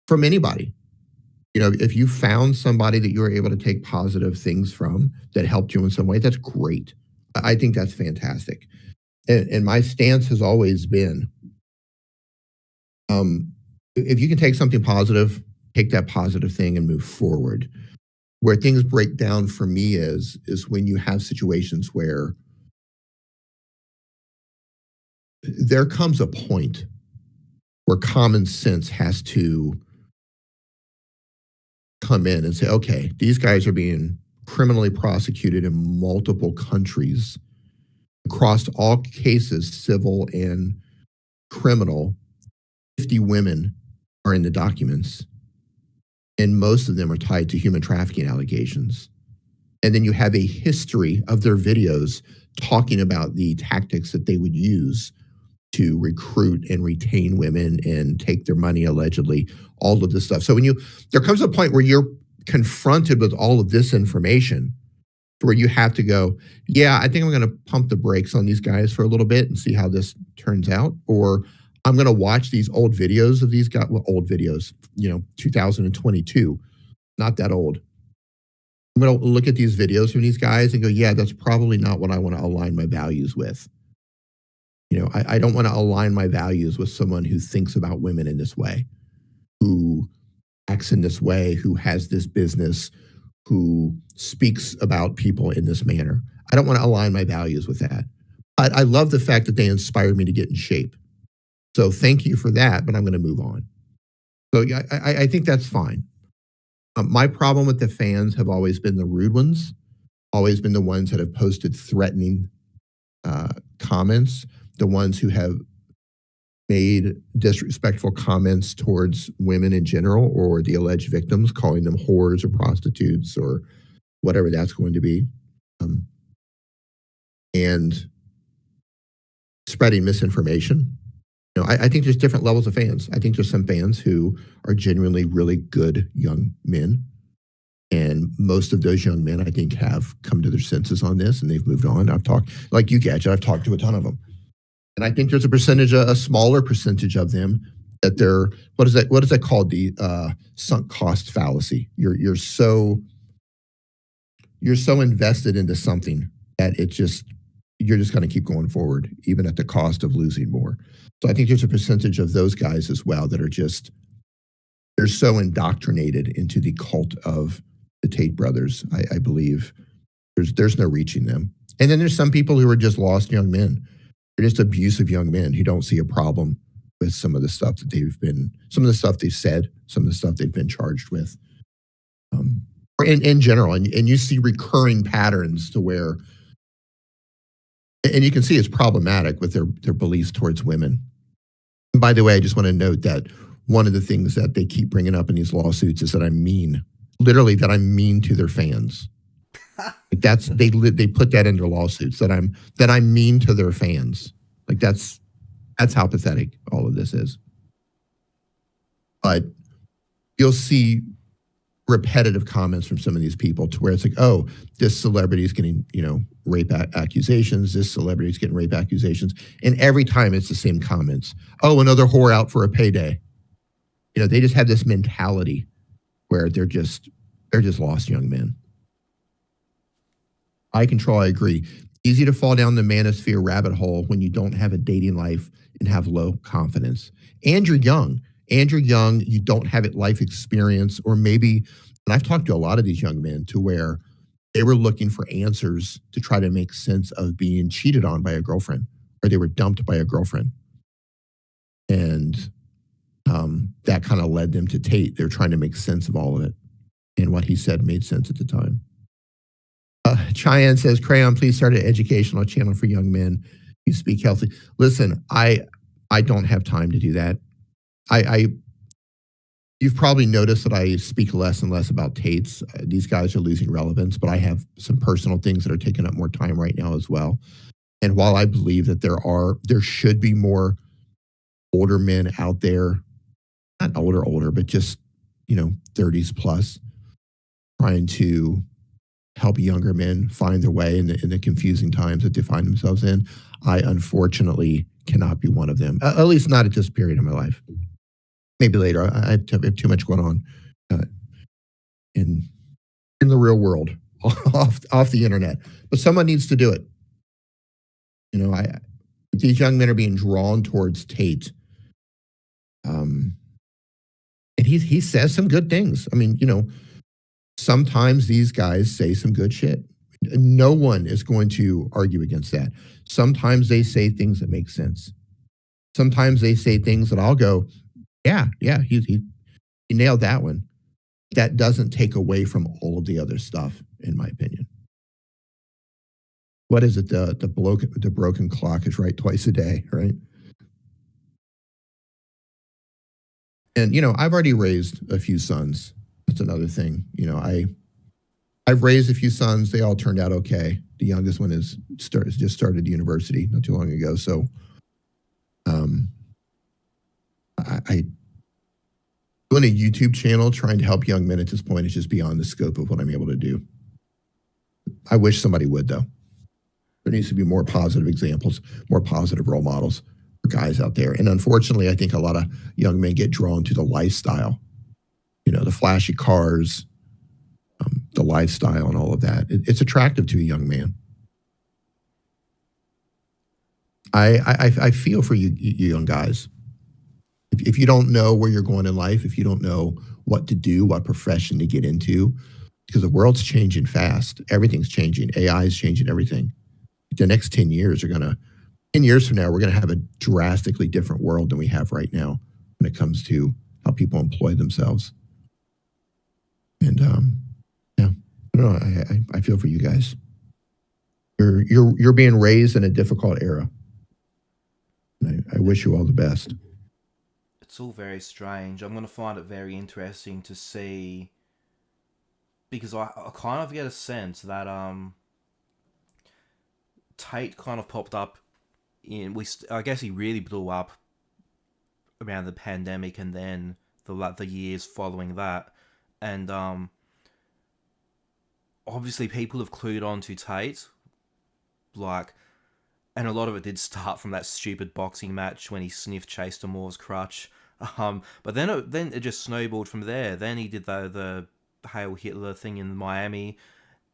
from anybody, if you found somebody that you were able to take positive things from that helped you in some way, that's great. I think that's fantastic. And my stance has always been, if you can take something positive, take that positive thing and move forward. Where things break down for me is when you have situations where there comes a point where common sense has to come in and say, okay, these guys are being criminally prosecuted in multiple countries across all cases, civil and criminal. 50 women are in the documents, and most of them are tied to human trafficking allegations. And then you have a history of their videos talking about the tactics that they would use to recruit and retain women and take their money, allegedly, all of this stuff. So there comes a point where you're confronted with all of this information where you have to go, yeah, I think I'm going to pump the brakes on these guys for a little bit and see how this turns out. Or I'm going to watch these old videos of these guys, old videos, 2022, not that old. I'm going to look at these videos from these guys and go, yeah, that's probably not what I want to align my values with. I don't want to align my values with someone who thinks about women in this way, who acts in this way, who has this business, who speaks about people in this manner. I don't want to align my values with that. I love the fact that they inspired me to get in shape. So thank you for that, but I'm going to move on. So yeah, I think that's fine. My problem with the fans have always been the rude ones, always been the ones that have posted threatening comments, the ones who have made disrespectful comments towards women in general or the alleged victims, calling them whores or prostitutes or whatever that's going to be, and spreading misinformation. I think there's different levels of fans. I think there's some fans who are genuinely really good young men. And most of those young men, I think, have come to their senses on this and they've moved on. I've talked, like you, Gadget, I've talked to a ton of them. And I think there's a smaller percentage of them that they're, what is that called? The sunk cost fallacy. You're so invested into something that you're just going to keep going forward, even at the cost of losing more. So I think there's a percentage of those guys as well that are they're so indoctrinated into the cult of the Tate brothers. I believe there's no reaching them. And then there's some people who are just lost young men. They're just abusive young men who don't see a problem with some of the stuff that some of the stuff they've said, some of the stuff they've been charged with. Or in general, and you see recurring patterns to where, and you can see it's problematic with their beliefs towards women. And by the way, I just want to note that one of the things that they keep bringing up in these lawsuits is that I'm mean, literally that I'm mean to their fans. Like they put that in their lawsuits that I'm mean to their fans. Like that's how pathetic all of this is. But you'll see repetitive comments from some of these people to where it's like, oh, this celebrity is getting, rape accusations. This celebrity is getting rape accusations. And every time it's the same comments. Oh, another whore out for a payday. They just have this mentality where they're just lost young men. I agree. Easy to fall down the manosphere rabbit hole when you don't have a dating life and have low confidence. And you're young. You don't have life experience, or maybe, and I've talked to a lot of these young men to where they were looking for answers to try to make sense of being cheated on by a girlfriend, or they were dumped by a girlfriend. And that kind of led them to Tate. They're trying to make sense of all of it. And what he said made sense at the time. Cheyenne says, Crayon, please start an educational channel for young men. You speak healthy. Listen, I don't have time to do that. You've probably noticed that I speak less and less about Tates. These guys are losing relevance, but I have some personal things that are taking up more time right now as well. And while I believe that there should be more older men out there, not older, but just, 30s plus, trying to help younger men find their way in the confusing times that they find themselves in, I unfortunately cannot be one of them, at least not at this period of my life. Maybe later. I have too much going on in the real world, off the internet. But someone needs to do it. These young men are being drawn towards Tate. And he says some good things. I mean, sometimes these guys say some good shit. No one is going to argue against that. Sometimes they say things that make sense. Sometimes they say things that I'll go, yeah, he nailed that one. That doesn't take away from all of the other stuff, in my opinion. What is it? The broken clock is right twice a day, right? And, I've already raised a few sons. That's another thing. I've raised a few sons. They all turned out okay. The youngest one just started university not too long ago. So, I doing a YouTube channel trying to help young men at this point is just beyond the scope of what I'm able to do. I wish somebody would, though. There needs to be more positive examples, more positive role models for guys out there. And unfortunately, I think a lot of young men get drawn to the lifestyle, the flashy cars, the lifestyle and all of that. It's attractive to a young man. I feel for you young guys. If you don't know where you're going in life, if you don't know what to do, what profession to get into, because the world's changing fast. Everything's changing. AI is changing everything. The next 10 years 10 years from now, we're going to have a drastically different world than we have right now when it comes to how people employ themselves. And yeah, I don't know. I feel for you guys. You're being raised in a difficult era. And I wish you all the best. It's all very strange. I'm going to find it very interesting to see, because I kind of get a sense that Tate kind of popped up I guess he really blew up around the pandemic and then the years following that. And obviously people have clued on to Tate, like, and a lot of it did start from that stupid boxing match when he sniffed Chase Damour's crutch. But then it just snowballed from there. Then he did the Hail Hitler thing in Miami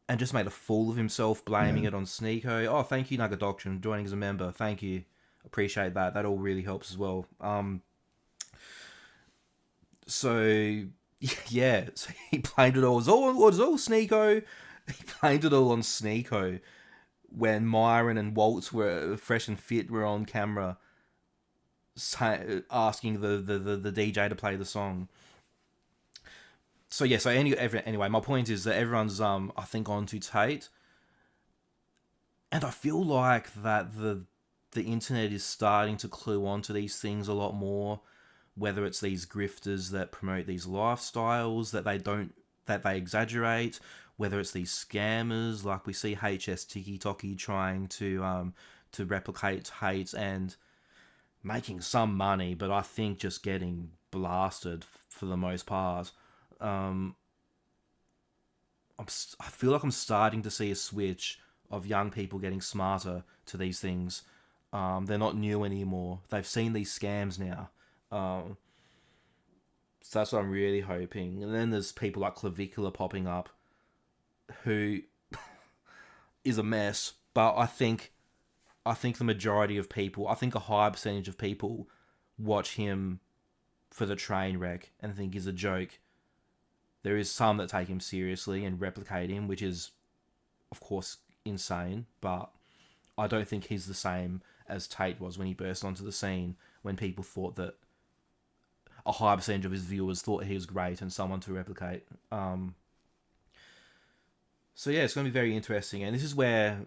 and just made a fool of himself, blaming it on Sneeko. Oh, thank you, Nugget Doctrine, joining as a member. Thank you. Appreciate that. That all really helps as well. So, yeah, so he blamed it all. It was all Sneeko. He blamed it all on Sneeko when Myron and Waltz were fresh and fit, were on camera asking the DJ to play the song. So yeah, so anyway, my point is that everyone's I think onto Tate, and I feel like that the internet is starting to clue onto these things a lot more. Whether it's these grifters that promote these lifestyles that they exaggerate, whether it's these scammers like we see HS Tiki Toki trying to replicate Tate and making some money, but I think just getting blasted for the most part. I feel like I'm starting to see a switch of young people getting smarter to these things. They're not new anymore. They've seen these scams now. So that's what I'm really hoping. And then there's people like Clavicular popping up, who is a mess. But I think the majority of people, I think a high percentage of people, watch him for the train wreck and think he's a joke. There is some that take him seriously and replicate him, which is, of course, insane. But I don't think he's the same as Tate was when he burst onto the scene, when people thought that a high percentage of his viewers thought he was great and someone to replicate. So yeah, it's going to be very interesting. And this is where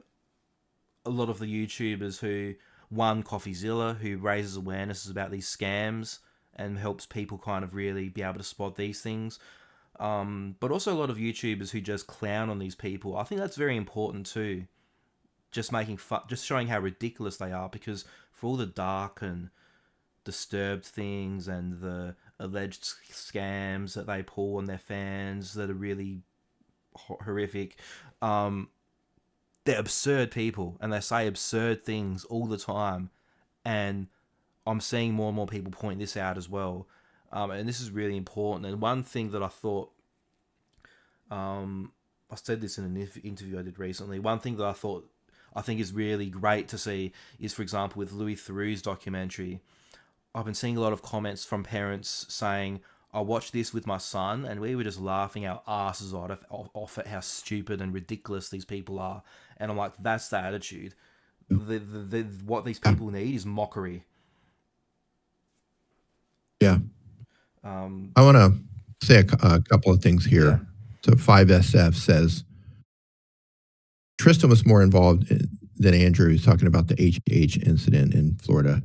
a lot of the YouTubers who, Coffeezilla, who raises awareness about these scams and helps people kind of really be able to spot these things. But also a lot of YouTubers who just clown on these people. I think that's very important too. Just making fun, just showing how ridiculous they are, because for all the dark and disturbed things and the alleged scams that they pull on their fans that are really horrific, they're absurd people and they say absurd things all the time. And I'm seeing more and more people point this out as well. And this is really important. And one thing that I thought, I said this in an interview I did recently, one thing that I think is really great to see is, for example, with Louis Theroux's documentary, I've been seeing a lot of comments from parents saying, I watched this with my son and we were just laughing our asses off at how stupid and ridiculous these people are. And I'm like, that's the attitude. What these people need is mockery. Yeah. I want to say a couple of things here. Yeah. So 5SF says, Tristan was more involved than Andrew. He's talking about the HH incident in Florida.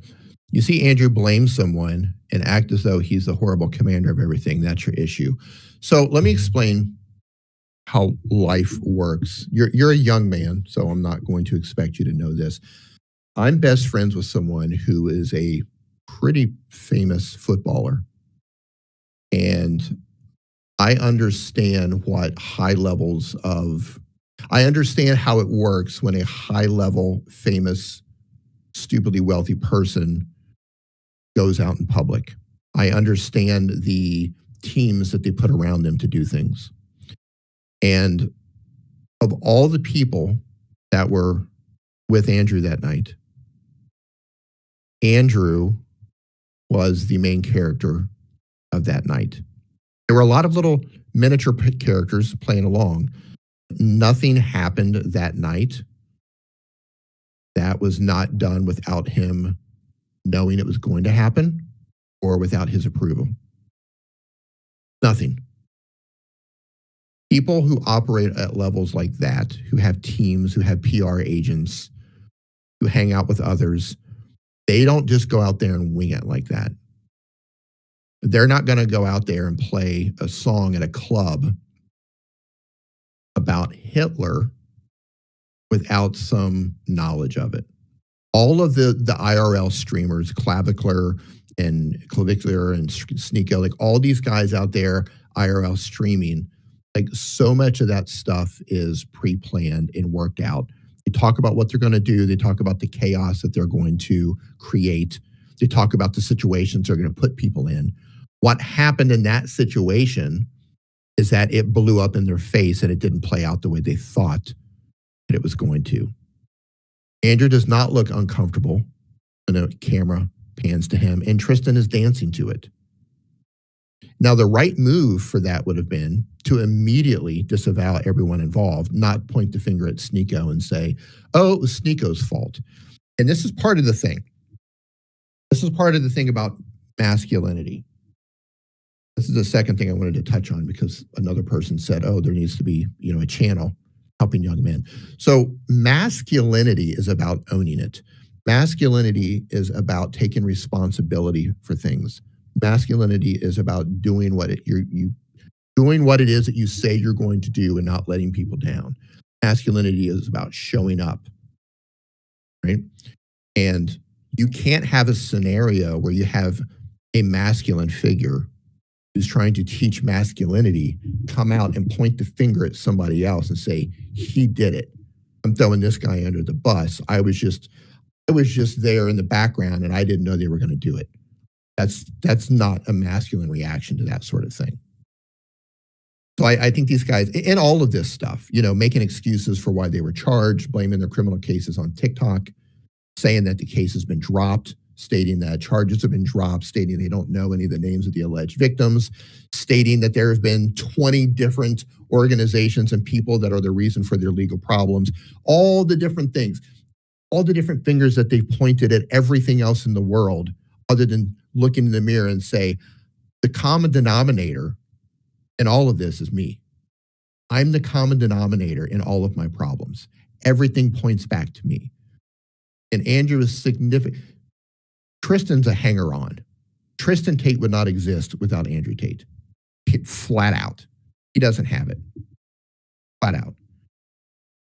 You see Andrew blame someone and act as though he's the horrible commander of everything. That's your issue. So let me explain how life works. You're a young man, so I'm not going to expect you to know this. I'm best friends with someone who is a pretty famous footballer. And I understand I understand how it works when a high-level, famous, stupidly wealthy person goes out in public. I understand the teams that they put around them to do things. And of all the people that were with Andrew that night, Andrew was the main character of that night. There were a lot of little miniature characters playing along. Nothing happened that night that was not done without him knowing it was going to happen or without his approval. Nothing. People who operate at levels like that, who have teams, who have PR agents, who hang out with others, they don't just go out there and wing it like that. They're not going to go out there and play a song at a club about Hitler without some knowledge of it. All of the IRL streamers, Clavicular, and Clavicular and Sneeko, like all these guys out there, IRL streaming, like so much of that stuff is pre-planned and worked out. They talk about what they're going to do. They talk about the chaos that they're going to create. They talk about the situations they're going to put people in. What happened in that situation is that it blew up in their face and it didn't play out the way they thought that it was going to. Andrew does not look uncomfortable when a camera pans to him, and Tristan is dancing to it. Now, the right move for that would have been to immediately disavow everyone involved, not point the finger at Sneeko and say, oh, it was Sneeko's fault. And this is part of the thing. This is part of the thing about masculinity. This is the second thing I wanted to touch on because another person said, oh, there needs to be, a channel helping young men. So masculinity is about owning it. Masculinity is about taking responsibility for things. Masculinity is about doing what it is that you say you're going to do and not letting people down. Masculinity is about showing up, right? And you can't have a scenario where you have a masculine figure who's trying to teach masculinity come out and point the finger at somebody else and say, he did it. I'm throwing this guy under the bus. I was just there in the background and I didn't know they were going to do it. That's not a masculine reaction to that sort of thing. So I think these guys, in all of this stuff, making excuses for why they were charged, blaming their criminal cases on TikTok, saying that the case has been dropped, stating that charges have been dropped, stating they don't know any of the names of the alleged victims, stating that there have been 20 different organizations and people that are the reason for their legal problems, all the different things, all the different fingers that they've pointed at everything else in the world other than looking in the mirror and say, the common denominator in all of this is me. I'm the common denominator in all of my problems. Everything points back to me. And Andrew is significant. Tristan's a hanger-on. Tristan Tate would not exist without Andrew Tate. Flat out. He doesn't have it. Flat out.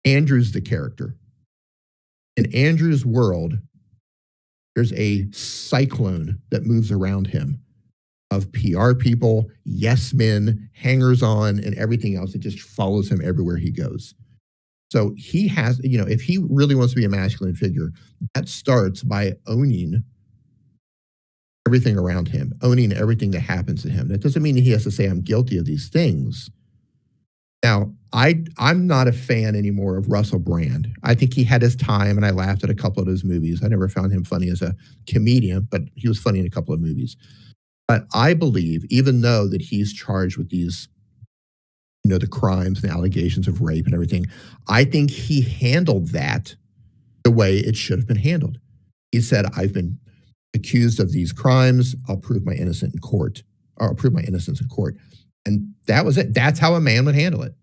Andrew's the character. In Andrew's world, there's a cyclone that moves around him of PR people, yes men, hangers-on, and everything else that just follows him everywhere he goes. So he has, if he really wants to be a masculine figure, that starts by owning everything around him, owning everything that happens to him. That doesn't mean that he has to say, I'm guilty of these things. Now, I'm not a fan anymore of Russell Brand. I think he had his time, and I laughed at a couple of his movies. I never found him funny as a comedian, but he was funny in a couple of movies. But I believe, even though that he's charged with these, the crimes and allegations of rape and everything, I think he handled that the way it should have been handled. He said, I've been accused of these crimes. I'll prove my innocence in court. And that was it. That's how a man would handle it.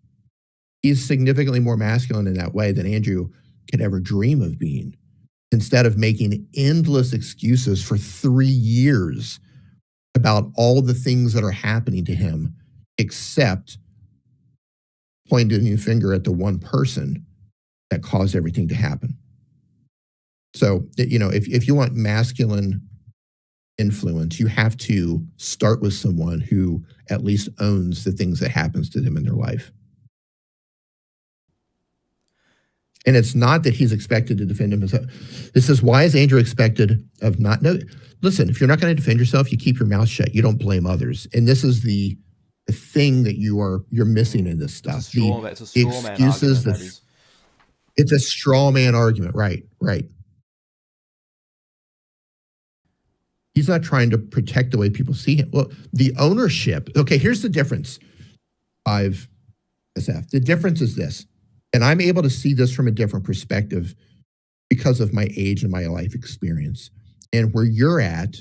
He's significantly more masculine in that way than Andrew could ever dream of being. Instead of making endless excuses for 3 years about all the things that are happening to him, except pointing your finger at the one person that caused everything to happen. So, if you want masculine influence, you have to start with someone who at least owns the things that happens to them in their life. And it's not that he's expected to defend himself. This is, why is Andrew expected of not? No, listen, if you're not going to defend yourself, you keep your mouth shut. You don't blame others. And this is the thing that you're missing in this stuff. It's a straw man argument. It's a straw man argument. Right. He's not trying to protect the way people see him. Well, the ownership. Okay, here's the difference. The difference is this, and I'm able to see this from a different perspective because of my age and my life experience. And where you're at,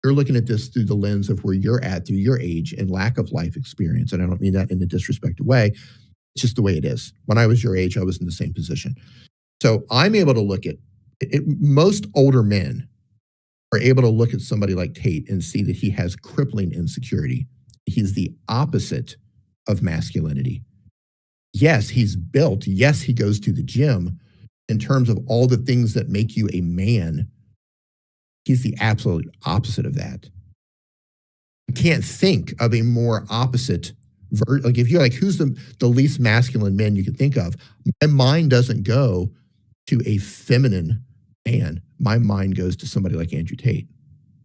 you're looking at this through the lens of where you're at through your age and lack of life experience. And I don't mean that in a disrespectful way. It's just the way it is. When I was your age, I was in the same position. So I'm able to look at it. Most older men are able to look at somebody like Tate and see that he has crippling insecurity. He's the opposite of masculinity. Yes, he's built. Yes, he goes to the gym. In terms of all the things that make you a man, He's the absolute opposite of that. You can't think of a more opposite. Like if you're like, who's the least masculine man you can think of? My mind doesn't go to a feminine man. My mind goes to somebody like Andrew Tate.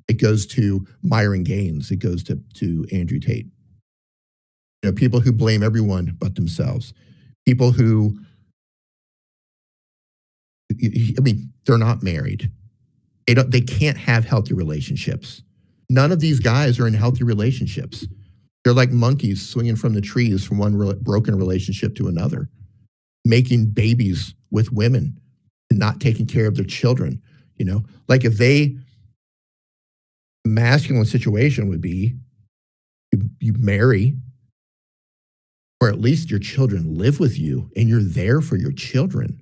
It goes to Myron Gaines. It goes to Andrew Tate. You know, people who blame everyone but themselves. People who, I mean, they're not married. They can't have healthy relationships. None of these guys are in healthy relationships. They're like monkeys swinging from the trees from one broken relationship to another, making babies with women and not taking care of their children. You know, like if masculine situation would be you marry, or at least your children live with you and you're there for your children.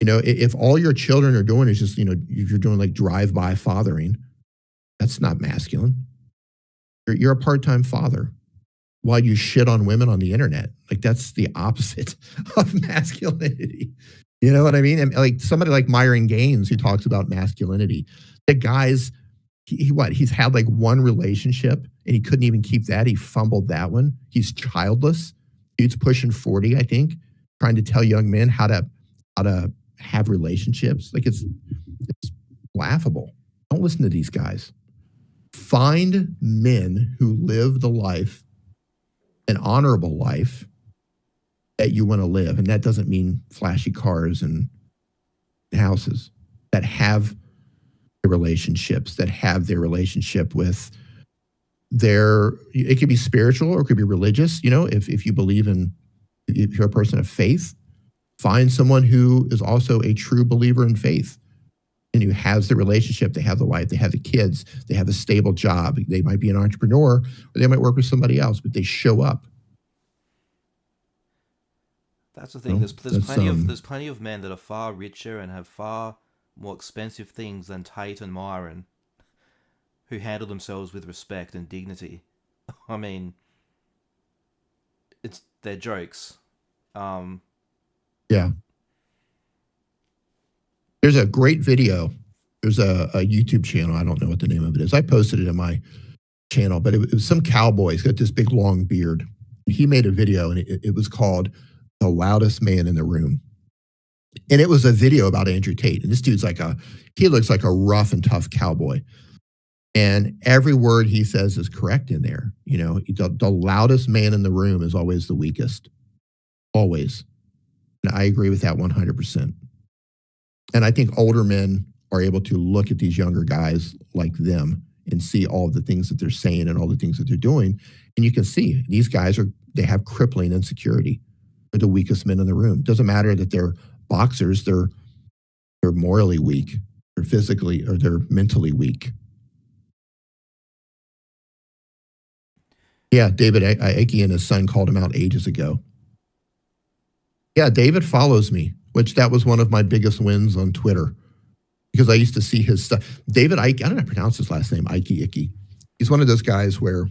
You know, if all your children are doing is just, you know, you're doing like drive-by fathering, that's not masculine. You're a part-time father while you shit on women on the internet. Like that's the opposite of masculinity. You know what I mean? And like somebody like Myron Gaines who talks about masculinity, the guy's, he's had like one relationship and he couldn't even keep that. He fumbled that one. He's childless. Dude's pushing 40, I think, trying to tell young men how to have relationships. Like it's laughable. Don't listen to these guys. Find men who live the life, an honorable life that you want to live. And that doesn't mean flashy cars and houses, that have relationships, that have their relationship with it could be spiritual or it could be religious. You know, if you believe if you're a person of faith, find someone who is also a true believer in faith and who has the relationship, they have the wife, they have the kids, they have a stable job. They might be an entrepreneur or they might work with somebody else, but they show up. That's the thing. There's plenty of men that are far richer and have far more expensive things than Tate and Myron, who handle themselves with respect and dignity. I mean, they're jokes. Yeah. There's a great video. There's a YouTube channel. I don't know what the name of it is. I posted it in my channel, but it was some cowboy. He's got this big long beard. He made a video and it was called The Loudest Man in the Room. And it was a video about Andrew Tate. And this dude's he looks like a rough and tough cowboy. And every word he says is correct in there. You know, the loudest man in the room is always the weakest. Always. And I agree with that 100%. And I think older men are able to look at these younger guys like them and see all the things that they're saying and all the things that they're doing. And you can see these guys they have crippling insecurity. They're the weakest men in the room. It doesn't matter that they're boxers, they're morally weak, they're physically or they're mentally weak. Yeah, David Icke and his son called him out ages ago. Yeah, David follows me, which that was one of my biggest wins on Twitter because I used to see his stuff. David Icke, I don't know how to pronounce his last name, Icke. He's one of those guys where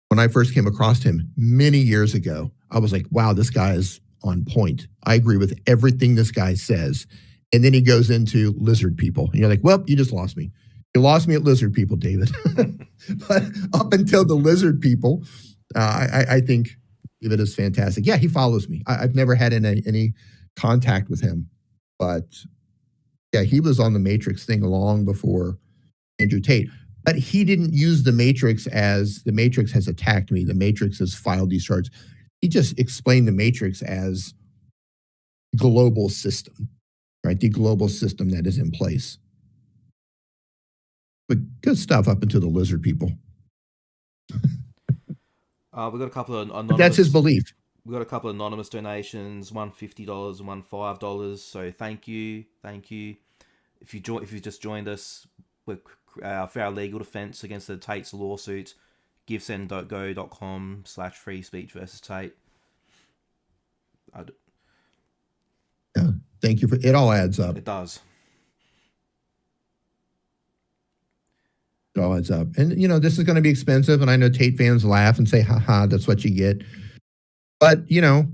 when I first came across him many years ago, I was like, wow, this guy is on point. I agree with everything this guy says. And then he goes into lizard people. And you're like, well, you just lost me. You lost me at lizard people, David. But up until the lizard people, I think David is fantastic. Yeah, he follows me. I've never had any contact with him. But yeah, he was on the Matrix thing long before Andrew Tate. But he didn't use the Matrix as the Matrix has attacked me. The Matrix has filed these charges. He just explained the Matrix as global system, right? The global system that is in place. But good stuff up until the lizard people. We got a couple of anonymous. That's his belief. We got a couple of anonymous donations, one $50 and one $5. So thank you. If you just joined us, for our legal defense against the Tate's lawsuit, givesend.go.com/free speech versus Tate. Yeah, thank you for it. All adds up. It does. It all adds up. And, you know, this is going to be expensive. And I know Tate fans laugh and say, haha, that's what you get. But, you know,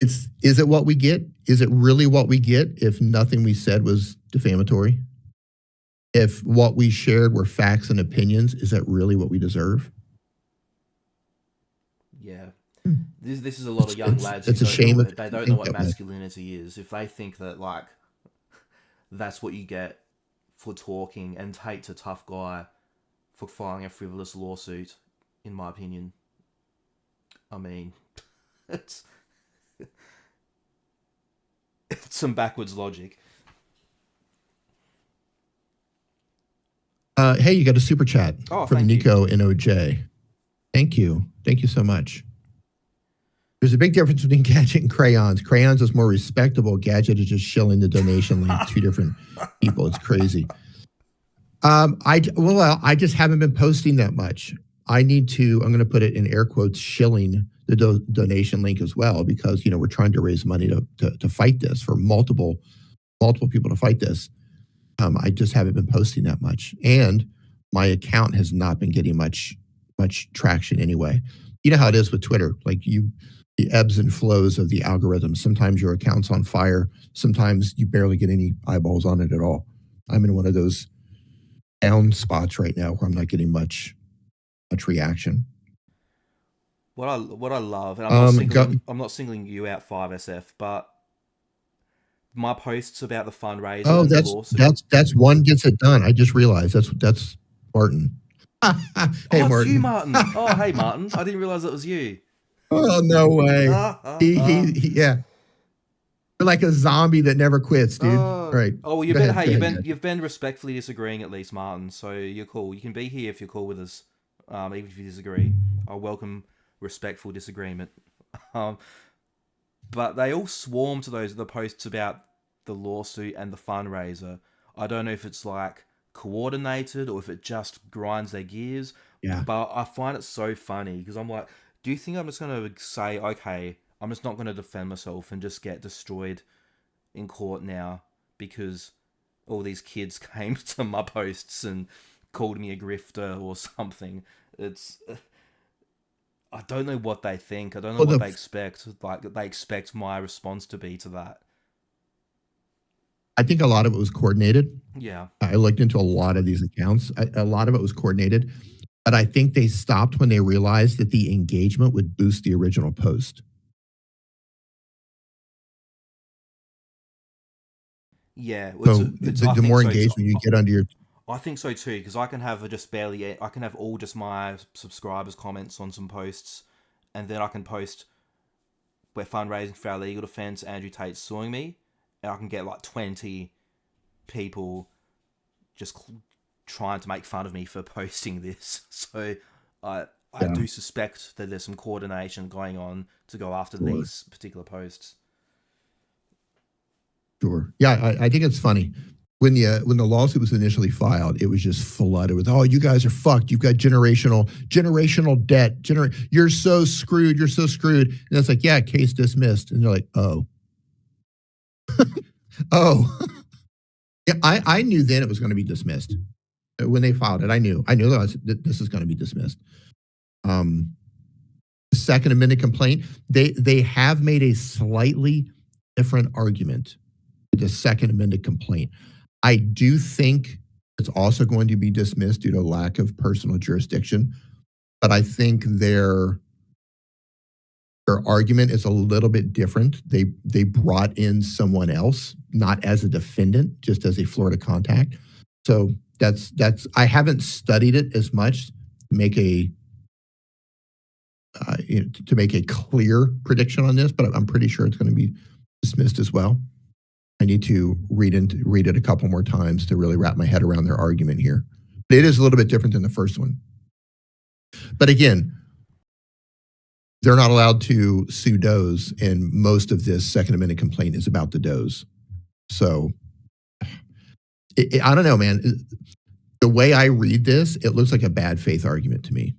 Is it what we get? Is it really what we get if nothing we said was defamatory? If what we shared were facts and opinions, is that really what we deserve? Yeah. This is a lot of young lads It's who a shame if they you don't know think what that way. masculinity is. If they think that like that's what you get for talking, and Tate's a tough guy for filing a frivolous lawsuit, in my opinion. I mean, it's it's some backwards logic. Hey, you got a super chat Oh, from thank you. Nico and OJ. Thank you. Thank you so much. There's a big difference between Gadget and Crayons. Crayons is more respectable. Gadget is just shilling the donation link. Two different people. It's crazy. I just haven't been posting that much. I'm going to put it in air quotes, shilling the donation link as well, because, we're trying to raise money to fight this, for multiple people to fight this. I just haven't been posting that much. And my account has not been getting much traction anyway. You know how it is with Twitter, like the ebbs and flows of the algorithm. Sometimes your account's on fire. Sometimes you barely get any eyeballs on it at all. I'm in one of those down spots right now where I'm not getting much reaction. What I love, and I'm not singling you out, 5SF, but my posts about the fundraiser. Oh, and the lawsuit. that's one gets it done. I just realized that's Martin. Hey, it's Martin. you, Martin. Oh, hey, Martin. I didn't realize it was you. Oh, no way. He yeah. You're like a zombie that never quits, dude. Right. Oh, well, you've been respectfully disagreeing at least, Martin. So you're cool. You can be here if you're cool with us, even if you disagree. I welcome respectful disagreement. But they all swarm to the posts about the lawsuit and the fundraiser. I don't know if it's like coordinated or if it just grinds their gears. Yeah. But I find it so funny because I'm like, do you think I'm just going to say, okay, I'm just not going to defend myself and just get destroyed in court now because all these kids came to my posts and called me a grifter or something? It's... I don't know what they think. I don't know what they expect. Like, they expect my response to be to that. I think a lot of it was coordinated. Yeah. I looked into a lot of these accounts. A lot of it was coordinated. But I think they stopped when they realized that the engagement would boost the original post. Yeah. So the more engagement you get under your... I think so too, because I can have all just my subscribers' comments on some posts, and then I can post, we're fundraising for our legal defense, Andrew Tate's suing me, and I can get like 20 people just trying to make fun of me for posting this. So I do suspect that there's some coordination going on to go after these particular posts. Sure. Yeah, I think it's funny. When the lawsuit was initially filed, it was just flooded with, oh, you guys are fucked. You've got generational debt. You're so screwed. You're so screwed. And it's like, yeah, case dismissed. And they're like, oh. Oh. Yeah, I knew then it was going to be dismissed. When they filed it, I knew that this is going to be dismissed. Second Amendment complaint, they have made a slightly different argument with the Second Amendment complaint. I do think it's also going to be dismissed due to lack of personal jurisdiction, but I think their argument is a little bit different. They brought in someone else, not as a defendant, just as a Florida contact. So that's I haven't studied it as much to make a clear prediction on this, but I'm pretty sure it's going to be dismissed as well. I need to read it a couple more times to really wrap my head around their argument here. But it is a little bit different than the first one. But again, they're not allowed to sue does, and most of this Second Amendment complaint is about the does. So I don't know, man. The way I read this, it looks like a bad faith argument to me.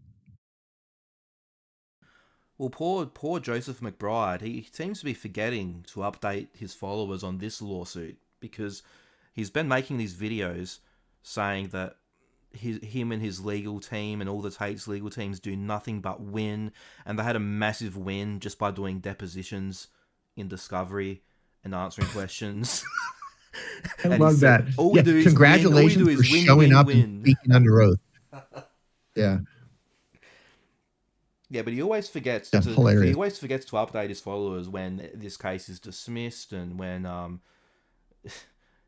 Well, poor Joseph McBride, he seems to be forgetting to update his followers on this lawsuit, because he's been making these videos saying that him and his legal team and all the Tate's legal teams do nothing but win, and they had a massive win just by doing depositions in Discovery and answering questions. I And he love said, that. all we do is Congratulations win, for showing up and speaking under oath. Yeah. Yeah, but he always forgets That's hilarious. he always forgets to update his followers when this case is dismissed and when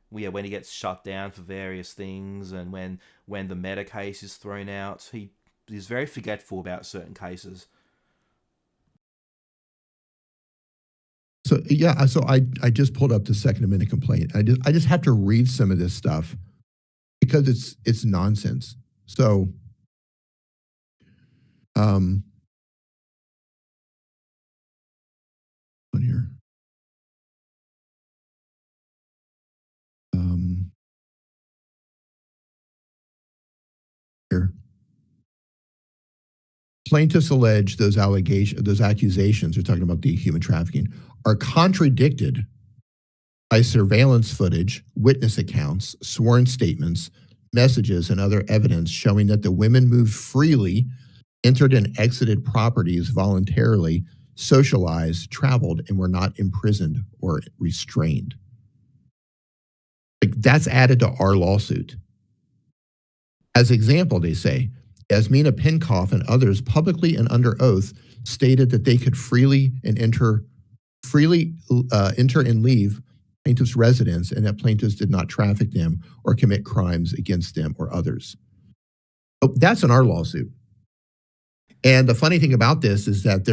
when he gets shut down for various things and when the meta case is thrown out. He's very forgetful about certain cases. So yeah, so I just pulled up the Second Amendment complaint. I just have to read some of this stuff because it's nonsense. So on here. Here. Plaintiffs allege those accusations, they're talking about the human trafficking, are contradicted by surveillance footage, witness accounts, sworn statements, messages, and other evidence showing that the women moved freely, entered and exited properties voluntarily, socialized, traveled, and were not imprisoned or restrained. Like, that's added to our lawsuit. As example, they say, Yasmina Penkoff and others publicly and under oath stated that they could freely enter and leave plaintiffs' residence and that plaintiffs did not traffic them or commit crimes against them or others. So that's in our lawsuit. And the funny thing about this is that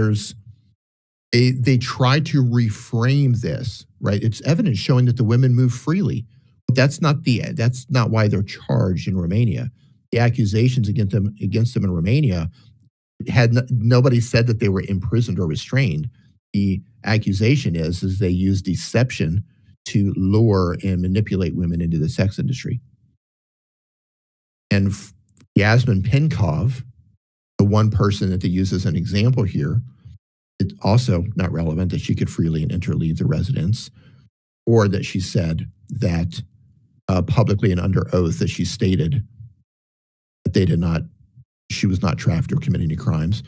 they try to reframe this, right? It's evidence showing that the women move freely. But that's not why they're charged in Romania. The accusations against them in Romania nobody said that they were imprisoned or restrained. The accusation is they use deception to lure and manipulate women into the sex industry. And Yasmin Penkov, the one person that they use as an example here, it's also not relevant that she could freely enter leave the residence, or that she said that publicly and under oath that she stated that she was not trafficked or committing any crimes.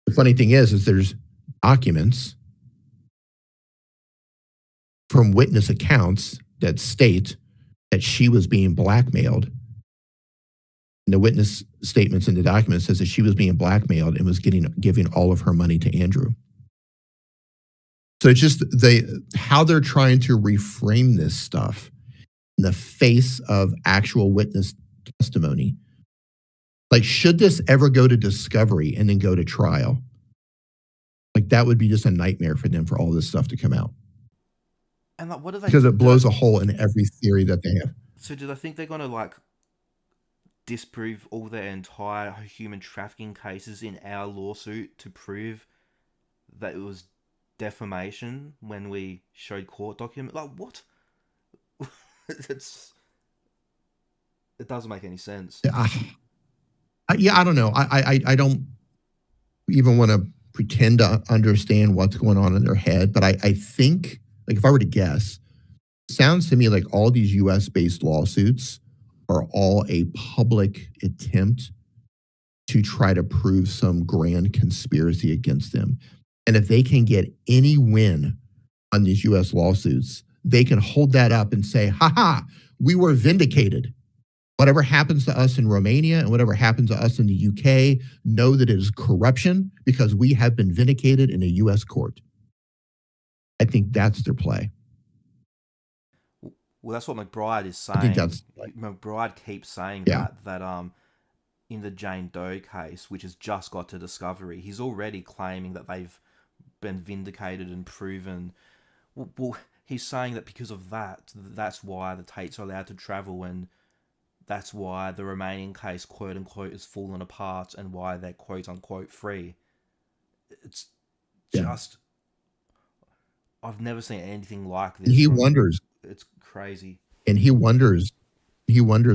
The funny thing is there's documents from witness accounts that state that she was being blackmailed. And the witness statements in the document says that she was being blackmailed and was giving all of her money to Andrew. So it's just how they're trying to reframe this stuff in the face of actual witness testimony. Like, should this ever go to discovery and then go to trial? Like, that would be just a nightmare for them for all this stuff to come out. And like, what do they? Because it blows a hole in every theory that they have. So do they think they're going to disprove all their entire human trafficking cases in our lawsuit to prove that it was defamation when we showed court documents? Like, what? It doesn't make any sense. I don't know. I don't even want to pretend to understand what's going on in their head, but I think, like, if I were to guess, it sounds to me like all these US-based lawsuits are all a public attempt to try to prove some grand conspiracy against them. And if they can get any win on these US lawsuits, they can hold that up and say, we were vindicated. Whatever happens to us in Romania and whatever happens to us in the UK, know that it is corruption because we have been vindicated in a US court. I think that's their play. Well, that's what McBride is saying. I think that's McBride keeps saying that in the Jane Doe case, which has just got to discovery, he's already claiming that they've been vindicated and proven. Well, he's saying that because of that's why the Tates are allowed to travel, and that's why the Romanian case, quote unquote, has fallen apart, and why they're quote unquote free. It's just, I've never seen anything like this. He wonders. It's crazy. And he wonders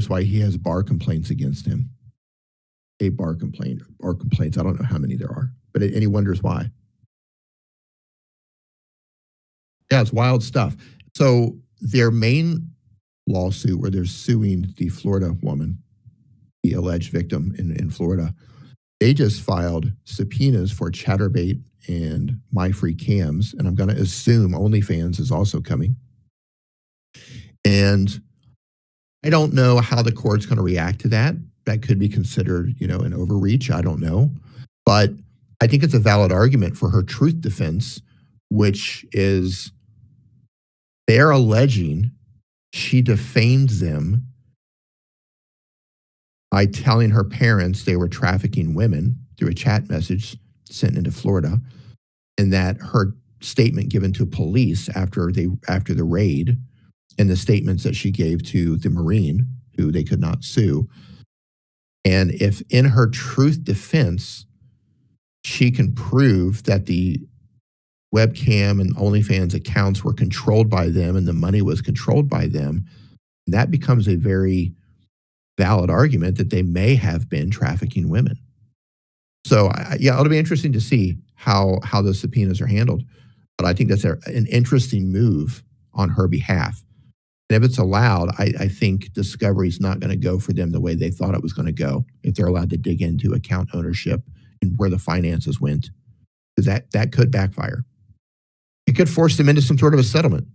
why he has bar complaints against him. A bar complaint or complaints. I don't know how many there are, and he wonders why. Yeah, it's wild stuff. So their main lawsuit where they're suing the Florida woman, the alleged victim in Florida, they just filed subpoenas for Chatterbait and My Free Cams, and I'm going to assume OnlyFans is also coming. And I don't know how the court's going to react to that. That could be considered, an overreach. I don't know. But I think it's a valid argument for her truth defense, which is they're alleging she defamed them by telling her parents they were trafficking women through a chat message sent into Florida, and that her statement given to police after the raid and the statements that she gave to the Marine, who they could not sue. And if in her truth defense, she can prove that the webcam and OnlyFans accounts were controlled by them and the money was controlled by them, that becomes a very valid argument that they may have been trafficking women. So, it'll be interesting to see how those subpoenas are handled. But I think that's an interesting move on her behalf. And if it's allowed, I think discovery is not going to go for them the way they thought it was going to go if they're allowed to dig into account ownership and where the finances went, because that could backfire. It could force them into some sort of a settlement.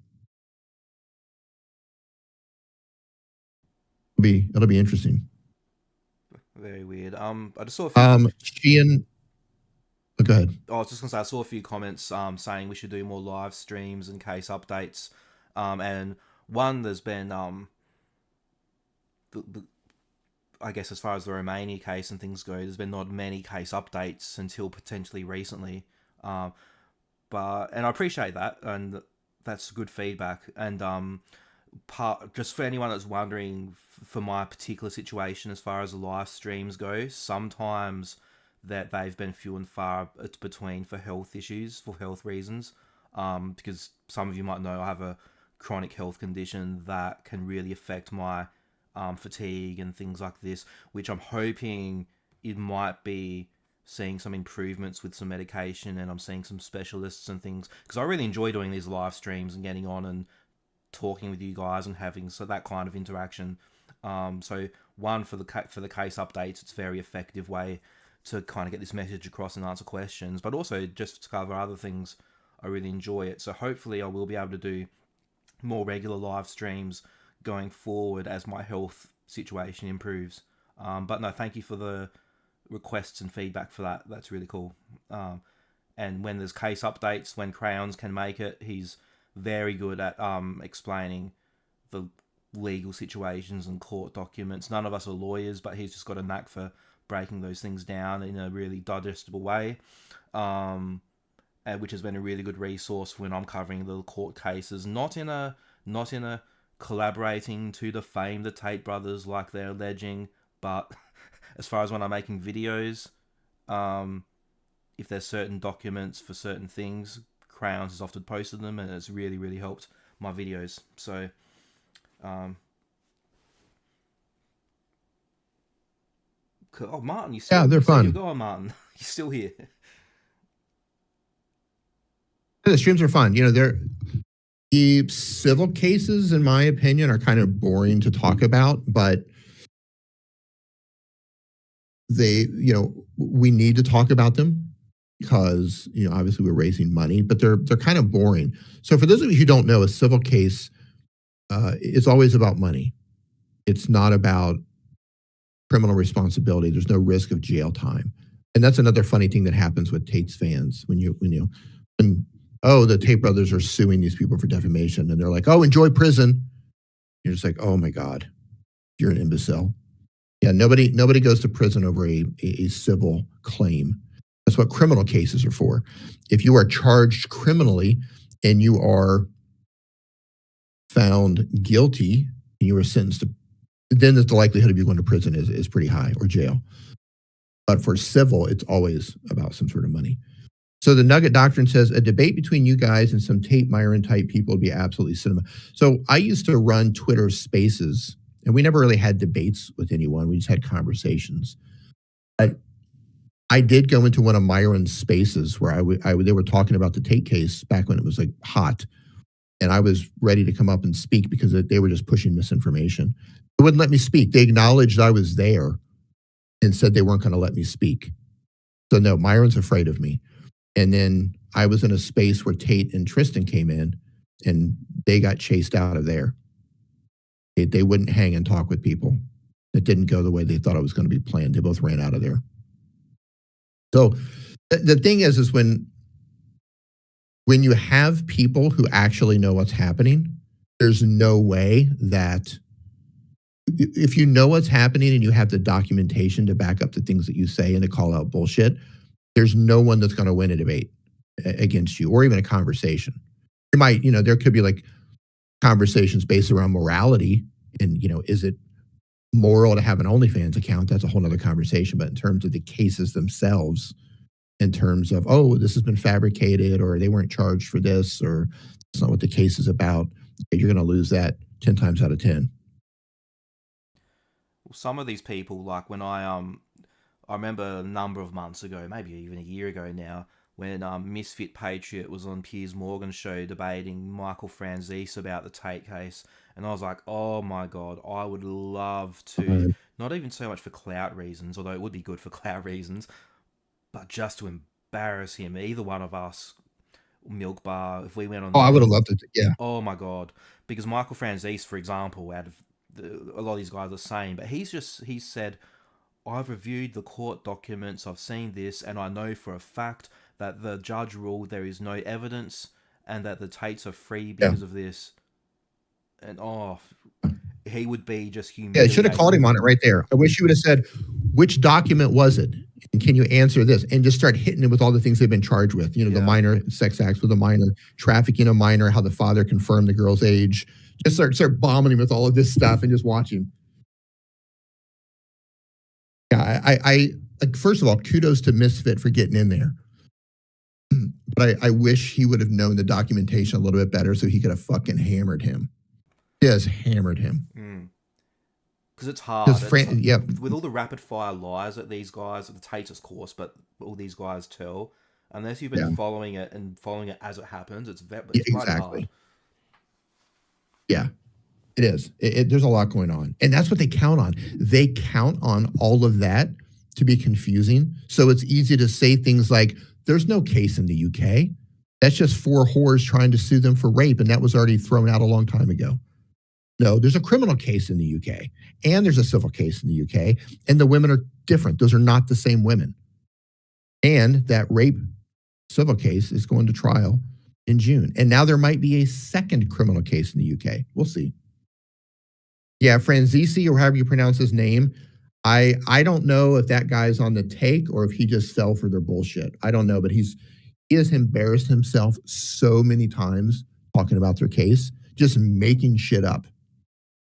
It'll be interesting. Very weird. I just saw a few... Go ahead. I was just gonna say I saw a few comments saying we should do more live streams and case updates. And one, there's been I guess as far as the Romania case and things go, there's been not many case updates until potentially recently. And I appreciate that, and that's good feedback. And just for anyone that's wondering, for my particular situation as far as the live streams go, sometimes that they've been few and far between for health issues, for health reasons, because some of you might know I have a chronic health condition that can really affect my fatigue and things like this, which I'm hoping it might be seeing some improvements with some medication, and I'm seeing some specialists and things, because I really enjoy doing these live streams and getting on and talking with you guys and having that kind of interaction. So one, for the case updates, it's a very effective way to kind of get this message across and answer questions, but also just to cover other things. I really enjoy it. So hopefully I will be able to do more regular live streams going forward as my health situation improves. But no, thank you for the requests and feedback for that. That's really cool. And when there's case updates, when Crayons can make it, he's very good at explaining the legal situations and court documents. None of us are lawyers, but he's just got a knack for breaking those things down in a really digestible way, which has been a really good resource when I'm covering the court cases, not in a collaborating to defame the Tate brothers like they're alleging, but as far as when I'm making videos, if there's certain documents for certain things, Crayons has often posted them, and it's really, really helped my videos. So oh, Martin, you still, yeah, they're fun. You go on, Martin. You're still here. The streams are fun. The civil cases, in my opinion, are kind of boring to talk about, but we need to talk about them because, obviously we're raising money, but they're kind of boring. So for those of you who don't know, a civil case is always about money. It's not about criminal responsibility. There's no risk of jail time. And that's another funny thing that happens with Tate's fans when the Tate brothers are suing these people for defamation, and they're like, oh, enjoy prison. You're just like, oh my God, you're an imbecile. Yeah, nobody goes to prison over a civil claim. That's what criminal cases are for. If you are charged criminally and you are found guilty and you are sentenced to, then the likelihood of you going to prison is pretty high, or jail. But for civil, it's always about some sort of money. So the Nugget Doctrine says, a debate between you guys and some Tate Myron type people would be absolutely cinema. So I used to run Twitter Spaces, and we never really had debates with anyone. We just had conversations. I did go into one of Myron's spaces where they were talking about the Tate case back when it was like hot. And I was ready to come up and speak because they were just pushing misinformation. They wouldn't let me speak. They acknowledged I was there and said they weren't going to let me speak. So no, Myron's afraid of me. And then I was in a space where Tate and Tristan came in, and they got chased out of there. They wouldn't hang and talk with people. It didn't go the way they thought it was going to be planned. They both ran out of there. So the thing is when you have people who actually know what's happening, there's no way that if you know what's happening and you have the documentation to back up the things that you say and to call out bullshit, there's no one that's going to win a debate against you or even a conversation. You might, there could be like conversations based around morality and, is it moral to have an OnlyFans account? That's a whole nother conversation. But in terms of the cases themselves, in terms of, oh, this has been fabricated or they weren't charged for this or it's not what the case is about, you're going to lose that 10 times out of 10. Well, some of these people, like when I remember a number of months ago, maybe even a year ago now, when Misfit Patriot was on Piers Morgan's show debating Michael Franzese about the Tate case. And I was like, oh my God, I would love to, not even so much for clout reasons, although it would be good for clout reasons, but just to embarrass him, either one of us, Milk Bar, if we went on... Oh, I would have loved it, yeah. Oh my God. Because Michael Franzese, for example, out of a lot of these guys are saying, but he said, I've reviewed the court documents, I've seen this, and I know for a fact that the judge ruled there is no evidence and that the Tates are free because of this. And he would be just humiliated. Yeah, should have called him on it right there. I wish you would have said, which document was it? And can you answer this? And just start hitting him with all the things they've been charged with. The minor sex acts with a minor, trafficking a minor, how the father confirmed the girl's age. Just start bombing him with all of this stuff and just watch him. Yeah, I first of all, kudos to Misfit for getting in there. But I wish he would have known the documentation a little bit better so he could have fucking hammered him. Just hammered him. Because it's hard. With all the rapid fire lies that these guys, the Tates of course, but all these guys tell, unless you've been following it as it happens, it's exactly hard. Yeah, it is. There's a lot going on. And that's what they count on. They count on all of that to be confusing. So it's easy to say things like, there's no case in the UK. That's just 4 whores trying to sue them for rape, and that was already thrown out a long time ago. No, there's a criminal case in the UK, and there's a civil case in the UK, and the women are different. Those are not the same women. And that rape civil case is going to trial in June. And now there might be a second criminal case in the UK. We'll see. Yeah, Franzese, or however you pronounce his name, I don't know if that guy's on the take or if he just fell for their bullshit. I don't know, but he has embarrassed himself so many times talking about their case, just making shit up.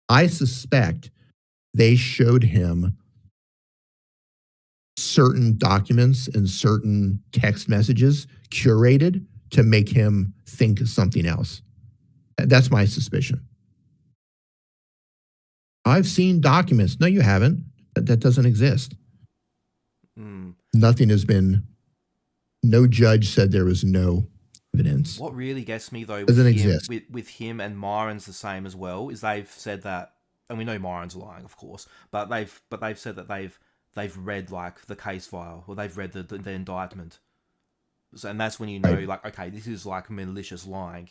I suspect they showed him certain documents and certain text messages curated to make him think something else. That's my suspicion. I've seen documents. No, you haven't. That doesn't exist. Nothing has been, no judge said there was no evidence. What really gets me though with him and Myron's the same as well, is they've said that, and we know Myron's lying, of course, but they've said that they've read like the case file, or they've read the indictment. So, and that's when you know, like, okay, this is like malicious lying.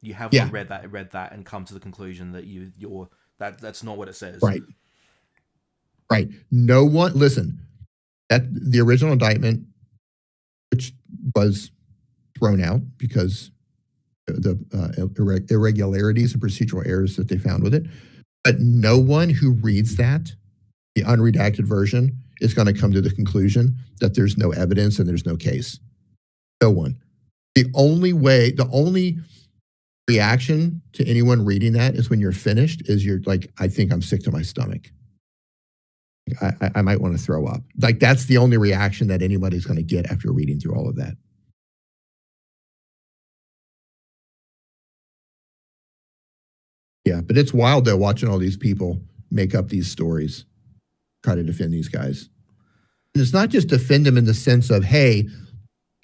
You haven't read that and come to the conclusion that that's not what it says. Right. No one, listen, that the original indictment, which was thrown out because the irregularities and procedural errors that they found with it, but no one who reads that, the unredacted version, is going to come to the conclusion that there's no evidence and there's no case. No one. The only reaction to anyone reading that is when you're finished is you're like, I think I'm sick to my stomach. I might want to throw up. Like, that's the only reaction that anybody's going to get after reading through all of that. Yeah, but it's wild though, watching all these people make up these stories, try to defend these guys. And it's not just defend them in the sense of, hey,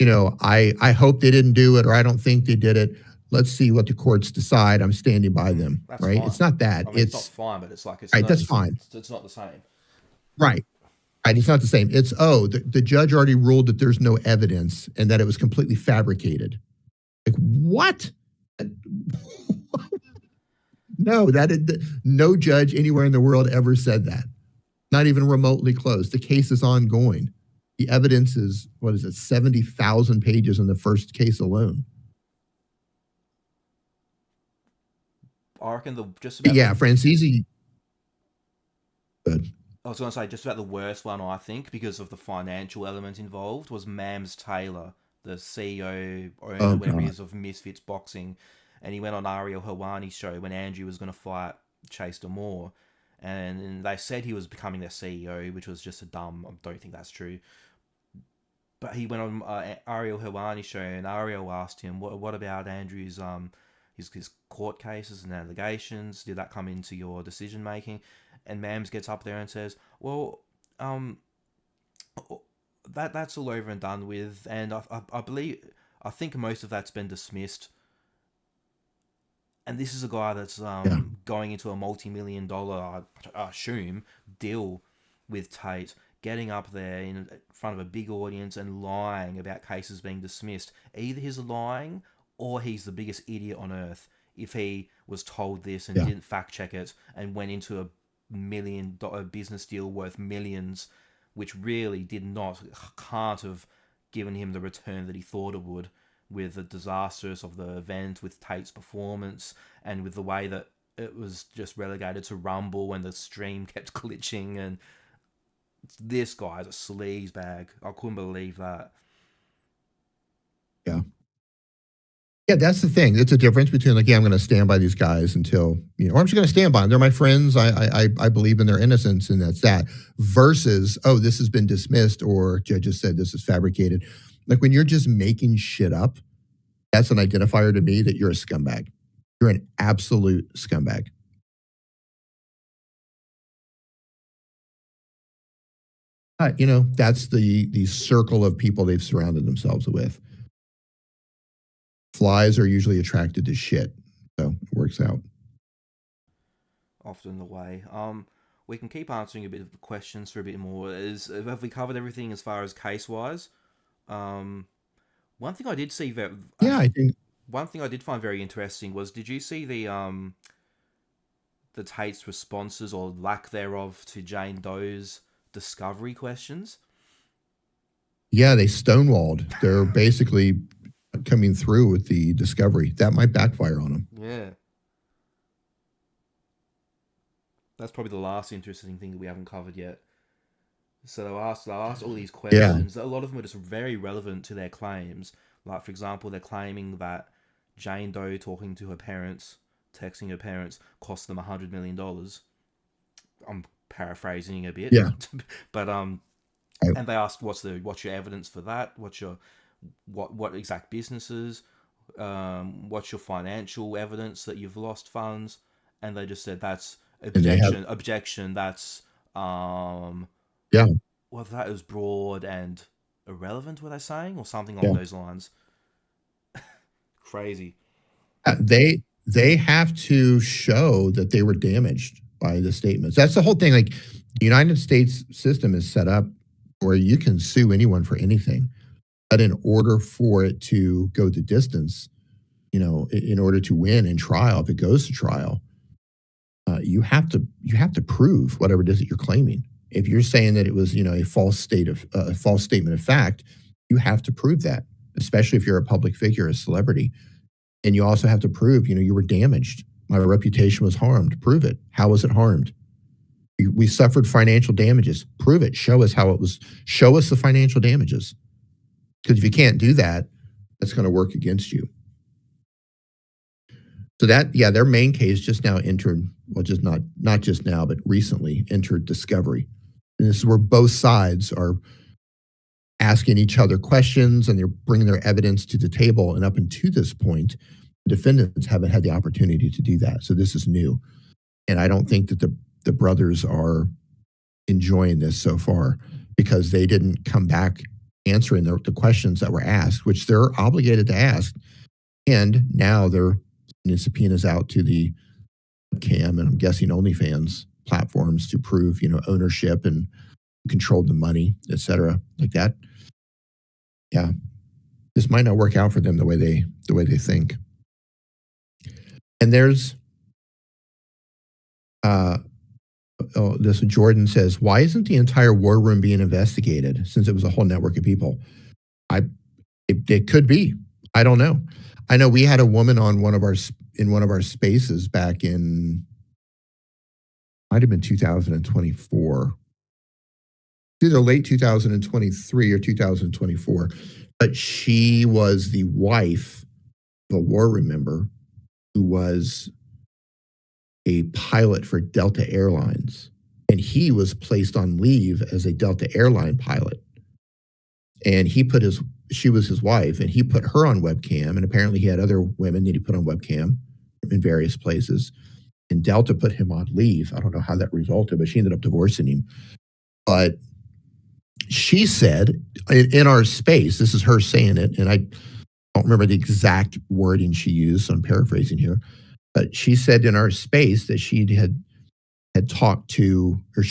I hope they didn't do it, or I don't think they did it. Let's see what the courts decide. I'm standing by them. That's right. Fine. It's not that. I mean, it's not fine, but it's like, that's fine. It's not the same. Right. Right, it's not the same. It's, the judge already ruled that there's no evidence and that it was completely fabricated. Like, what? No, no judge anywhere in the world ever said that. Not even remotely close. The case is ongoing. The evidence is, 70,000 pages in the first case alone. I reckon just about Yeah, Francisi. Good. I was going to say just about the worst one, I think, because of the financial element involved, was Mams Taylor, the CEO, owner, whatever he is, of Misfits Boxing. And he went on Ariel Helwani's show when Andrew was going to fight Chase Damore. And they said he was becoming their CEO, which was just I don't think that's true. But he went on Ariel Helwani's show, and Ariel asked him, what about Andrew's his court cases and allegations? Did that come into your decision making? And Mams gets up there and says, well, that's all over and done with, and I think most of that's been dismissed. And this is a guy that's going into a multi-million-dollar, I assume, deal with Tate, getting up there in front of a big audience and lying about cases being dismissed. Either he's lying or he's the biggest idiot on earth if he was told this and didn't fact-check it and went into a $1 million business deal worth millions, which really can't have given him the return that he thought it would, with the disasters of the event, with Tate's performance, and with the way that it was just relegated to Rumble when the stream kept glitching. And this guy's a sleaze bag. I couldn't believe that. Yeah. Yeah, that's the thing. It's a difference between I'm going to stand by these guys until, or I'm just going to stand by them. They're my friends. I believe in their innocence, and that's that. Versus, this has been dismissed, or judges said this is fabricated. Like, when you're just making shit up, that's an identifier to me that you're a scumbag. You're an absolute scumbag. That's the circle of people they've surrounded themselves with. Flies are usually attracted to shit, so it works out. Often the way. We can keep answering a bit of questions for a bit more. Have we covered everything as far as case-wise? One thing I did see I think one thing I did find very interesting was, did you see the Tate's responses, or lack thereof, to Jane Doe's discovery questions? Yeah, they stonewalled. They're basically coming through with the discovery. That might backfire on them. Yeah. That's probably the last interesting thing that we haven't covered yet. So they'll ask all these questions. Yeah. A lot of them are just very relevant to their claims. Like, for example, they're claiming that Jane Doe texting her parents, cost them $100 million. I'm paraphrasing a bit. Yeah. But and they asked, what's your evidence for that? What exact businesses? What's your financial evidence that you've lost funds? And they just said, that's objection. That's well, that was broad and irrelevant, were they saying, or something along those lines? Crazy. They have to show that they were damaged by the statements. That's the whole thing. Like, the United States system is set up where you can sue anyone for anything, but in order for it to go the distance, in order to win in trial, if it goes to trial, you have to prove whatever it is that you're claiming. If you're saying that it was, a false statement of fact, you have to prove that, especially if you're a public figure, a celebrity. And you also have to prove, you were damaged. My reputation was harmed. Prove it. How was it harmed? We suffered financial damages. Prove it. Show us how it was. Show us the financial damages. Because if you can't do that, that's going to work against you. So their main case just now entered, well, just not just now, but recently entered discovery. And this is where both sides are asking each other questions, and they're bringing their evidence to the table. And up until this point, the defendants haven't had the opportunity to do that. So this is new. And I don't think that the brothers are enjoying this so far, because they didn't come back answering the questions that were asked, which they're obligated to ask. And now they're sending subpoenas out to the Cam, and I'm guessing OnlyFans platforms, to prove, ownership and controlled the money, etc., like that. Yeah, this might not work out for them the way they think. And there's this Jordan says, why isn't the entire war room being investigated since it was a whole network of people? It could be. I don't know. I know we had a woman on one of our spaces back in, might have been 2024, either late 2023 or 2024, but she was the wife of a war room member who was a pilot for Delta Airlines, and he was placed on leave as a Delta airline pilot. And she was his wife, and he put her on webcam, and apparently he had other women that he put on webcam in various places. And Delta put him on leave. I don't know how that resulted, but she ended up divorcing him. But she said in our space, this is her saying it, and I don't remember the exact wording she used, so I'm paraphrasing here, but she said in our space that she had talked to, or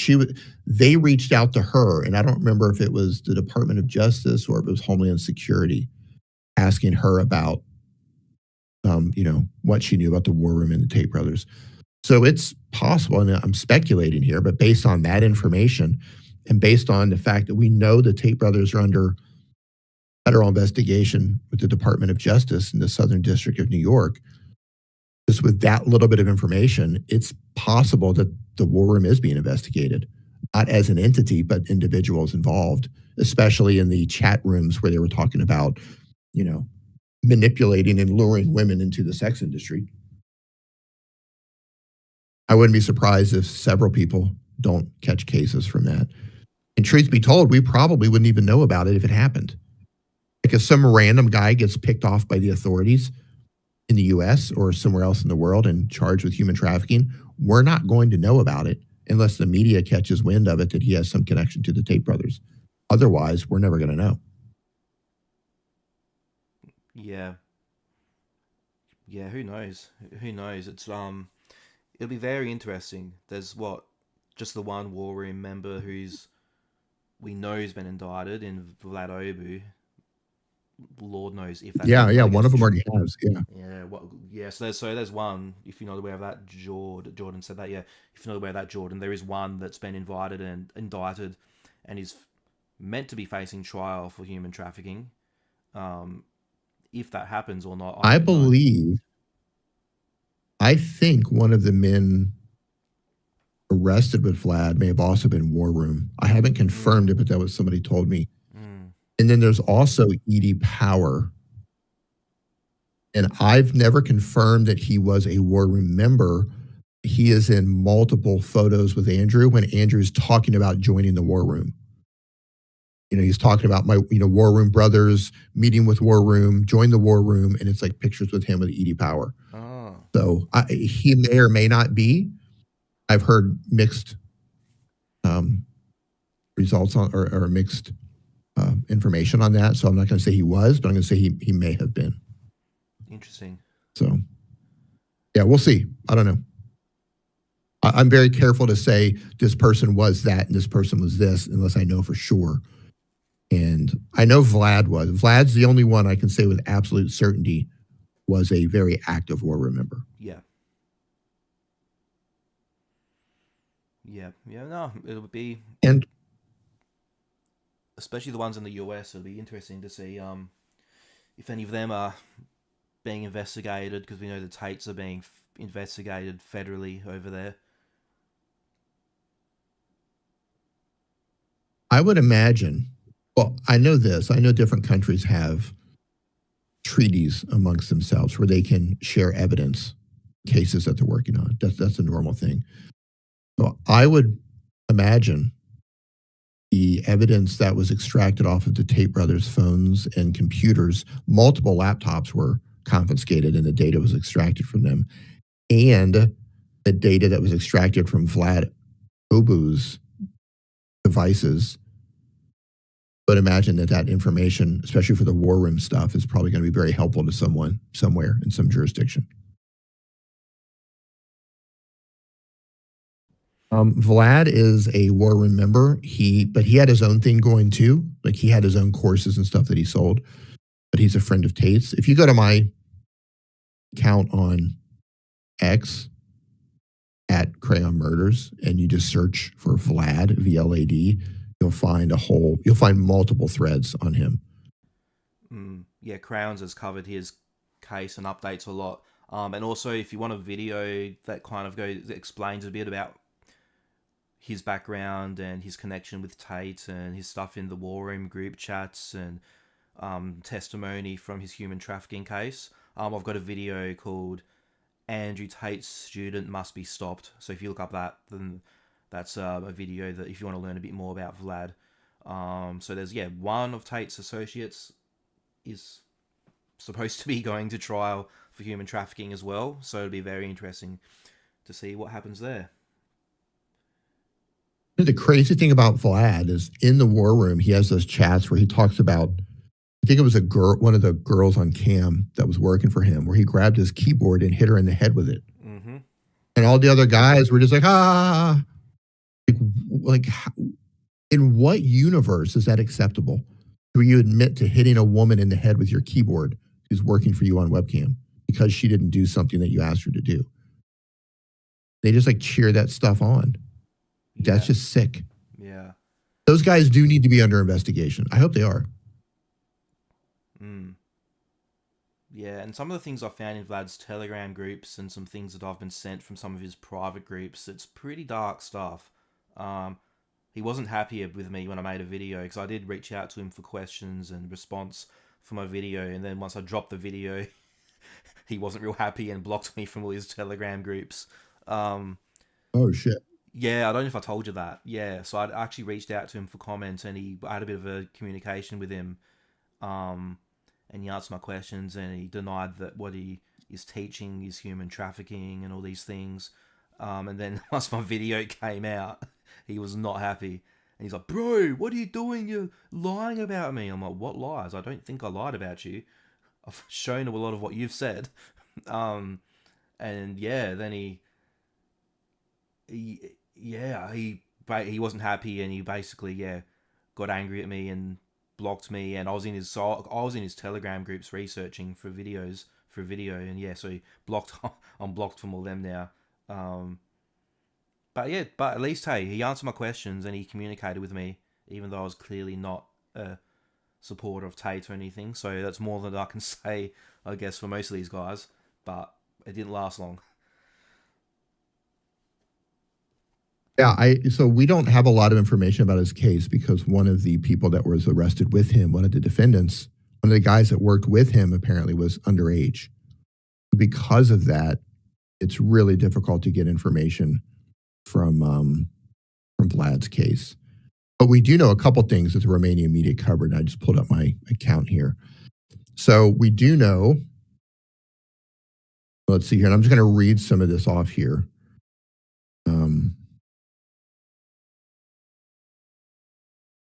they reached out to her, and I don't remember if it was the Department of Justice or if it was Homeland Security, asking her about, what she knew about the war room and the Tate brothers. So it's possible, and I'm speculating here, but based on that information and based on the fact that we know the Tate brothers are under federal investigation with the Department of Justice in the Southern District of New York, just with that little bit of information, it's possible that the war room is being investigated, not as an entity, but individuals involved, especially in the chat rooms where they were talking about, manipulating and luring women into the sex industry. I wouldn't be surprised if several people don't catch cases from that. And truth be told, we probably wouldn't even know about it if it happened. Like if some random guy gets picked off by the authorities in the US or somewhere else in the world and charged with human trafficking, we're not going to know about it unless the media catches wind of it that he has some connection to the Tate brothers. Otherwise, we're never going to know. Yeah. Yeah, who knows? Who knows? It's it'll be very interesting. There's just the one war room member we know has been indicted in Vlad Obu. Lord knows if that's one of them already has. So there's one, if you're not aware of that, Jordan said that. If you're not aware of that, Jordan, there is one that's been invited and indicted and is meant to be facing trial for human trafficking. If that happens or not, I think one of the men arrested with Vlad may have also been war room. I haven't confirmed it, but that was somebody told me. And then there's also Edie Power. And I've never confirmed that he was a war room member. He is in multiple photos with Andrew when Andrew's talking about joining the war room. He's talking about my, war room brothers, meeting with war room, join the war room, and it's like pictures with him with Edie Power. Oh. So he may or may not be. I've heard mixed results on or mixed information on that. So I'm not going to say he was, but I'm going to say he may have been. Interesting. So, yeah, we'll see. I don't know. I'm very careful to say this person was that and this person was this unless I know for sure. And I know Vlad was. Vlad's the only one I can say with absolute certainty was a very active war room member. Yeah. Yeah. Yeah, no, it'll be... And especially the ones in the US, it'll be interesting to see if any of them are being investigated, because we know the Tates are being investigated federally over there. I would imagine, well, I know this. I know different countries have treaties amongst themselves where they can share evidence, cases that they're working on. That's a normal thing. So I would imagine the evidence that was extracted off of the Tate brothers' phones and computers, multiple laptops were confiscated and the data was extracted from them. And the data that was extracted from Vlad Obu's devices, but imagine that information, especially for the war room stuff, is probably going to be very helpful to someone somewhere in some jurisdiction. Vlad is a war room member. But he had his own thing going too. Like he had his own courses and stuff that he sold. But he's a friend of Tate's. If you go to my account on X at Crayon Murders and you just search for Vlad, VLAD, you'll find multiple threads on him. Yeah, Crowns has covered his case and updates a lot. And also, if you want a video that kind of explains a bit about his background and his connection with Tate and his stuff in the War Room group chats and testimony from his human trafficking case, I've got a video called Andrew Tate's Student Must Be Stopped. So if you look up that, then that's a video that if you want to learn a bit more about Vlad. So there's, one of Tate's associates is supposed to be going to trial for human trafficking as well. So it'll be very interesting to see what happens there. The crazy thing about Vlad is in the war room, he has those chats where he talks about, I think it was one of the girls on cam that was working for him, where he grabbed his keyboard and hit her in the head with it. Mm-hmm. And all the other guys were just like, ah. Like, in what universe is that acceptable? Where you admit to hitting a woman in the head with your keyboard who's working for you on webcam because she didn't do something that you asked her to do. They just like cheer that stuff on. That's just sick. Yeah. Those guys do need to be under investigation. I hope they are. Yeah, and some of the things I found in Vlad's Telegram groups and some things that I've been sent from some of his private groups, it's pretty dark stuff. He wasn't happy with me when I made a video because I did reach out to him for questions and response for my video, and then once I dropped the video, he wasn't real happy and blocked me from all his Telegram groups. Oh, shit. Yeah, I don't know if I told you that. Yeah, so I actually reached out to him for comments, and I had a bit of a communication with him, and he answered my questions, and he denied that what he is teaching is human trafficking and all these things. And then once my video came out, he was not happy. And he's like, bro, what are you doing? You're lying about me. I'm like, what lies? I don't think I lied about you. I've shown him a lot of what you've said. And yeah, then he wasn't happy, and he basically got angry at me and blocked me. And I was in his Telegram groups researching for videos for a video, and so he blocked. I'm blocked from all them now. But at least he answered my questions and he communicated with me, even though I was clearly not a supporter of Tate or anything. So that's more than I can say, I guess, for most of these guys. But it didn't last long. Yeah, so we don't have a lot of information about his case because one of the people that was arrested with him, one of the defendants, one of the guys that worked with him apparently was underage. Because of that, it's really difficult to get information from Vlad's case. But we do know a couple things that the Romanian media covered. I just pulled up my account here. So we do know, let's see here, and I'm just going to read some of this off here.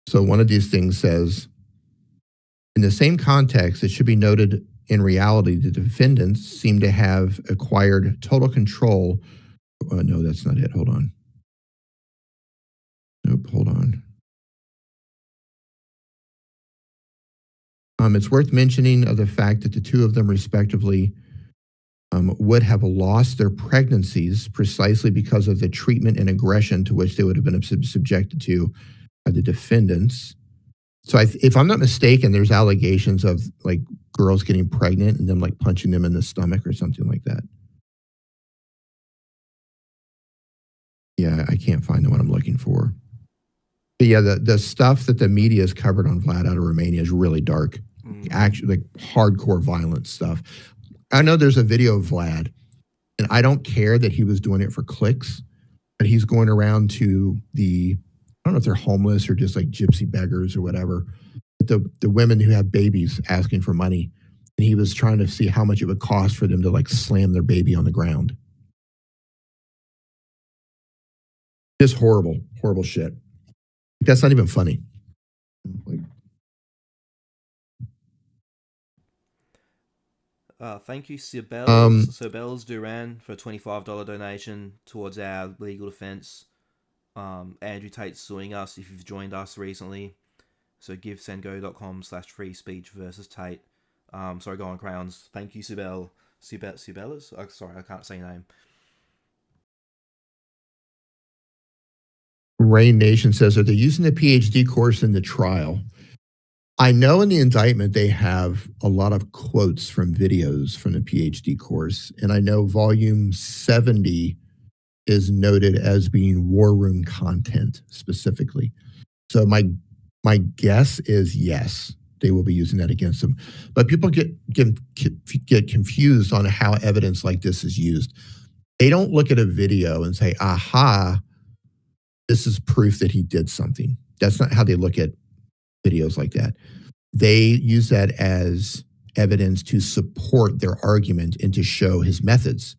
So one of these things says, in the same context, it should be noted in reality, the defendants seem to have acquired total control. No, that's not it. Hold on. Nope, hold on. It's worth mentioning of the fact that the two of them respectively would have lost their pregnancies precisely because of the treatment and aggression to which they would have been subjected to by the defendants. So if I'm not mistaken, there's allegations of like girls getting pregnant and them like punching them in the stomach or something like that. Yeah, I can't find the one I'm looking for. But yeah, the stuff that the media has covered on Vlad out of Romania is really dark. Actually, like hardcore violent stuff. I know there's a video of Vlad, and I don't care that he was doing it for clicks, but he's going around to I don't know if they're homeless or just like gypsy beggars or whatever, but the women who have babies asking for money, and he was trying to see how much it would cost for them to like slam their baby on the ground. Just horrible, horrible shit. That's not even funny. Thank you, Sibels Duran, for a $25 donation towards our legal defense. Andrew Tate's suing us if you've joined us recently. So givesendgo.com/free speech versus Tate. Sorry, go on, Crowns. Thank you, Sibel. Sibellas? Oh, sorry, I can't say your name. Rain Nation says, are they using the PhD course in the trial? I know in the indictment they have a lot of quotes from videos from the PhD course, and I know volume 70 is noted as being war room content specifically. So my guess is yes, they will be using that against them. But people get confused on how evidence like this is used. They don't look at a video and say, aha, this is proof that he did something. That's not how they look at videos like that. They use that as evidence to support their argument and to show his methods,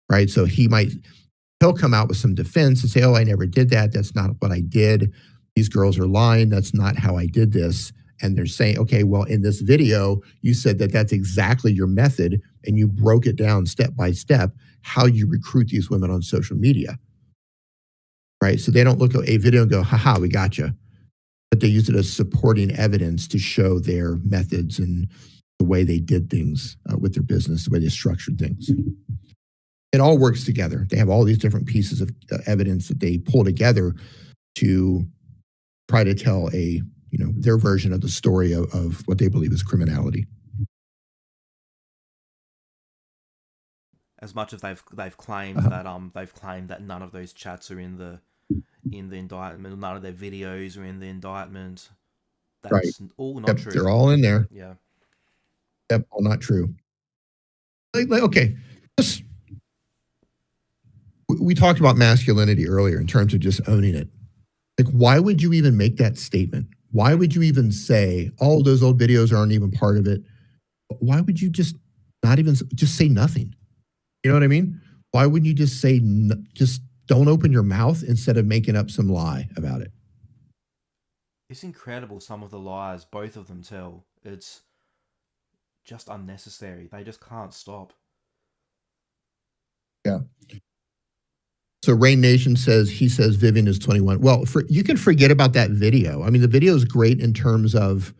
right? So he'll come out with some defense and say, oh, I never did that. That's not what I did. These girls are lying. That's not how I did this. And they're saying, okay, well, in this video, you said that that's exactly your method, and you broke it down step by step, how you recruit these women on social media, right? So they don't look at a video and go, haha, we got you. But they use it as supporting evidence to show their methods and the way they did things with their business, the way they structured things. It all works together. They have all these different pieces of evidence that they pull together to try to tell their version of the story of what they believe is criminality. As much as they've claimed that none of those chats are in the indictment, none of their videos are in the indictment. That's right. All not true. They're all in there. Yeah. Yep, all not true. Okay, we talked about masculinity earlier in terms of just owning it. Like, why would you even make that statement? Why would you even say, all those old videos aren't even part of it? Why would you just say nothing? You know what I mean? Why wouldn't you just say, just don't open your mouth instead of making up some lie about it? It's incredible, some of the lies both of them tell. It's just unnecessary. They just can't stop. Yeah. So Rain Nation says Vivian is 21. Well, you can forget about that video. I mean, the video is great in terms of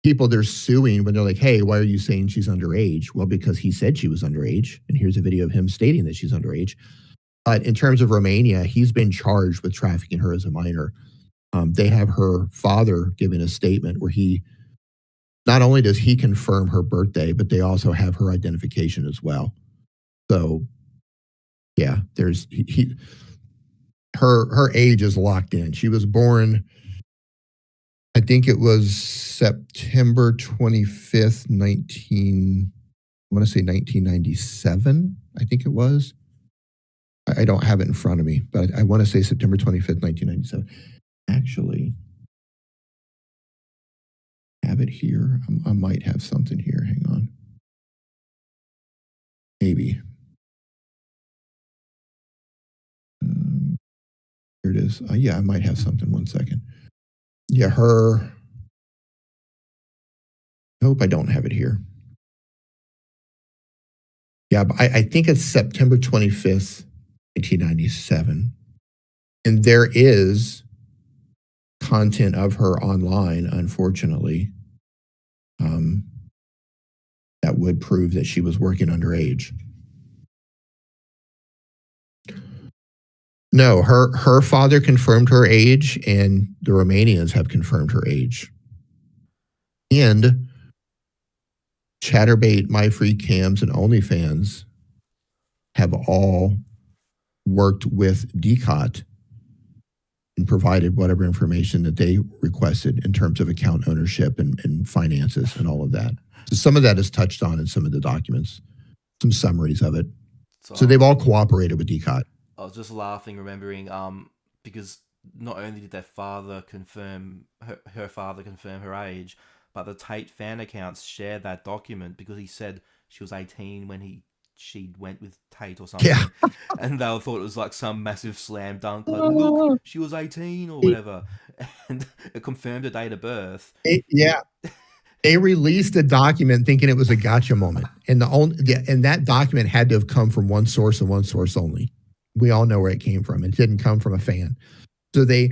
people they're suing when they're like, hey, why are you saying she's underage? Well, because he said she was underage. And here's a video of him stating that she's underage. But in terms of Romania, he's been charged with trafficking her as a minor. They have her father giving a statement where not only does he confirm her birthday, but they also have her identification as well. So yeah, her age is locked in. She was born, I think it was September 25th, 1997, I think it was. I don't have it in front of me, but I want to say September 25th, 1997. Actually, I have it here. I might have something here. Hang on. Maybe. Here it is. Yeah, I might have something. 1 second. Yeah, nope, I don't have it here. Yeah, but I think it's September 25th, 1997. And there is content of her online, unfortunately, that would prove that she was working underage. No, her father confirmed her age, and the Romanians have confirmed her age. And Chatterbait, MyFreeCams, and OnlyFans have all worked with DCOT and provided whatever information that they requested in terms of account ownership and finances and all of that. So some of that is touched on in some of the documents, some summaries of it. So they've all cooperated with DCOT. I was just laughing, remembering, because not only did their father confirm her father confirm her age, but the Tate fan accounts shared that document because he said she was 18 when she went with Tate or something. Yeah. And they thought it was like some massive slam dunk, like, look, she was 18 or whatever. And it confirmed her date of birth. Yeah. They released a document thinking it was a gotcha moment. And that document had to have come from one source and one source only. We all know where it came from. It didn't come from a fan. So they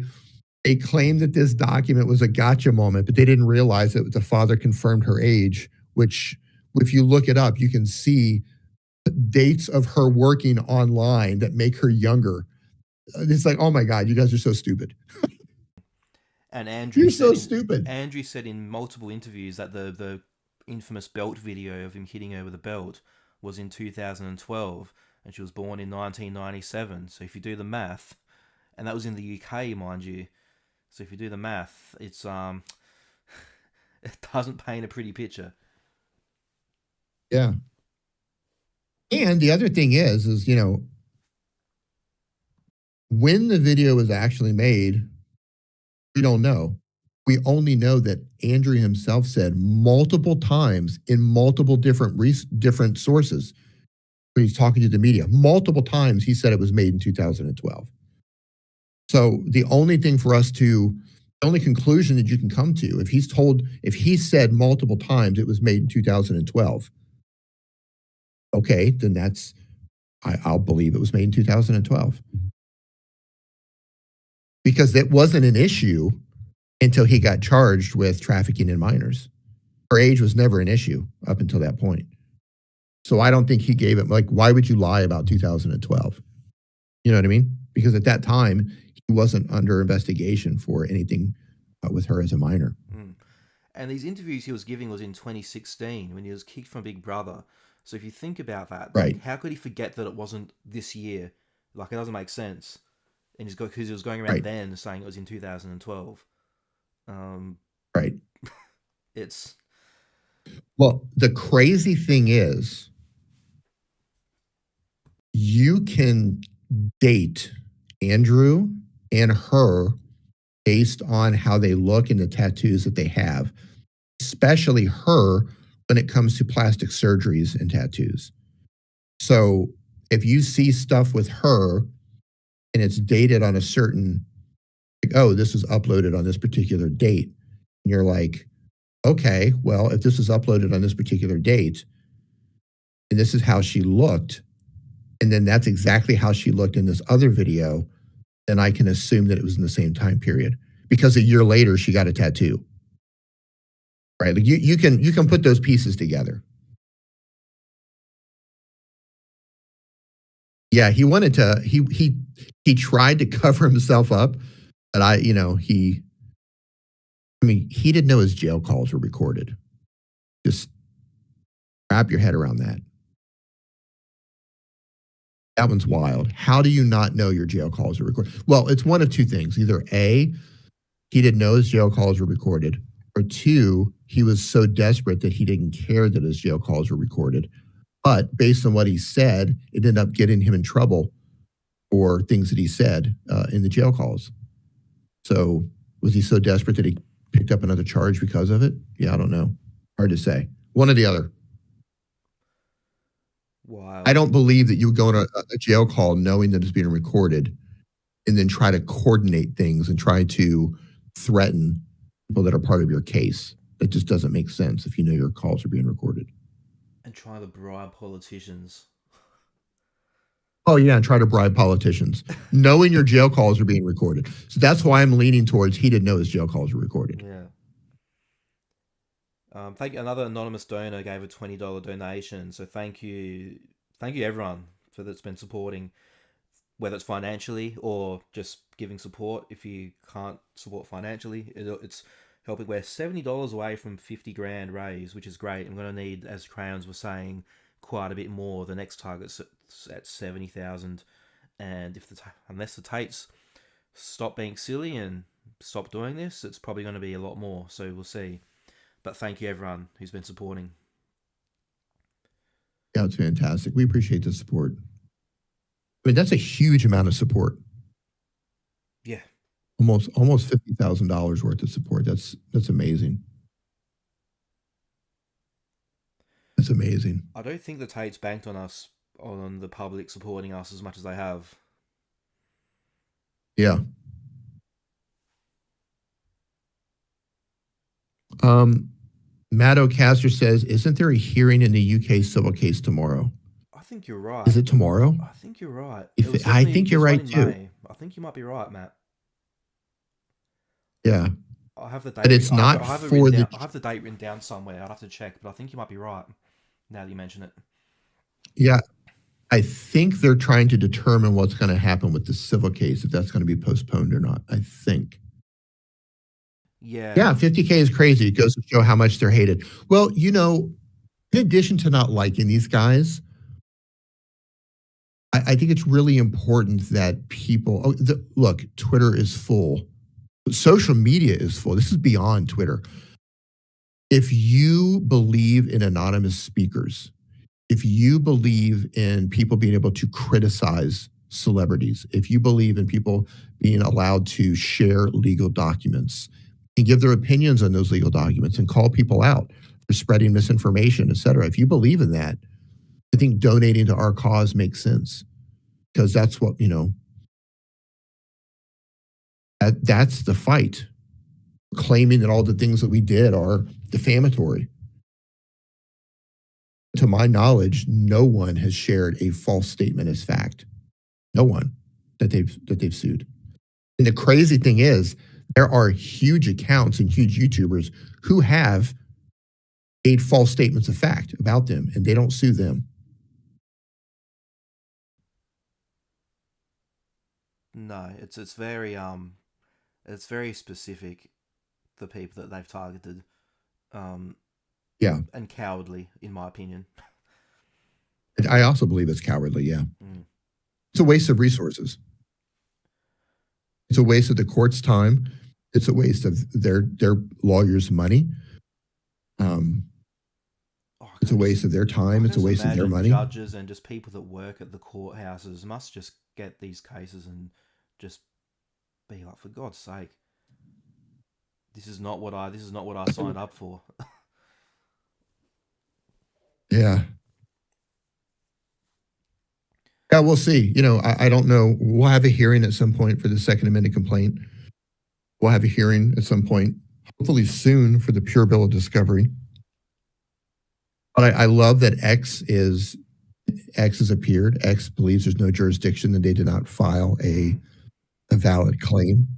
claimed that this document was a gotcha moment, but they didn't realize that the father confirmed her age, which if you look it up, you can see dates of her working online that make her younger. It's like, oh my God, you guys are so stupid. And Andrew You're said so in, stupid. Andrew said in multiple interviews that the infamous belt video of him hitting her with a belt was in 2012, and she was born in 1997. So if you do the math, and that was in the UK, mind you. So if you do the math, it's it doesn't paint a pretty picture. Yeah. And the other thing is, you know, when the video was actually made, we don't know. We only know that Andrew himself said multiple times in multiple different sources when he's talking to the media, multiple times he said it was made in 2012. So the only thing for us the only conclusion that you can come to, if he said multiple times it was made in 2012, okay, then I'll believe it was made in 2012. Because it wasn't an issue until he got charged with trafficking in minors. Her age was never an issue up until that point. So I don't think he gave it, like, why would you lie about 2012? You know what I mean? Because at that time, he wasn't under investigation for anything with her as a minor. And these interviews he was giving was in 2016 when he was kicked from Big Brother. So if you think about that, Right. How could he forget that it wasn't this year? Like, it doesn't make sense. And because he was going around Right. then saying it was in 2012. Right. It's... Well, the crazy thing is, you can date Andrew and her based on how they look and the tattoos that they have, especially her when it comes to plastic surgeries and tattoos. So if you see stuff with her and it's dated on a certain, like, oh, this was uploaded on this particular date, and you're like, okay, well, if this was uploaded on this particular date and this is how she looked, and then that's exactly how she looked in this other video, then I can assume that it was in the same time period, because a year later she got a tattoo. Right? Like you can put those pieces together. Yeah, he wanted to he tried to cover himself up, but he didn't know his jail calls were recorded. Just wrap your head around that. That one's wild. How do you not know your jail calls are recorded? Well, it's one of two things. Either A, he didn't know his jail calls were recorded, or two, he was so desperate that he didn't care that his jail calls were recorded. But based on what he said, it ended up getting him in trouble for things that he said in the jail calls. So was he so desperate that he picked up another charge because of it? Yeah, I don't know. Hard to say. One or the other. Wow. I don't believe that you would go on a jail call knowing that it's being recorded and then try to coordinate things and try to threaten people that are part of your case. That just doesn't make sense if you know your calls are being recorded. And try to bribe politicians. Oh, yeah, and try to bribe politicians, knowing your jail calls are being recorded. So that's why I'm leaning towards he didn't know his jail calls were recorded. Yeah. Thank you. Another anonymous donor gave a $20 donation. So thank you everyone that's been supporting, whether it's financially or just giving support. If you can't support financially, it's helping. We're $70 away from 50 grand raise, which is great. I'm going to need, as Crayons was saying, quite a bit more. The next target's at 70,000, and unless the Tates stop being silly and stop doing this, it's probably going to be a lot more. So we'll see. But thank you everyone who's been supporting. Yeah, it's fantastic. We appreciate the support. I mean, that's a huge amount of support. Yeah. Almost $50,000 worth of support. That's amazing. That's amazing. I don't think the Tates banked on us, on the public supporting us as much as they have. Yeah. Matt O'Caster says, isn't there a hearing in the UK civil case tomorrow? I think you're right. Is it tomorrow? I think you're right. I think you're right too. May. I think you might be right, Matt. Yeah. I have the date. But it's not I have for the. I have the date written down somewhere. I'd have to check, but I think you might be right. Now that you mention it. Yeah. I think they're trying to determine what's going to happen with the civil case, if that's going to be postponed or not. I think. Yeah. Yeah, 50K is crazy. It goes to show how much they're hated. Well, in addition to not liking these guys, I think it's really important that people look, Twitter is full. Social media is full. This is beyond Twitter. If you believe in anonymous speakers, if you believe in people being able to criticize celebrities, if you believe in people being allowed to share legal documents and give their opinions on those legal documents and call people out for spreading misinformation, et cetera, if you believe in that, I think donating to our cause makes sense, because that's what, that's the fight. Claiming that all the things that we did are defamatory. To my knowledge, no one has shared a false statement as fact. No one that they've sued. And the crazy thing is, there are huge accounts and huge YouTubers who have made false statements of fact about them, and they don't sue them. No, it's very specific, the people that they've targeted. Yeah. And cowardly, in my opinion. I also believe it's cowardly, yeah. Mm. It's a waste of resources. It's a waste of the court's time. It's a waste of their lawyers' money. It's a waste of their time. It's a waste of their money. Judges and just people that work at the courthouses must just get these cases and just be like, for God's sake, this is not what I signed up for. Yeah. Yeah, we'll see. I don't know. We'll have a hearing at some point for the Second Amendment complaint. We'll have a hearing at some point, hopefully soon, for the pure bill of discovery. But I love that X has appeared. X believes there's no jurisdiction, and they did not file a valid claim.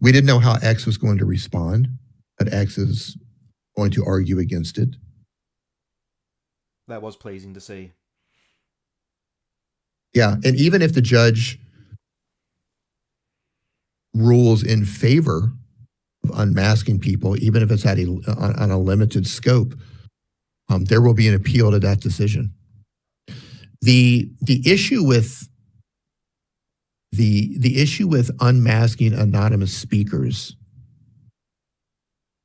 We didn't know how X was going to respond, but X is going to argue against it. That was pleasing to see. Yeah, and even if the judge rules in favor of unmasking people, even if it's on a limited scope, there will be an appeal to that decision. The issue with the issue with unmasking anonymous speakers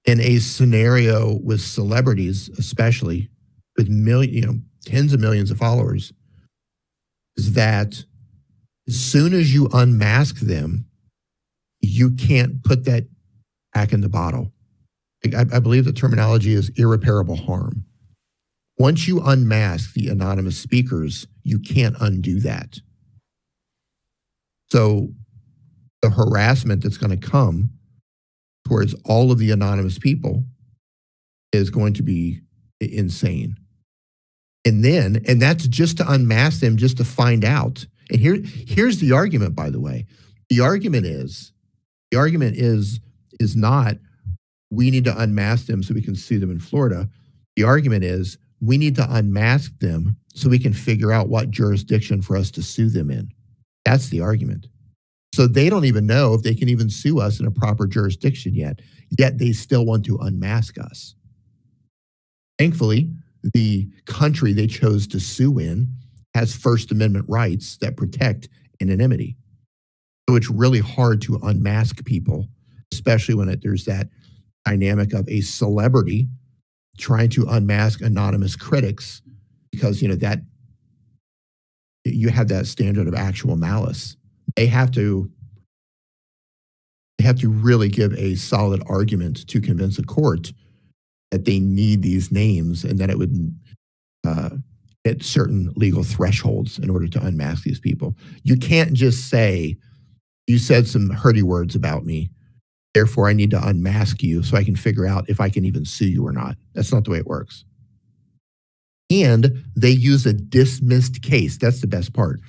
in a scenario with celebrities, especially with tens of millions of followers, is that as soon as you unmask them, you can't put that back in the bottle. I believe the terminology is irreparable harm. Once you unmask the anonymous speakers, you can't undo that. So the harassment that's going to come towards all of the anonymous people is going to be insane. And that's just to unmask them, just to find out. And here's the argument, by the way. The argument is not we need to unmask them so we can sue them in Florida. The argument is we need to unmask them so we can figure out what jurisdiction for us to sue them in. That's the argument. So they don't even know if they can even sue us in a proper jurisdiction yet they still want to unmask us. Thankfully, the country they chose to sue in has First Amendment rights that protect anonymity. So it's really hard to unmask people, especially when there's that dynamic of a celebrity trying to unmask anonymous critics, because that you have that standard of actual malice. They have to really give a solid argument to convince a court that they need these names and that it would hit certain legal thresholds in order to unmask these people. You can't just say, you said some hurty words about me, therefore I need to unmask you so I can figure out if I can even sue you or not. That's not the way it works. And they use a dismissed case. That's the best part.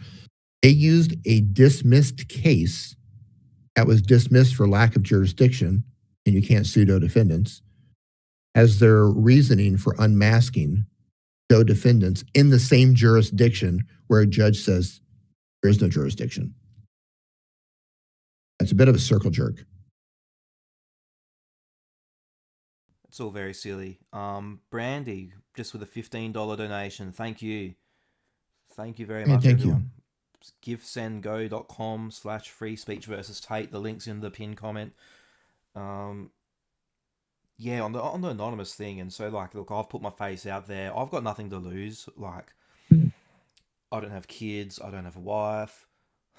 They used a dismissed case that was dismissed for lack of jurisdiction, and you can't sue defendants, as their reasoning for unmasking defendants in the same jurisdiction where a judge says there is no jurisdiction. That's a bit of a circle jerk. It's all very silly. Brandy, just with a $15 donation. Thank you. Thank you very much, thank everyone. givesendgo.com/free speech versus Tate. The link's in the pinned comment. Yeah, on the anonymous thing, and so like, look, I've put my face out there. I've got nothing to lose. Like, I don't have kids. I don't have a wife.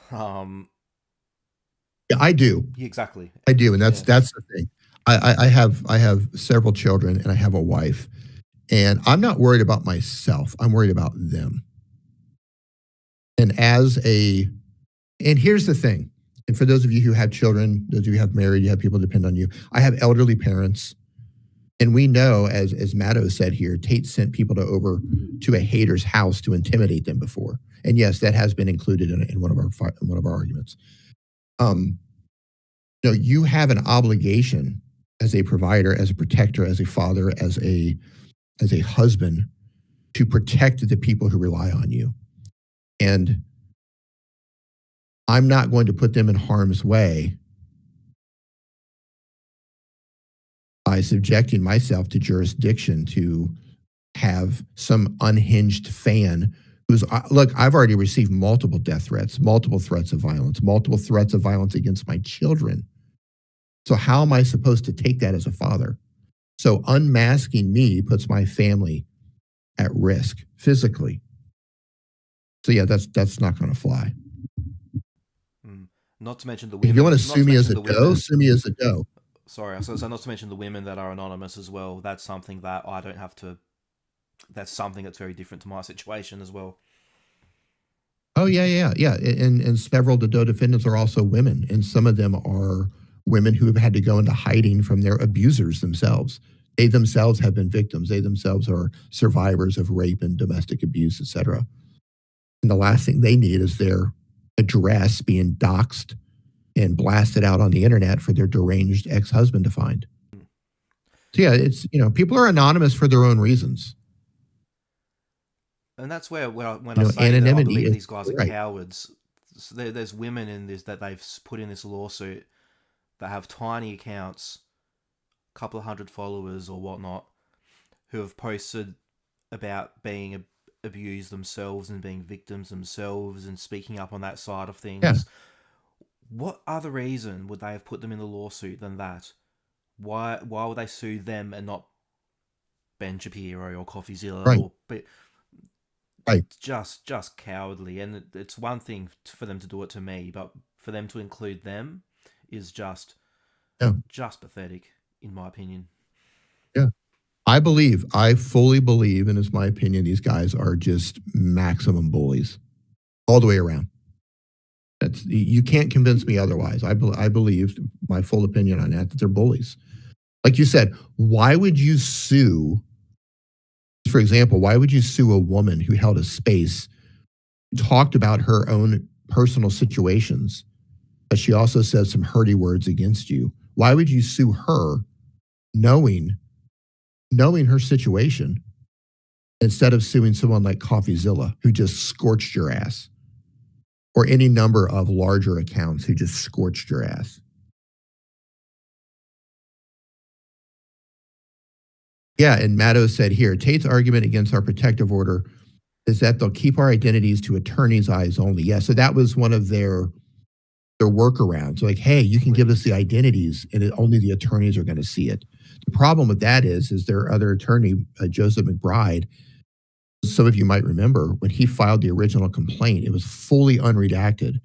Yeah, I do. Yeah, exactly. I do, and that's the thing. I have several children, and I have a wife, and I'm not worried about myself. I'm worried about them. And and here's the thing. And for those of you who have children, those of you who have married, you have people depend on you. I have elderly parents. And we know, as Matto said here, Tate sent people over to a hater's house to intimidate them before. And yes, that has been included in one of our arguments. You have an obligation as a provider, as a protector, as a father, as a husband, to protect the people who rely on you. And I'm not going to put them in harm's way by subjecting myself to jurisdiction to have some unhinged fan who's, look, I've already received multiple death threats, multiple threats of violence against my children. So how am I supposed to take that as a father? So unmasking me puts my family at risk physically. So yeah, that's not going to fly. Not to mention the women. If you want to sue me as a doe, sue me as a doe. Sorry, so not to mention the women that are anonymous as well. That's something that I don't have to. That's something that's very different to my situation as well. Oh yeah. And several of the doe defendants are also women, and some of them are women who have had to go into hiding from their abusers themselves. They themselves have been victims. They themselves are survivors of rape and domestic abuse, etc. And the last thing they need is their address being doxxed and blasted out on the internet for their deranged ex-husband to find. So yeah, it's, people are anonymous for their own reasons. And that's where when I say anonymity, that I believe these guys are cowards. So there's women in this that they've put in this lawsuit that have tiny accounts, a couple of hundred followers or whatnot, who have posted about being abused themselves and being victims themselves and speaking up on that side of things. Yeah. What other reason would they have put them in the lawsuit than that? Why would they sue them and not Ben Shapiro or CoffeeZilla? Right. Right. Just cowardly. And it's one thing for them to do it to me, but for them to include them is just pathetic, in my opinion. Yeah. I fully believe, and it's my opinion, these guys are just maximum bullies all the way around. You can't convince me otherwise. I believe, my full opinion on that they're bullies. Like you said, why would you sue, for example, why would you sue a woman who held a space, talked about her own personal situations, but she also said some hurty words against you? Why would you sue her knowing her situation instead of suing someone like CoffeeZilla who just scorched your ass? Or any number of larger accounts who just scorched your ass. Yeah, and Matto said here, Tate's argument against our protective order is that they'll keep our identities to attorneys' eyes only. Yeah, so that was one of their workarounds. Like, hey, you can give us the identities and only the attorneys are going to see it. The problem with that is their other attorney, Joseph McBride, some of you might remember when he filed the original complaint, it was fully unredacted,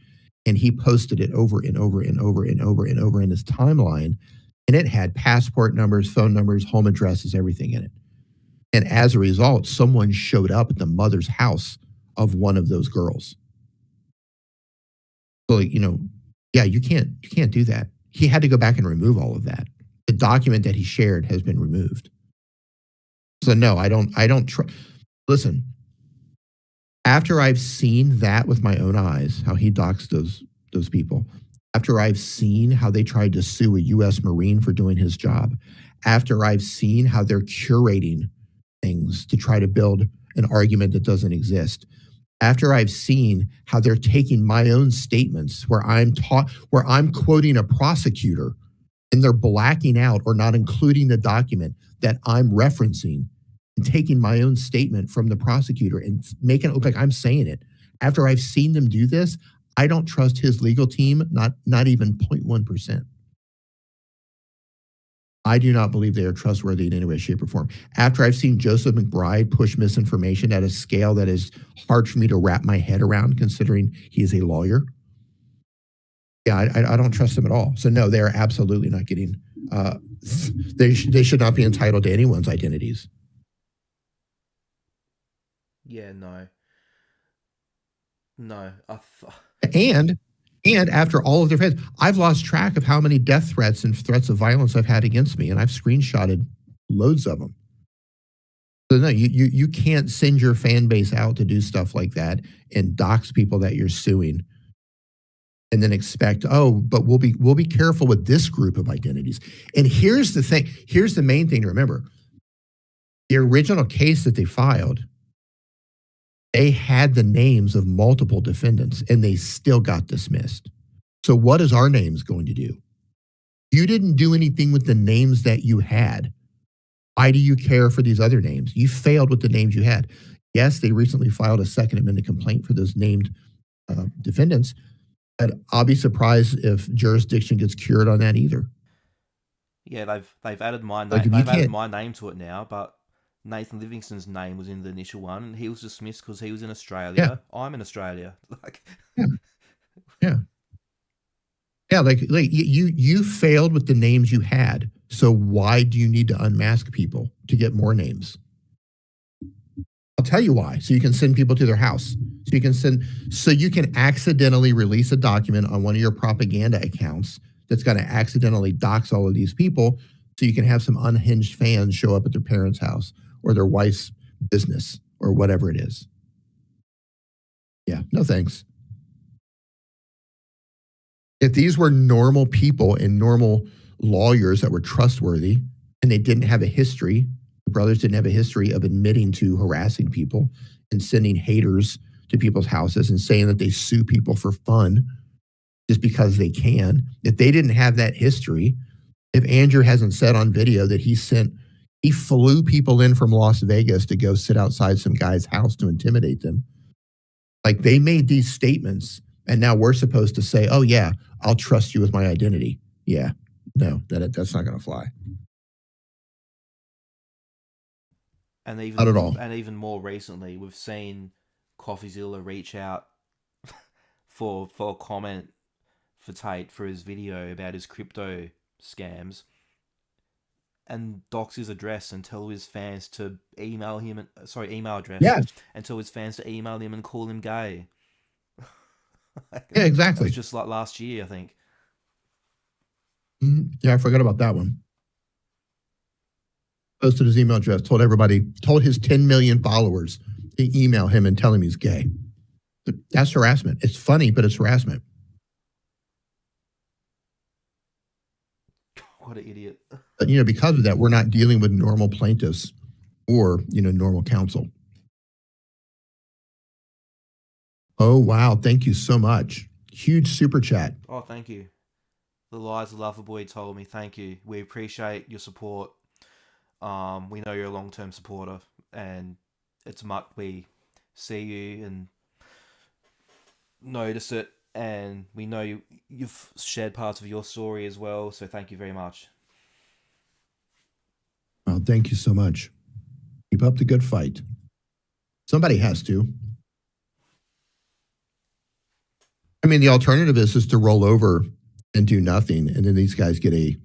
and he posted it over and over and over and over and over in his timeline, and it had passport numbers, phone numbers, home addresses, everything in it. And as a result, someone showed up at the mother's house of one of those girls. So, yeah, you can't do that. He had to go back and remove all of that. The document that he shared has been removed. So no, I don't trust. Listen, after I've seen that with my own eyes, how he doxed those people, after I've seen how they tried to sue a U.S. Marine for doing his job, after I've seen how they're curating things to try to build an argument that doesn't exist, after I've seen how they're taking my own statements where I'm quoting a prosecutor and they're blacking out or not including the document that I'm referencing and taking my own statement from the prosecutor and making it look like I'm saying it. After I've seen them do this, I don't trust his legal team, not even 0.1%. I do not believe they are trustworthy in any way, shape, or form. After I've seen Joseph McBride push misinformation at a scale that is hard for me to wrap my head around, considering he is a lawyer, yeah, I don't trust them at all. So no, they are absolutely not getting. They should not be entitled to anyone's identities. Yeah, no. And after all of their fans, I've lost track of how many death threats and threats of violence I've had against me, and I've screenshotted loads of them. So no, you can't send your fan base out to do stuff like that and dox people that you're suing, and then expect, but we'll be careful with this group of identities. And here's the thing. Here's the main thing to remember: the original case that they filed, they had the names of multiple defendants and they still got dismissed. So what is our names going to do? You didn't do anything with the names that you had. Why do you care for these other names? You failed with the names you had. Yes, they recently filed a second amended complaint for those named defendants, but I'll be surprised if jurisdiction gets cured on that either. Yeah, they've added my name. Like, They've added my name to it now, but Nathan Livingston's name was in the initial one, and he was dismissed because he was in Australia. Yeah. I'm in Australia. Yeah. Like you failed with the names you had. So why do you need to unmask people to get more names? I'll tell you why. So you can send people to their house. So you can accidentally release a document on one of your propaganda accounts that's going to accidentally dox all of these people, so you can have some unhinged fans show up at their parents' house or their wife's business or whatever it is. Yeah, no thanks. If these were normal people and normal lawyers that were trustworthy and they didn't have a history, the brothers didn't have a history of admitting to harassing people and sending haters to people's houses and saying that they sue people for fun just because they can. If they didn't have that history, if Andrew hasn't said on video that he flew people in from Las Vegas to go sit outside some guy's house to intimidate them. Like, they made these statements and now we're supposed to say, oh yeah, I'll trust you with my identity. Yeah, no, that's not going to fly. And even, not at all. And even more recently, we've seen CoffeeZilla reach out for a comment for Tate for his video about his crypto scams, and dox his address and tell his fans to email him, email address. Yeah. And tell his fans to email him and call him gay. Yeah, exactly. It was just like last year, I think. Yeah, I forgot about that one. Posted his email address, told his 10 million followers to email him and tell him he's gay. That's harassment. It's funny, but it's harassment. What an idiot. But, because of that, we're not dealing with normal plaintiffs or, normal counsel. Oh, wow. Thank you so much. Huge super chat. Oh, thank you. The Lies of Loverboy told me, thank you. We appreciate your support. We know you're a long-term supporter, and it's much we see you and notice it, and we know you've shared parts of your story as well, so thank you very much. Well, thank you so much. Keep up the good fight. Somebody has to. I mean, the alternative is to roll over and do nothing, and then these guys get a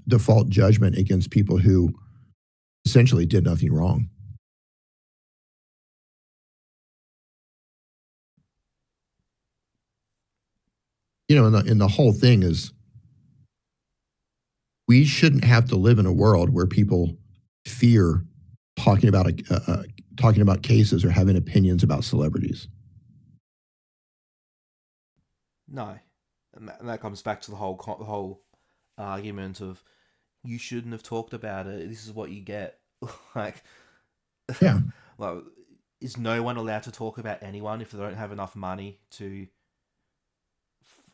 default judgment against people who essentially did nothing wrong. And the whole thing is, we shouldn't have to live in a world where people fear talking about talking about cases or having opinions about celebrities. No, and that comes back to the whole argument of you shouldn't have talked about it. This is what you get. Like, Yeah. like, is no one allowed to talk about anyone if they don't have enough money to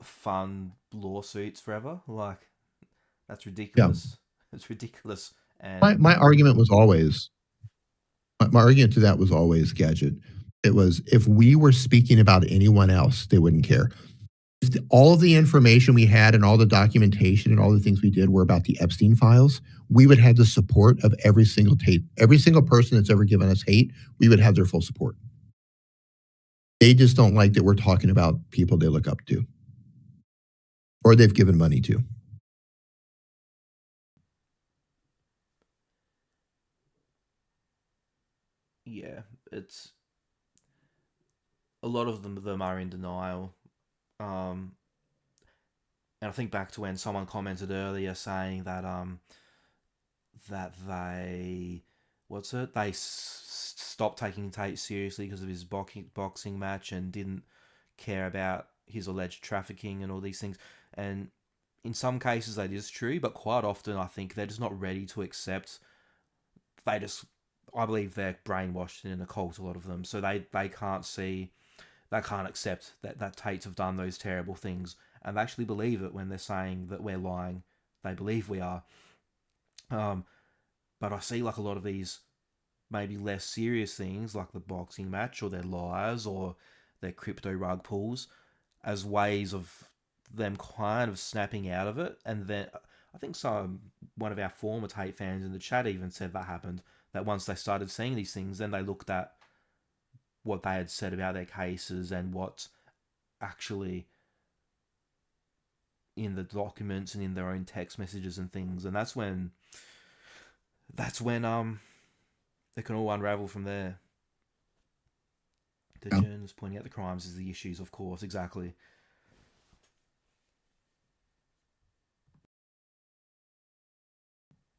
fund lawsuits forever? Like, that's ridiculous. It's ridiculous. And My argument was always, my argument to that was always, Gadget. It was, if we were speaking about anyone else, they wouldn't care. If all of the information we had and all the documentation and all the things we did were about the Epstein files, we would have the support of every single person that's ever given us hate. We would have their full support. They just don't like that we're talking about people they look up to or they've given money to. yeah, it's a lot of them are in denial. And I think back to when someone commented earlier saying that that they stopped taking Tate seriously because of his boxing match and didn't care about his alleged trafficking and all these things. And in some cases that is true, but quite often I think they're just not ready to accept. I believe they're brainwashed in a cult, a lot of them, so they can't accept that Tates have done those terrible things, and they actually believe it when they're saying that we're lying. They believe we are. But I see like a lot of these maybe less serious things, like the boxing match or their lies or their crypto rug pulls, as ways of them kind of snapping out of it. And then I think one of our former Tate fans in the chat even said that happened, that once they started seeing these things, then they looked at what they had said about their cases and what actually in the documents and in their own text messages and things, and that's when they can all unravel from there. The journalist pointing out the crimes is the issues, of course, exactly.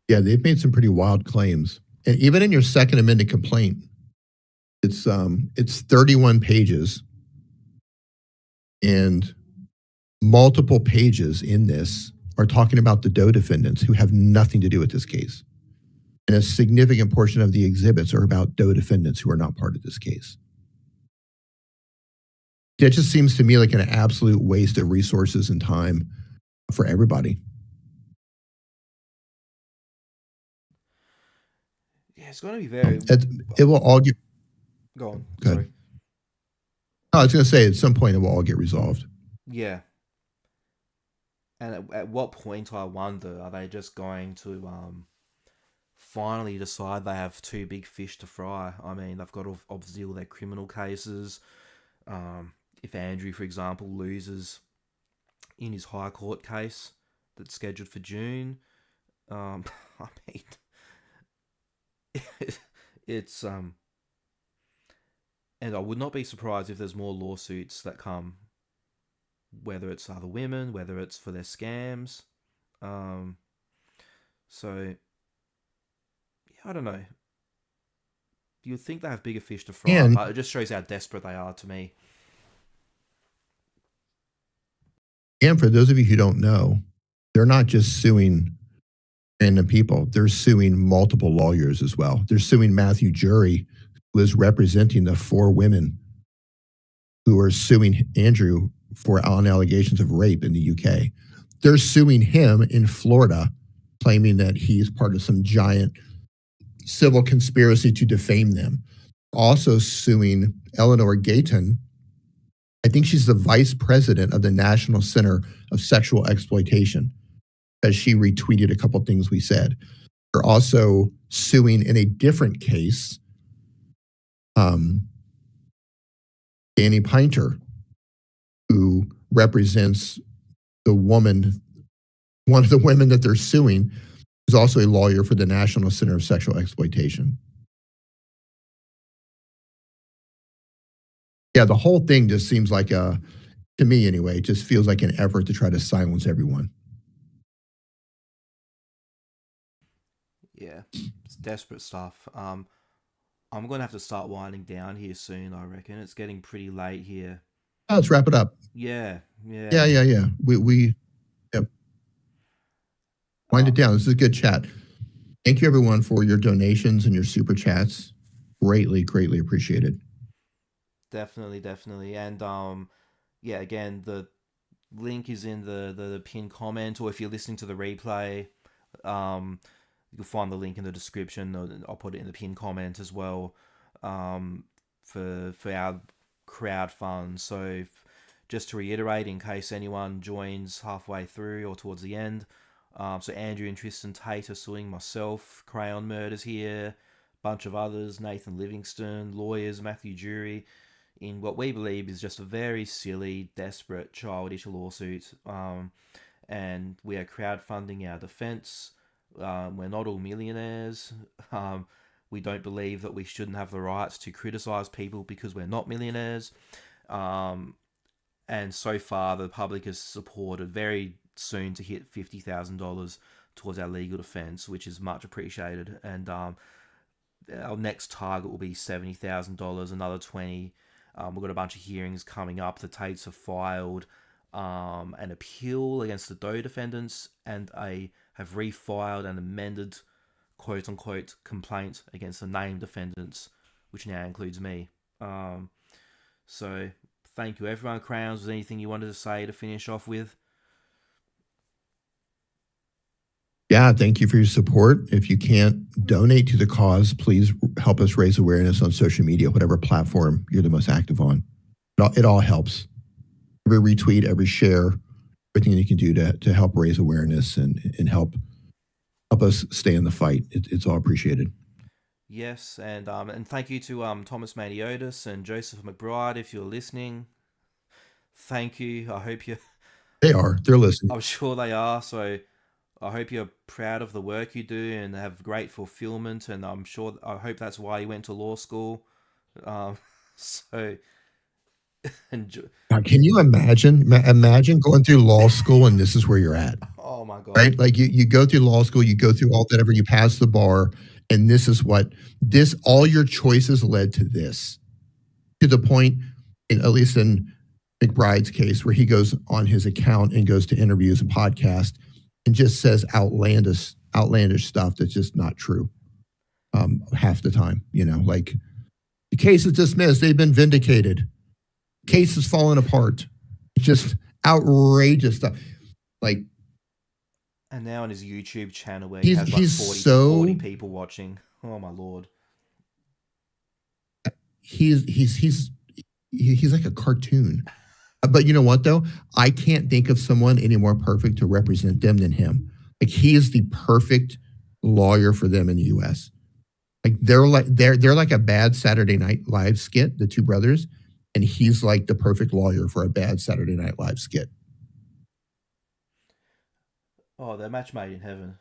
Yeah, they've made some pretty wild claims. And even in your second amended complaint, it's 31 pages, and multiple pages in this are talking about the Doe defendants who have nothing to do with this case. And a significant portion of the exhibits are about Doe defendants who are not part of this case. It just seems to me like an absolute waste of resources and time for everybody. Yeah, it's going to be very... It will all get... Go on. Go ahead. Sorry. No, I was going to say, at some point, it will all get resolved. Yeah. And at what point, I wonder, are they just going to finally decide they have too big fish to fry? I mean, they've got obviously all their criminal cases. If Andrew, for example, loses in his High Court case that's scheduled for June, I mean... it's and I would not be surprised if there's more lawsuits that come, whether it's other women, whether it's for their scams. So yeah, I don't know. You would think they have bigger fish to fry, but it just shows how desperate they are to me. And for those of you who don't know, they're not just suing random people. They're suing multiple lawyers as well. They're suing Matthew Jury, who is representing the 4 women who are suing Andrew on allegations of rape in the UK. They're suing him in Florida, claiming that he's part of some giant civil conspiracy to defame them. Also suing Eleanor Gayton. I think she's the vice president of the National Center of Sexual Exploitation, as she retweeted a couple things we said. They're also suing in a different case, Danny Pinter, who represents one of the women that they're suing, is also a lawyer for the National Center of Sexual Exploitation. Yeah, the whole thing just seems like to me anyway, it just feels like an effort to try to silence everyone. Yeah, it's desperate stuff. I'm I'm going to have to start winding down here soon, I reckon. It's getting pretty late here. Oh, let's wrap it up. Yeah. Yeah. We yep. Wind it down. This is a good chat. Thank you, everyone, for your donations and your super chats. Greatly appreciated. Definitely. And yeah, again, the link is in the pinned comment, or if you're listening to the replay, you'll find the link in the description. I'll put it in the pinned comment as well, for our crowd fund. So just to reiterate, in case anyone joins halfway through or towards the end, so Andrew and Tristan Tate are suing myself, Crayon Murders here, bunch of others, Nathan Livingston, lawyers, Matthew Jury, in what we believe is just a very silly, desperate, childish lawsuit. And we are crowdfunding our defense. We're not all millionaires. We don't believe that we shouldn't have the rights to criticize people because we're not millionaires. And so far, the public has supported very soon to hit $50,000 towards our legal defense, which is much appreciated. And our next target will be $70,000, another 20. We've got a bunch of hearings coming up. The Tates have filed an appeal against the Doe defendants, and have refiled an amended quote-unquote complaint against the named defendants, which now includes me. So thank you, everyone. Crowns, was there anything you wanted to say to finish off with? Yeah, thank you for your support. If you can't donate to the cause, please help us raise awareness on social media, whatever platform you're the most active on. It all helps. Every retweet, every share, everything you can do to help raise awareness and help us stay in the fight. It's all appreciated. Yes, and thank you to Thomas Maniotis and Joseph McBride if you're listening. Thank you. I hope you. They're listening. I'm sure they are. So I hope you're proud of the work you do and have great fulfillment. And I hope that's why you went to law school. So. Now, can you imagine going through law school and this is where you're at? Oh my God. Right? Like you go through law school, you go through all that, you pass the bar, and this is all your choices led to this. To the point, at least in McBride's case, where he goes on his account and goes to interviews and podcasts and just says outlandish stuff that's just not true. Half the time, like the case is dismissed, they've been vindicated. Case is falling apart. Just outrageous stuff. Like, and now on his YouTube channel where he has like 40 people watching. Oh my Lord. He's like a cartoon. But you know what though? I can't think of someone any more perfect to represent them than him. Like he is the perfect lawyer for them in the US. Like they're like a bad Saturday Night Live skit, the two brothers. And he's like the perfect lawyer for a bad Saturday Night Live skit. Oh, they're match made in heaven.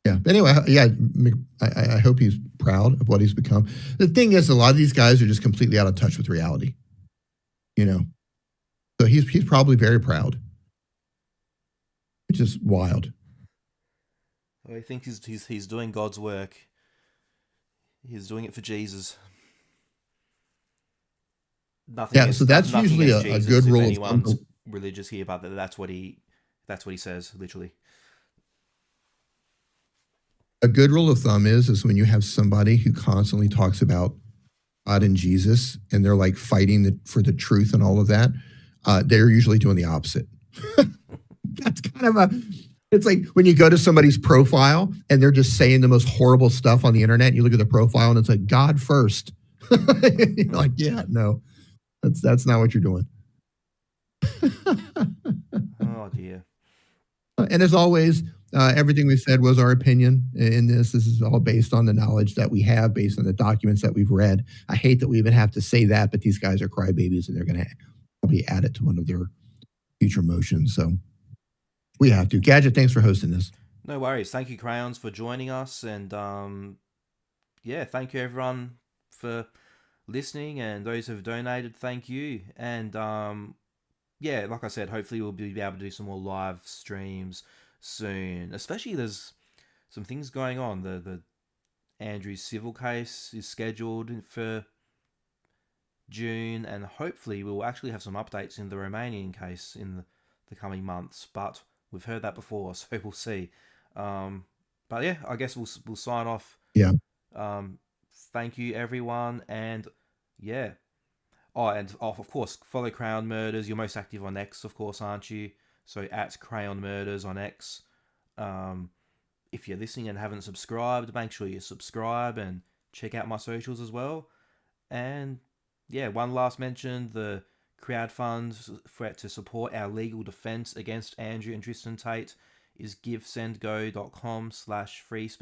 Yeah. But anyway, yeah, I hope he's proud of what he's become. The thing is, a lot of these guys are just completely out of touch with reality. So he's probably very proud, which is wild. I think he's doing God's work. He's doing it for Jesus. Nothing. Yeah, so that's usually a good rule of thumb. Religious here, but that's what he says, literally. A good rule of thumb is when you have somebody who constantly talks about God and Jesus, and they're like fighting for the truth and all of that, they're usually doing the opposite. That's kind of it's like when you go to somebody's profile and they're just saying the most horrible stuff on the internet, and you look at the profile and it's like, God first. You're like, yeah, no, that's not what you're doing. Oh dear. And as always, everything we said was our opinion in this. This is all based on the knowledge that we have, based on the documents that we've read. I hate that we even have to say that, but these guys are crybabies and they're going to probably add it to one of their future motions. So we have to. Gadget, thanks for hosting this. No worries. Thank you, Crayons, for joining us. And yeah, thank you, everyone, for listening. And those who have donated, thank you. And yeah, like I said, hopefully we'll be able to do some more live streams soon. Especially there's some things going on. The Andrew's civil case is scheduled for June, and hopefully we'll actually have some updates in the Romanian case in the coming months. But we've heard that before, so we'll see. But yeah, I guess we'll sign off. Yeah. Thank you, everyone, and yeah. Oh, and of course, follow Crayon Murders. You're most active on X, of course, aren't you? So at Crayon Murders on X. If you're listening and haven't subscribed, make sure you subscribe and check out my socials as well. And yeah, one last mention, the crowdfund to support our legal defense against Andrew and Tristan Tate is givesendgo.com/freespeech